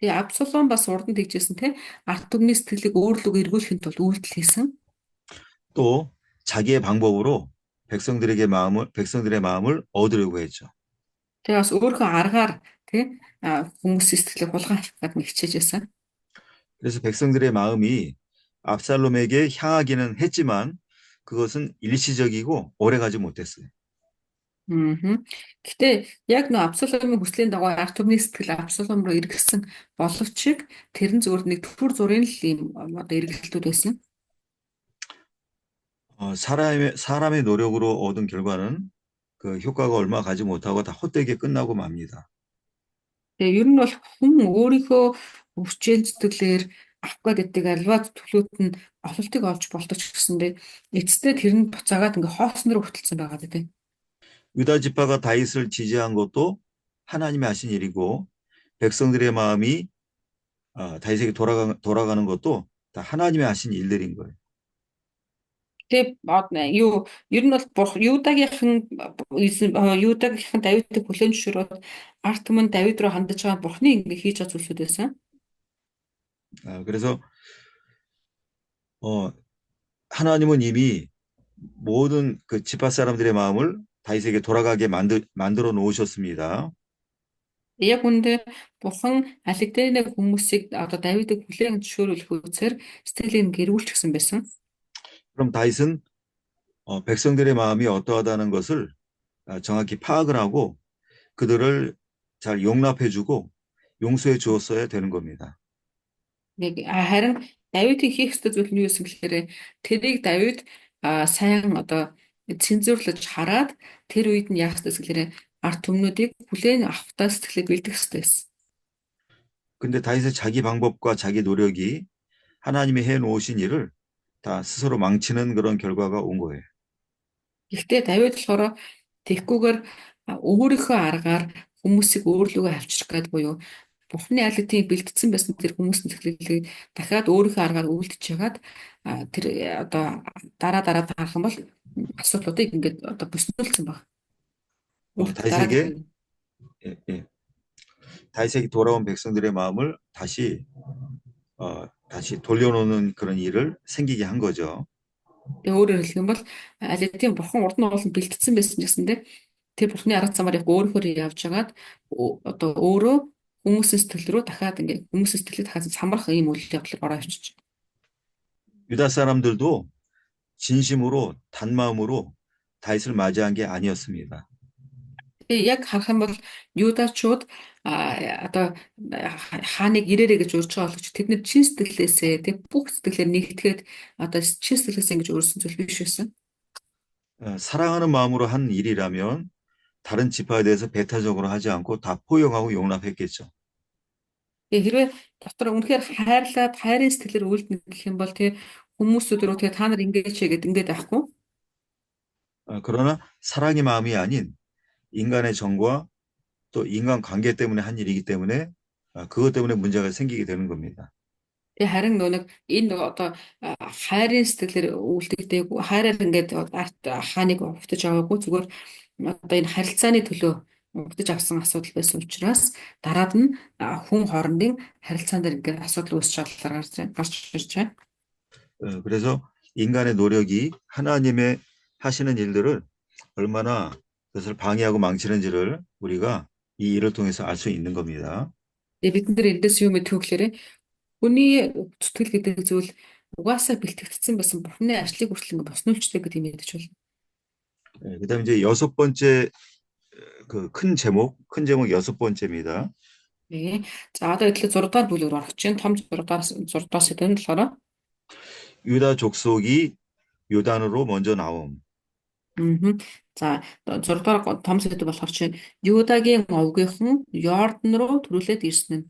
Тэгээ Абсалом бас урд нь тэгжсэн те арт түмний сэтгэлийг өөрлөгөө эргүүлэхийн тулд үйлдэл хийсэн. 또 자기의 방법으로 백성들의 마음을 얻으려고 했죠. Тэгээ бас өөрийнхөө аргаар те хүмүүсийн сэтгэлийг хулгай авах гэдэг хичээжсэн. 그래서 백성들의 마음이 압살롬에게 향하기는 했지만 그것은 일시적이고 오래가지 못했어요. Гэтэ яг нөө Абсаломын хүслийн дагуу арт түмний сэтгэл Абсалом руу эргэсэн боловч тэр нь зөвхөн нэг төр зургийн л юм одоо эргэлтүүд байсан. 사람의 노력으로 얻은 결과는 그 효과가 얼마 가지 못하고 다 헛되게 끝나고 맙니다. Тэгээ ер нь бол хүн өөрийнхөө хүчээр сэтгэлээр авах гэдэг альва төлөвт нь ололтыг олж болдог ч гэсэндээ эцэстээ тэр нь буцаагаад ингээ хоосноор хөтөлсөн байгаа гэдэг. 유다 지파가 다윗을 지지한 것도 하나님이 하신 일이고 백성들의 마음이 다윗에게 돌아가는 것도 다 하나님이 하신 일들인 거예요. Тэгээ юу ер нь бол Юдагийнхан Давидыг хүлээн зөвшөөрөөд ард түмэн Давид руу хандаж байгаа Бурхны ингэ хийж байгаа зүйлсүүд байсан. 그래서 하나님은 이미 모든 그 지파 사람들의 마음을 다윗에게 돌아가게 만들어 놓으셨습니다. Яг үндэ Бурхан алигдэнэ хүмүүсийг одоо Давидыг хүлээн зөвшөөрөх үгээр сэтгэлийг гэрүүлчихсэн байсан. 그럼 다윗은 백성들의 마음이 어떠하다는 것을 정확히 파악을 하고 그들을 잘 용납해주고 용서해 주었어야 되는 겁니다. Харин Давидын хийх ёстой зүйл нь юу гэсэн гэхээр тэрийг Давид сайн одоо цензуурлаж хараад тэр үед нь яах ёстой гэхээр ард түмнүүдийг хүлээн авахтаа сэтгэлээ бэлдэх ёстой байсан. 근데 다윗의 자기 방법과 자기 노력이 하나님이 해 놓으신 일을 다 스스로 망치는 그런 결과가 온 거예요. Гэхдээ Давид болохоор тэгхгүйгээр өөрийнхөө аргаар хүмүүсийг өөрлөгөө авчрах гээд буюу Бурхны алигдын бэлтгэсэн байсан тэр хүмүүсийн сэтгэлийг дахиад өөрийнхөө аргаар үйлдэж ягаад тэр одоо дараа харах юм бол асуудлуудыг ингээд одоо бүснүүлсэн баг. 다윗에게 다윗에게 돌아온 백성들의 마음을 다시 돌려놓는 그런 일을 생기게 한 거죠. Тэгээ өөрөөр хэлэх юм бол алигдын Бурхан урд нь ууланд бэлтгэсэн байсан гэсэндээ тэр Бурхны арга замаар яг өөрөөр явж хагаад одоо өөрөө хүмүүсийн сэтгэл рүү дахиад ингээд хүмүүсийн сэтгэлийг дахиад самрах ийм үйл явдлыг ороо авчиж. 유다 사람들도 진심으로 단마음으로 다윗을 맞이한 게 아니었습니다. Тэгээ яг харах юм бол Юдачууд одоо хааныг ирээрэй гэж урьж байгаа боловч тэд нэр чин сэтгэлээсээ тэг бүх сэтгэлээр нэгтгэхэд одоо чин сэтгэлээсээ ингэж өөрсөн зүйл биш байсан. 사랑하는 마음으로 한 일이라면 다른 지파에 대해서 배타적으로 하지 않고 다 포용하고 용납했겠죠. Тэгээ хэрвээ дотор үнэхээр хайрлаад хайрын сэтгэлээр үйлдэнэ гэх юм бол тэг хүмүүсүүд рүү тэгээ та нар ингэж хийгээд ингээд байхгүй. 그러나 사랑의 마음이 아닌 인간의 정과 또 인간 관계 때문에 한 일이기 때문에 그것 때문에 문제가 생기게 되는 겁니다. Тэгээ харин нэг энэ одоо хайрын сэтгэлээр үйлдэгдэг хайраар ингээд хааныг увтаж аваагүй зүгээр одоо энэ харилцааны төлөө увтаж авсан асуудал байсан учраас дараад нь хүн хоорондын харилцаан дээр ингээд асуудал үүсч гарч ирж байна. 그래서 인간의 노력이 하나님의 하시는 일들을 얼마나 그것을 방해하고 망치는지를 우리가 이 일을 통해서 알 수 있는 겁니다. Тэгээ бид нар эндээс юу мэдэх вэ гэхээр хүний зүтгэл гэдэг зүйл угаасаа бэлтгэгдсэн байсан Бурхны ажлыг хүртэл ингээд боснуулчдаг гэдэг юм ядаж байна. 그다음에 이제 여섯 번째 그 큰 제목 여섯 번째입니다. Ээ. За одоо идлээ 6 дахь бүлэг рүү орох чинь том 6 дахь сэдвэн болохоор 유다 족속이 요단으로 먼저 나옴. За 6 дахь том сэдв болохоор чинь Юдагийн овгийнхан Йордан руу төрүүлээд ирсэн нь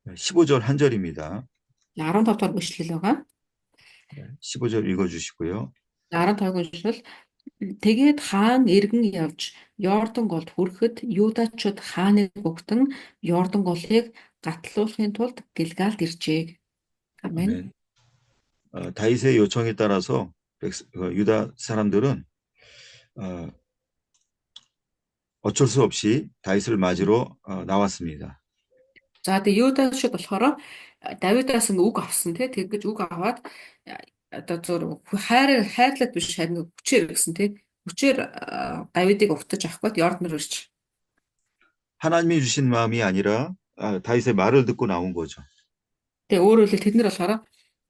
15절 한 절입니다. 15 дахь бүшлэл байгаа. 15절 읽어주시고요. 15 бүшлэл тэгээд хаан эргэн явж Йордан голд хүрэхэд Юдачууд хааныг угтан Йордан голыг гатлуулахын тулд Гилгалд иржээ. 아멘. 다윗의 요청에 따라서 유다 사람들은 어쩔 수 없이 다윗을 맞으러 나왔습니다. За тэгээ Юдачууд болохоор Давидаас үг авсан тий тэгж үг аваад одоо зур хайрлаад биш харин хүчээр гэсэн тий хүчээр Давидыг угтаж авах гээд Йордан руу ирж. 하나님이 주신 마음이 아니라 다윗의 말을 듣고 나온 거죠. Тэгээ өөрөөр хэлбэл тэд нар болохоор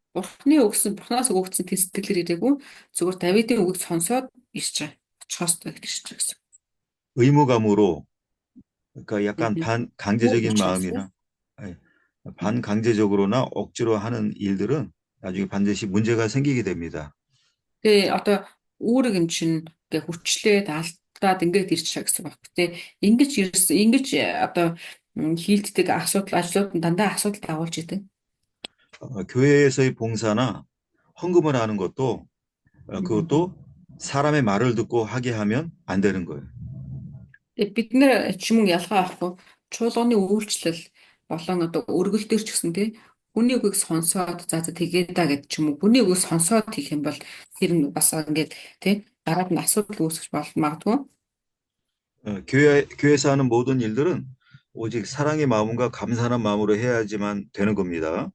Бурханаас өгсөн тэр сэтгэлээр ирээгүй зүгээр Давидын үгийг сонсоод ирж байгаа. Очихоостой ирж байгаа гэсэн. 의무감으로 그러니까 약간 반강제적인 마음이나 반강제적으로나 억지로 하는 일들은 나중에 반드시 문제가 생기게 됩니다. Тэгээ одоо үүрэг юм чинь ингээ хүчлээд алдаад ингээд ирж байгаа гэсэн баг. Тэгээ ингэж одоо хийлддэг ажлууд нь дандаа асуудал дагуулж идэг. 교회에서의 봉사나 헌금을 하는 것도 그것도 사람의 말을 듣고 하게 하면 안 되는 거예요. Бид нэр ч юм ялгаа авахгүй чуулганы үйлчлэл болон одоо өргөл төр ч гэсэн тий хүний үгийг сонсоод за тэгээд да гэдэг ч юм уу хүний үгийг сонсоод хийх юм бол тэр нь бас ингээд тий дараад нь асуудал үүсгэж магадгүй. 교회에서 하는 모든 일들은 오직 사랑의 마음과 감사하는 마음으로 해야지만 되는 겁니다.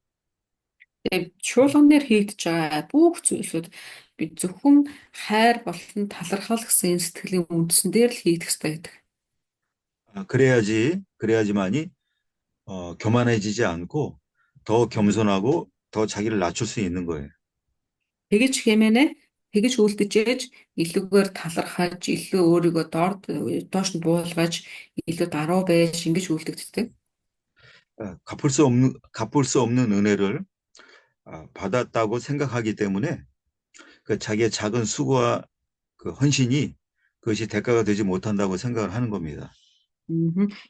Тэгээд чуулганаар хийгдэж байгаа бүх зүйлсүүд бид зөвхөн хайр болон талархал гэсэн сэтгэлийн үндсэн дээр л хийгдэх ёстой гэдэг. 그래야지만이 교만해지지 않고 더 겸손하고 더 자기를 낮출 수 있는 거예요. Тэгэж хэмээнэ тэгэж үлдчихэж илүүгээр талархаж илүү өөрийгөө доош нь буулгаж илүү даруй байж ингэж үлдэгддэг. 갚을 수 없는 은혜를 받았다고 생각하기 때문에 그 자기의 작은 수고와 그 헌신이 그것이 대가가 되지 못한다고 생각을 하는 겁니다.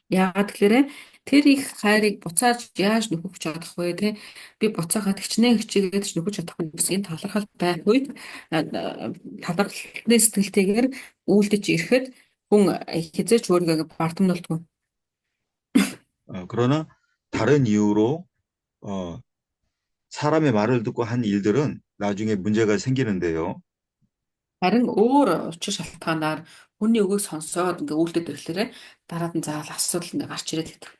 Яагаад тэгэхээр тэр их хайрыг буцааж яаж нөхөх чадах вэ те би буцаагаад хичнээн хичээгээд ч нөхөж чадахгүй гэсэн талархал байх үед талархлын сэтгэлтэйгээр үйлдэж ирэхэд хүн хизээч өөрийгөө бардамнуулдаг. 그러나 다른 이유로 사람의 말을 듣고 한 일들은 나중에 문제가 생기는데요. Харин өөр учир шалтгаанаар хүний үгийг сонсоод ингээ үйлдэл ирэхлээр дараад нь заавал асуудал ингээ гарч ирээд байдаг.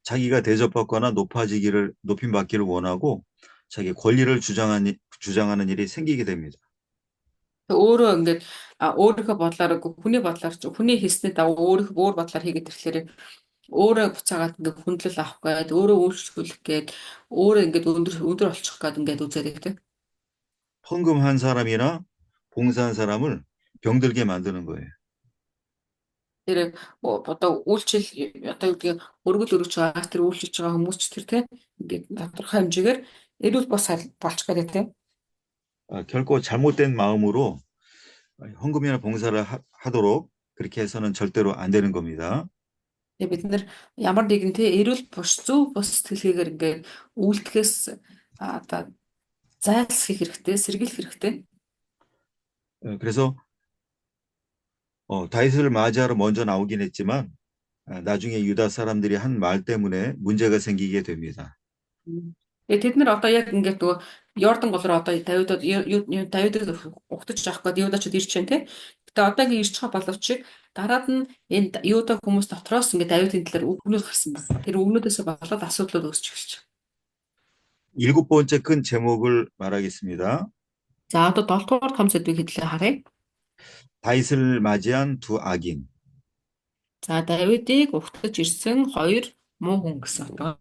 자기가 대접받거나 높임받기를 원하고 자기 권리를 주장하는 일이 생기게 됩니다. Өөрөө ингээд өөрийнхөө бодлоор хүний бодлоор ч хүний хийсний дагуу өөр бодлоор хийгээд ирэхлээр өөрөө буцаагаад ингээ хүндлэл авах гээд өөрөө өөрчлөх гээд өөрөө ингээд өндөр олчих гээд ингээд үзээд байдаг. 헌금한 사람이나 봉사한 사람을 병들게 만드는 거예요. Тэр одоо үйлчлэл одоо гэдэг өргөл өргөж байгаа тэр үйлчлж байгаа хүмүүс ч тэр тийм ингээд тодорхой хэмжээгээр эрүүл бос болчих гээд тийм. 결코 잘못된 마음으로 헌금이나 봉사를 하도록 그렇게 해서는 절대로 안 되는 겁니다. Тэгээ бид нэр ямар нэгэн тийм эрүүл бус зөв бус сэтгэлгээгээр ингээд үйлдэхээс одоо зайлсхийх хэрэгтэй, сэргийлэх хэрэгтэй. 그래서 다윗을 맞이하러 먼저 나오긴 했지만 나중에 유다 사람들이 한 말 때문에 문제가 생기게 됩니다. Тэд нар одоо яг ингээд нөгөө Йордан гол руу одоо Давидыг угтаж авах гээд Юдачд ирж байна те. Гэтэ одоо ингээд ирж байгаа боловч дараад нь энэ Юда хүмүүс дотроос ингээд Давидын талаар үгнүүд гарсан байна. Тэр үгнүүдээс болоод асуудлууд үүсч эхэлж байна. 7번째 큰 제목을 말하겠습니다. За одоо 7 дугаар том сэдвийг хэдлээ харъя. 다윗을 맞이한 두 악인. За Давидыг угтаж ирсэн хоёр муу хүн гэсэн утга.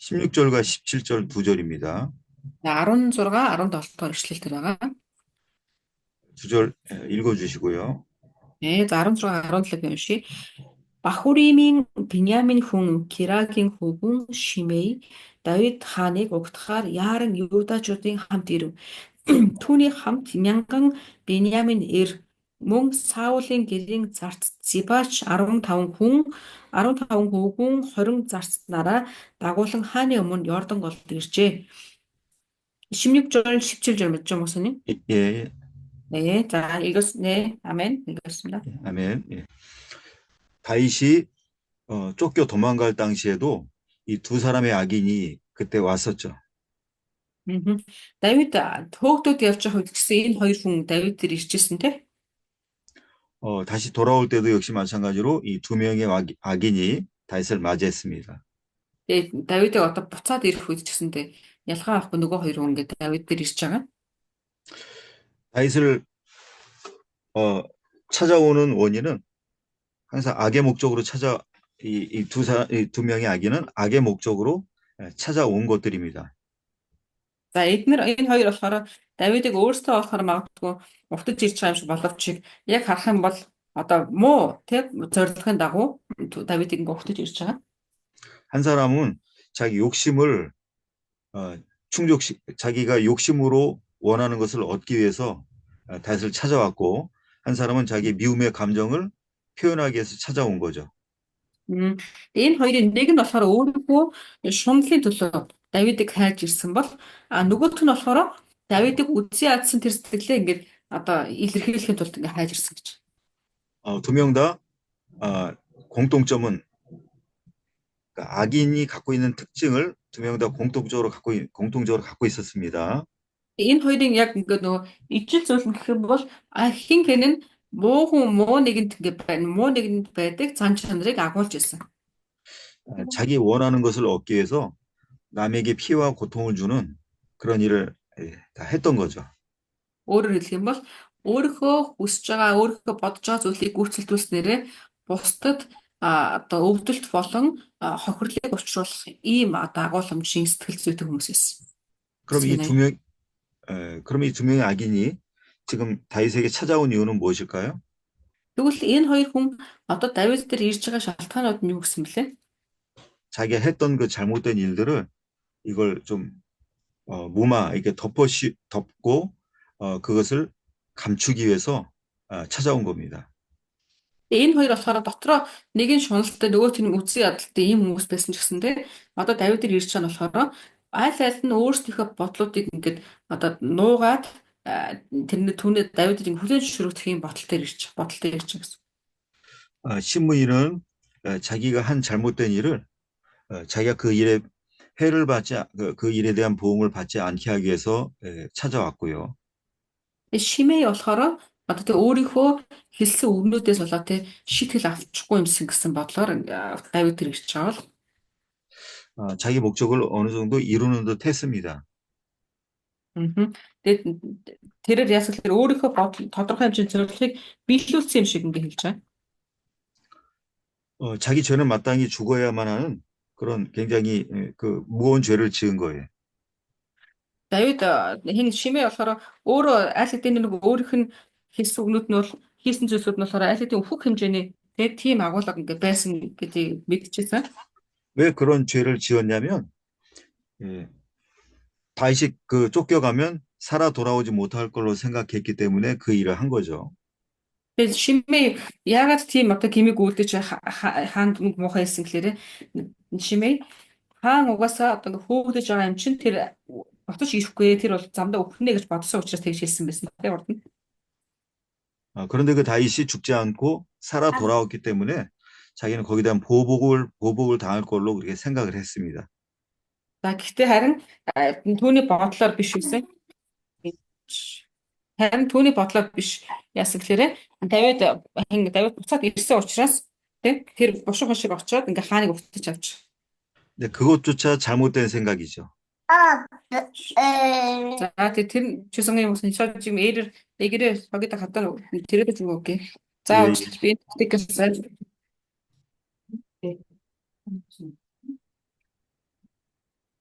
16절과 17절 두 절입니다. 16, 17 дугаар ишлэлтэр байгаа. 두 절 읽어주시고요. За 16, 17-ыг уншия. Бахуримын Биньямин хүн Кирагийн хөвгүн Шимей Давид хааныг угтахаар яаран Юдачуудын хамт ирэв. Түүний хамт 1000 Биньямин мөн Саулын гэрийн зарц Зибач 15 хөвгүн 20 зарцнараа дагуулan хааны өмнө Йордан голд иржээ. 16절, 17절 мэдж байгаа юм уу? 예, 네, 자, 네, 아멘, 읽었습니다. 아멘. 예. 다윗이 쫓겨 도망갈 당시에도 이 두 사람의 악인이 그때 왔었죠. Давид төөгдөд явж байгаа үед гэсэн энэ хоёр хүн Давид дээр иржсэн те. 다시 돌아올 때도 역시 마찬가지로 이 두 명의 악인이 다윗을 맞이했습니다. Тэгээд Давидыг одоо буцаад ирэх үед ч гэсэндээ ялгаа авахгүй нөгөө хоёр хүн ингээд Давид дээр ирж байгаа. 다윗을 찾아오는 원인은 항상 악의 목적으로 이 두 명의 악인은 악의 목적으로 찾아온 것들입니다. За энэ хоёр болохоор Давидыг өөрсдөө болохоор магадгүй угтаж ирж байгаа юм шиг боловч яг харах юм бол одоо муу тэг зорилгын дагуу Давидыг ингээд угтаж ирж байгаа. 한 사람은 자기 욕심을 자기가 욕심으로 원하는 것을 얻기 위해서 다윗을 찾아왔고 한 사람은 자기 미움의 감정을 표현하기 위해서 찾아온 거죠. Энэ хоёрын нэг нь болохоор өөрийнхөө шунлын төлөө Давидыг хайж ирсэн бол нөгөөх нь болохоор Давидыг үзий ядсан тэр сэтгэлээ ингээд одоо илэрхийлэхийн тулд ингээд хайж ирсэн гэж. 두 명 다 공통점은 그러니까 악인이 갖고 있는 특징을 두 명 다 공통적으로 갖고 있었습니다. Энэ хоёрын яг ингээд нөгөө ижил зүйл нь гэх юм бол хин хэн нь муу хүн муу нэгэнд ингээд байна. Муу нэгэнд байдаг цан чанарыг агуулж ирсэн. 자기 원하는 것을 얻기 위해서 남에게 피해와 고통을 주는 그런 일을 다 했던 거죠. Өөрөөр хэлэх юм бол өөрийнхөө хүсэж байгаа, өөрийнхөө бодож байгаа зүйлийг гүйцэлдүүлснээрээ бусдад одоо өвдөлт болон хохирлыг учруулах ийм одоо агуулмжийн сэтгэл зүйтэй хүмүүс байсан. 그럼 그럼 이 두 명의 악인이 지금 다윗에게 찾아온 이유는 무엇일까요? Тэгвэл энэ хоёр хүн одоо Давид дээр ирж байгаа шалтгаанууд нь юу гэсэн бэлээ? 자기가 했던 그 잘못된 일들을 이걸 좀 이렇게 덮고 그것을 감추기 위해서 찾아온 겁니다. Энэ хоёр болохоор дотроо нэг нь шуналтай нөгөөх нь үгүй ядалтай ийм хүмүүс байсан ч гэсэндээ одоо Давид дээр ирж байгаа нь болохоор аль нь өөрсдийнхөө бодлуудыг ингээд одоо нуугаад тэрний түүний Давидыг хүлээн зөвшөөрөх юм бодолтой ирж гэсэн. 신무인은 자기가 한 잘못된 일을 자기가 그 일에 그 일에 대한 보응을 받지 않게 하기 위해서 찾아왔고요. Шимэй болохоор одоо тэ өөрийнхөө хэлсэн үгнүүдээс болоод тэ шийтгэл авчихгүй юмсан гэсэн бодлоор Давид тэр ирж байгаа бол 자기 목적을 어느 정도 이루는 듯 했습니다. Тэгээд тэрээр ясгалэр өөрийнхөө тодорхой хэмжээний зорилгыг биелүүлсэн юм шиг ингэ хэлж байгаа. 자기 죄는 마땅히 죽어야만 하는 그런 굉장히 그 무거운 죄를 지은 거예요. Давид хин Шимэй болохоор өөрөө аль хэдийн нэг өөрийнх нь хэлсэн үгнүүд нь бол хийсэн зүйлсүүд нь болохоор аль хэдийн өөхөх хэмжээний тэгээд тийм агуулга ингэ байсан гэдгийг мэдчихсэн. 왜 그런 죄를 지었냐면 다윗이 그 쫓겨가면 살아 돌아오지 못할 걸로 생각했기 때문에 그 일을 한 거죠. Тэгээд Шимэй яагаад тийм одоо гимиг үлдэж хаанд муухай хэлсэн гэхээр Шимэй хаан угаасаа одоо хөөгдөж байгаа юм чинь тэр отож ирэхгүй тэр бол замдаа өхнө гэж бодсон учраас тэгж хэлсэн байсан тийм урд нь. 그런데 그 다윗이 죽지 않고 살아 돌아왔기 때문에 자기는 거기에 대한 보복을 당할 걸로 그렇게 생각을 했습니다. За гэхдээ харин түүний бодлоор биш үсэн. Харин түүний бодлоор биш яасан гэхээр Давид буцаад ирсэн учраас тийм тэр бушуухан шиг очиод ингээ хааныг өвтөж авч. 근데 그것조차 잘못된 생각이죠. За тэр 죄송해요. 저 지금 얘기를 거기다 갖다 드려도 좀 올게. 자, 예. 어차피 스티커 써야지.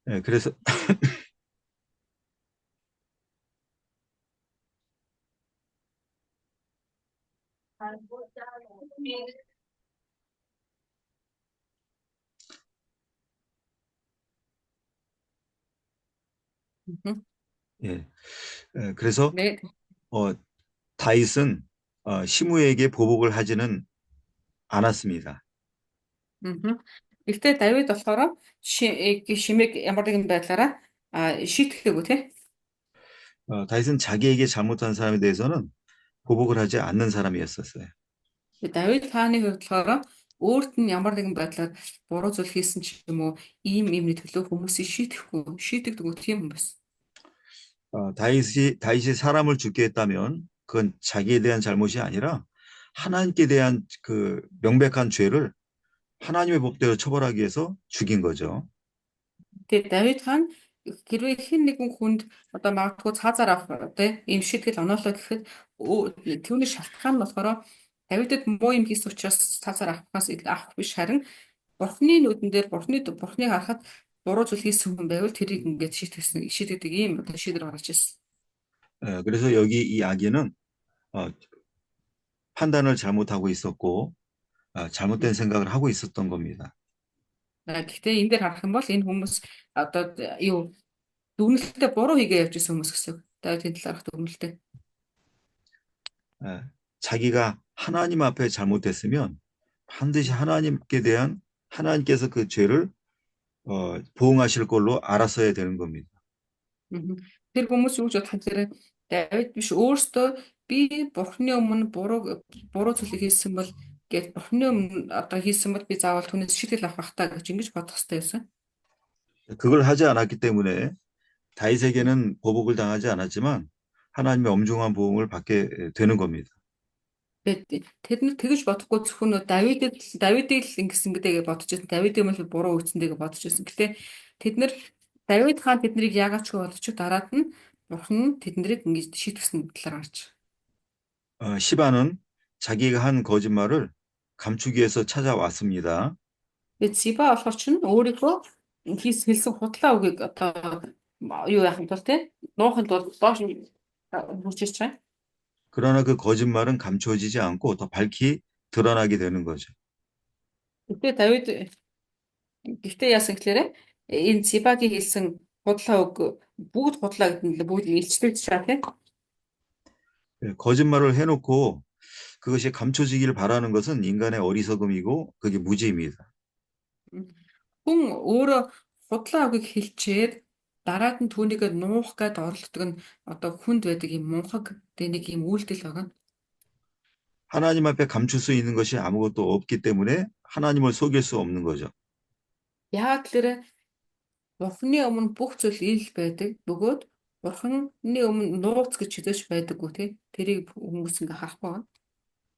네. 그래서 그래서 네. 다윗은 시므에게 보복을 하지는 않았습니다. Гэхдээ Давид болохоор Шимэг ямар нэгэн байдлаараа шийтгэлгүй тий. 다윗은 자기에게 잘못한 사람에 대해서는 보복을 하지 않는 사람이었었어요. Давид хааны хувьд болохоор өөрт нь ямар нэгэн байдлаар буруу зүйл хийсэн ч юм уу иймний төлөө хүмүүсийг шийтгдэггүй тийм юм байсан. 다윗이 사람을 죽게 했다면 그건 자기에 대한 잘못이 아니라 하나님께 대한 그 명백한 죄를 하나님의 법대로 처벌하기 위해서 죽인 거죠. Тэгээд Давид хаан хэрвээ хэн нэгэн хүнд одоо магадгүй цаазаар авах тийм ийм шийтгэл оноолоо гэхэд түүний шалтгаан нь болохоор Давидэд муу юм хийсэн учраас цаазаар авах биш харин Бурхны нүдэн дээр Бурхныг харахад буруу зүйл хийсэн хүн байвал тэрийг ингээд шийтгэдэг ийм одоо шийдвэр гаргаж ирсэн. 그래서 여기 이 악인은 판단을 잘못하고 있었고 잘못된 생각을 하고 있었던 겁니다. Гэхдээ энэ дээр харах юм бол энэ хүмүүс одоо юу дүгнэлтээ буруу хийгээ явж исэн хүмүүс гэсэн. Давидын талаарх дүгнэлтээ. 자기가 하나님 앞에 잘못했으면 반드시 하나님께서 그 죄를 보응하실 걸로 알았어야 되는 겁니다. Тэр хүмүүс юу гэж бодох гэхээр Давид биш өөртөө би Бурхны өмнө буруу зүйл хийсэн бол гээд Бурхны өмнө одоо хийсэн бол би заавал түүнээс шийтгэл авах хэрэгтэй гэж ингэж бодох хэрэгтэй байсан. 그걸 하지 않았기 때문에 다윗에게는 보복을 당하지 않았지만 하나님의 엄중한 보응을 받게 되는 겁니다. Тэгээд тэд нар тэгж бодохгүй зөвхөн нөө Давидыг л ингэсэн гэдгээ бодож байсан. Давид юм л буруу үгсэндээ бодож байсан. Гэтэ тэд нар Давид хаан тэднийг яагаад ч болчих дараад нь Бурхан тэднийг ингэж шийтгсэн талаар гарч. 시바는 자기가 한 거짓말을 감추기 위해서 찾아왔습니다. Тэгээд Сиба болохоор чинь өөрийнхөө хэлсэн худлаа үгийг одоо юу яахын тулд те нуухын тулд доош нь хүчээж байгаа. 그러나 그 거짓말은 감춰지지 않고 더 밝히 드러나게 되는 거죠. Гэхдээ яасан гэхээр энэ Сибагийн хэлсэн худлаа үг бүгд худлаа гэдэг нь бүгд илчлэгдэж байгаа тийм. 거짓말을 해놓고 그것이 감춰지기를 바라는 것은 인간의 어리석음이고 그게 무지입니다. Хүн өөрөө худлаа үгийг хэлчихэд дараад нь түүнийг нуух гээд оролддог нь одоо хүнд байдаг юм мунхаг нэг юм үйлдэл байгаа. 하나님 앞에 감출 수 있는 것이 아무것도 없기 때문에 하나님을 속일 수 없는 거죠. Яг тэр Бурхны өмнө бүх зүйл ил байдаг. Бөгөөд Бурхны өмнө нууц гэж хэзээч байдаггүй тий. Тэрийг хүмүүс ингээ харахгүй байна.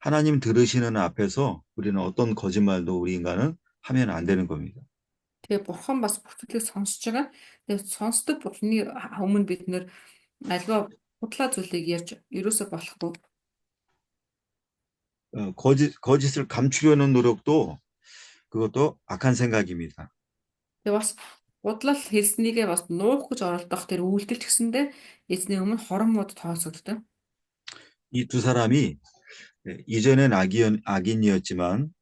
하나님 들으시는 앞에서 우리는 어떤 거짓말도 우리 인간은 하면 안 되는 겁니다. Тэгээ Бурхан бас бүгдлийг сонсож байгаа. Тэгээ сонсдог Бурхны өмнө бид нэр альва худлаа зүйлийг ярьж ерөөсө болохгүй. 거짓을 감추려는 노력도 그것도 악한 생각입니다. Тэгээ бас худлал хэлснийгээ бас нуух гэж оролдох тэр үйлдэл ч гэсэндээ эзний өмнө хорон мод тооцогддог. 이 두 사람이 이전엔 악인이었지만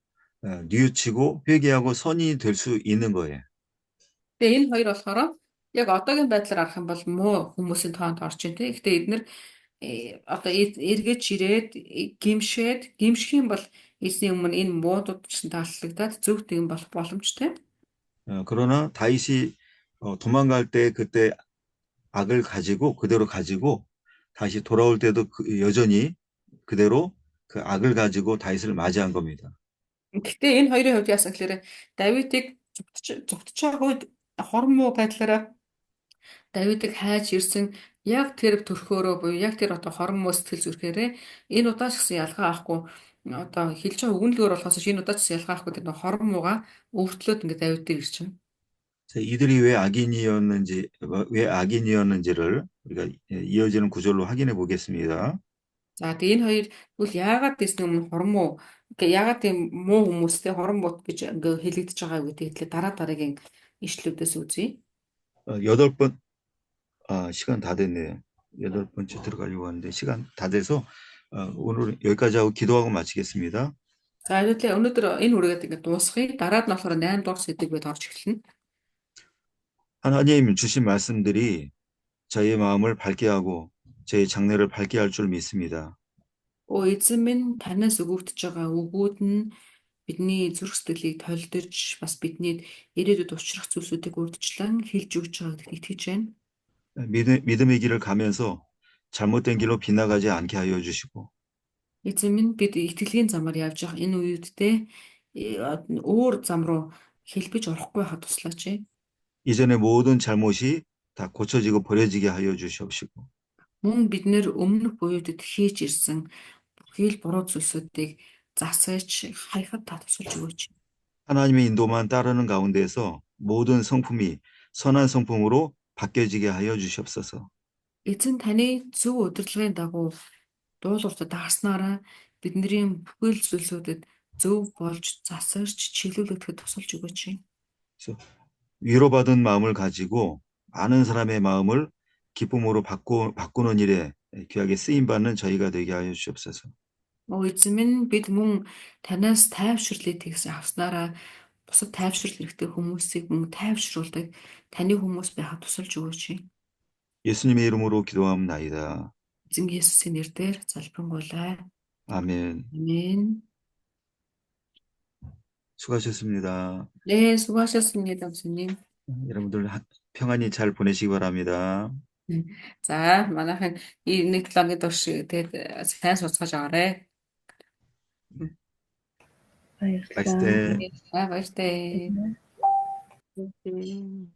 뉘우치고 회개하고 선이 될 수 있는 거예요. Тэгээ энэ хоёр болохоор яг одоогийн байдлаар харах юм бол муу хүмүүсийн тоонд орж ийн тий. Гэхдээ эдгээр одоо эргэж ирээд гимших юм бол эзний өмнө энэ муудууд ч таалагдаад зөв тэгэн болох боломжтой. 그러나 다윗이 도망갈 때 그때 악을 가지고 그대로 가지고 다시 돌아올 때도 여전히 그대로 그 악을 가지고 다윗을 맞이한 겁니다. Гэхдээ энэ хоёрын хувьд яасан гэхээр Давидыг зүгтж байгаа үед хормоо байдлаараа Давидыг хайж ирсэн яг тэр төрхөөрөө буюу яг тэр одоо хормоо сэтгэл зүрхээрээ энэ удаач гэсэн ялгаа авахгүй одоо хэлж байгаа үгнэлгээр болохоос энэ удаач гэсэн ялгаа авахгүй тэр хормоогаа өвтлөөд ингээд Давидыг ирчихв. 이들이 왜 악인이었는지를 우리가 이어지는 구절로 확인해 보겠습니다. За тэгээ энэ хоёр тэгвэл яагаад дэсний өмнө хормоо яагаад тийм муу хүмүүстэй хормоо гэж ингээ хэлэгдэж байгаа гэдэг хэлээ дараагийн ишлүүдээс үзье. 8번 시간 다 됐네요. 8번째 들어가려고 하는데 시간 다 돼서 오늘 여기까지 하고 기도하고 마치겠습니다. За хэвлээ өнөөдөр энэ үргээд ингээ дуусгая. Дараад нь болохоор 8 дугаар сэдвээр орж эхэлнэ. 하나님 주신 말씀들이 저의 마음을 밝게 하고 제 장래를 밝게 할 줄 믿습니다. Эзэн минь танаас өгөгдөж байгаа үгүүд нь бидний зүрх сэтгэлийг толдож бас бидний ирээдүйд учрах зүйлсүүдийг урьдчилан хэлж өгч байгаа гэдэгт итгэж байна. 믿음의 길을 가면서 잘못된 길로 빗나가지 않게 하여 주시고 Эзэн минь бид итгэлийн замаар явж байгаа энэ үеүдтэй өөр зам руу хэлбэж орохгүй хад туслаач. 이전의 모든 잘못이 다 고쳐지고 버려지게 하여 주시옵시고 Мөн бид нэр өмнөх буюудад хийж ирсэн бүхий л буруу зүйлсүүдийг засаж хайхад та тусалж өгөөч. 하나님의 인도만 따르는 가운데서 모든 성품이 선한 성품으로 바뀌어지게 하여 주시옵소서. Эзэн таны зөв удирдлагын дагуу дуулууртад дааснараа бидний бүхэл зүйлсүүдэд зөв болж засарч чиглүүлэгдэхэд тусалж өгөөч. 위로받은 마음을 가지고 많은 사람의 마음을 기쁨으로 바꾸는 일에 귀하게 쓰임받는 저희가 되게 하여 주시옵소서. Эзэн минь бид мөн танаас тайвширлыг тэгсэн авснараа бусад тайвшрал хэрэгтэй хүмүүсийг мөн тайвшруулдаг таны хүмүүс байхад тусалж өгөөч. 예수님의 이름으로 기도하옵나이다. Эзэн Есүсийн нэрээр залбирanгуйлаа. 아멘. 아멘. 수고하셨습니다. 네, 수고하셨습니다, 교수님. 여러분들 평안히 잘 보내시기 바랍니다. За, манайхан нэг 7 өдрийн турш тэгээд сайн суцгаж аваарай. Баярлалаа. баяртай. Баяртай.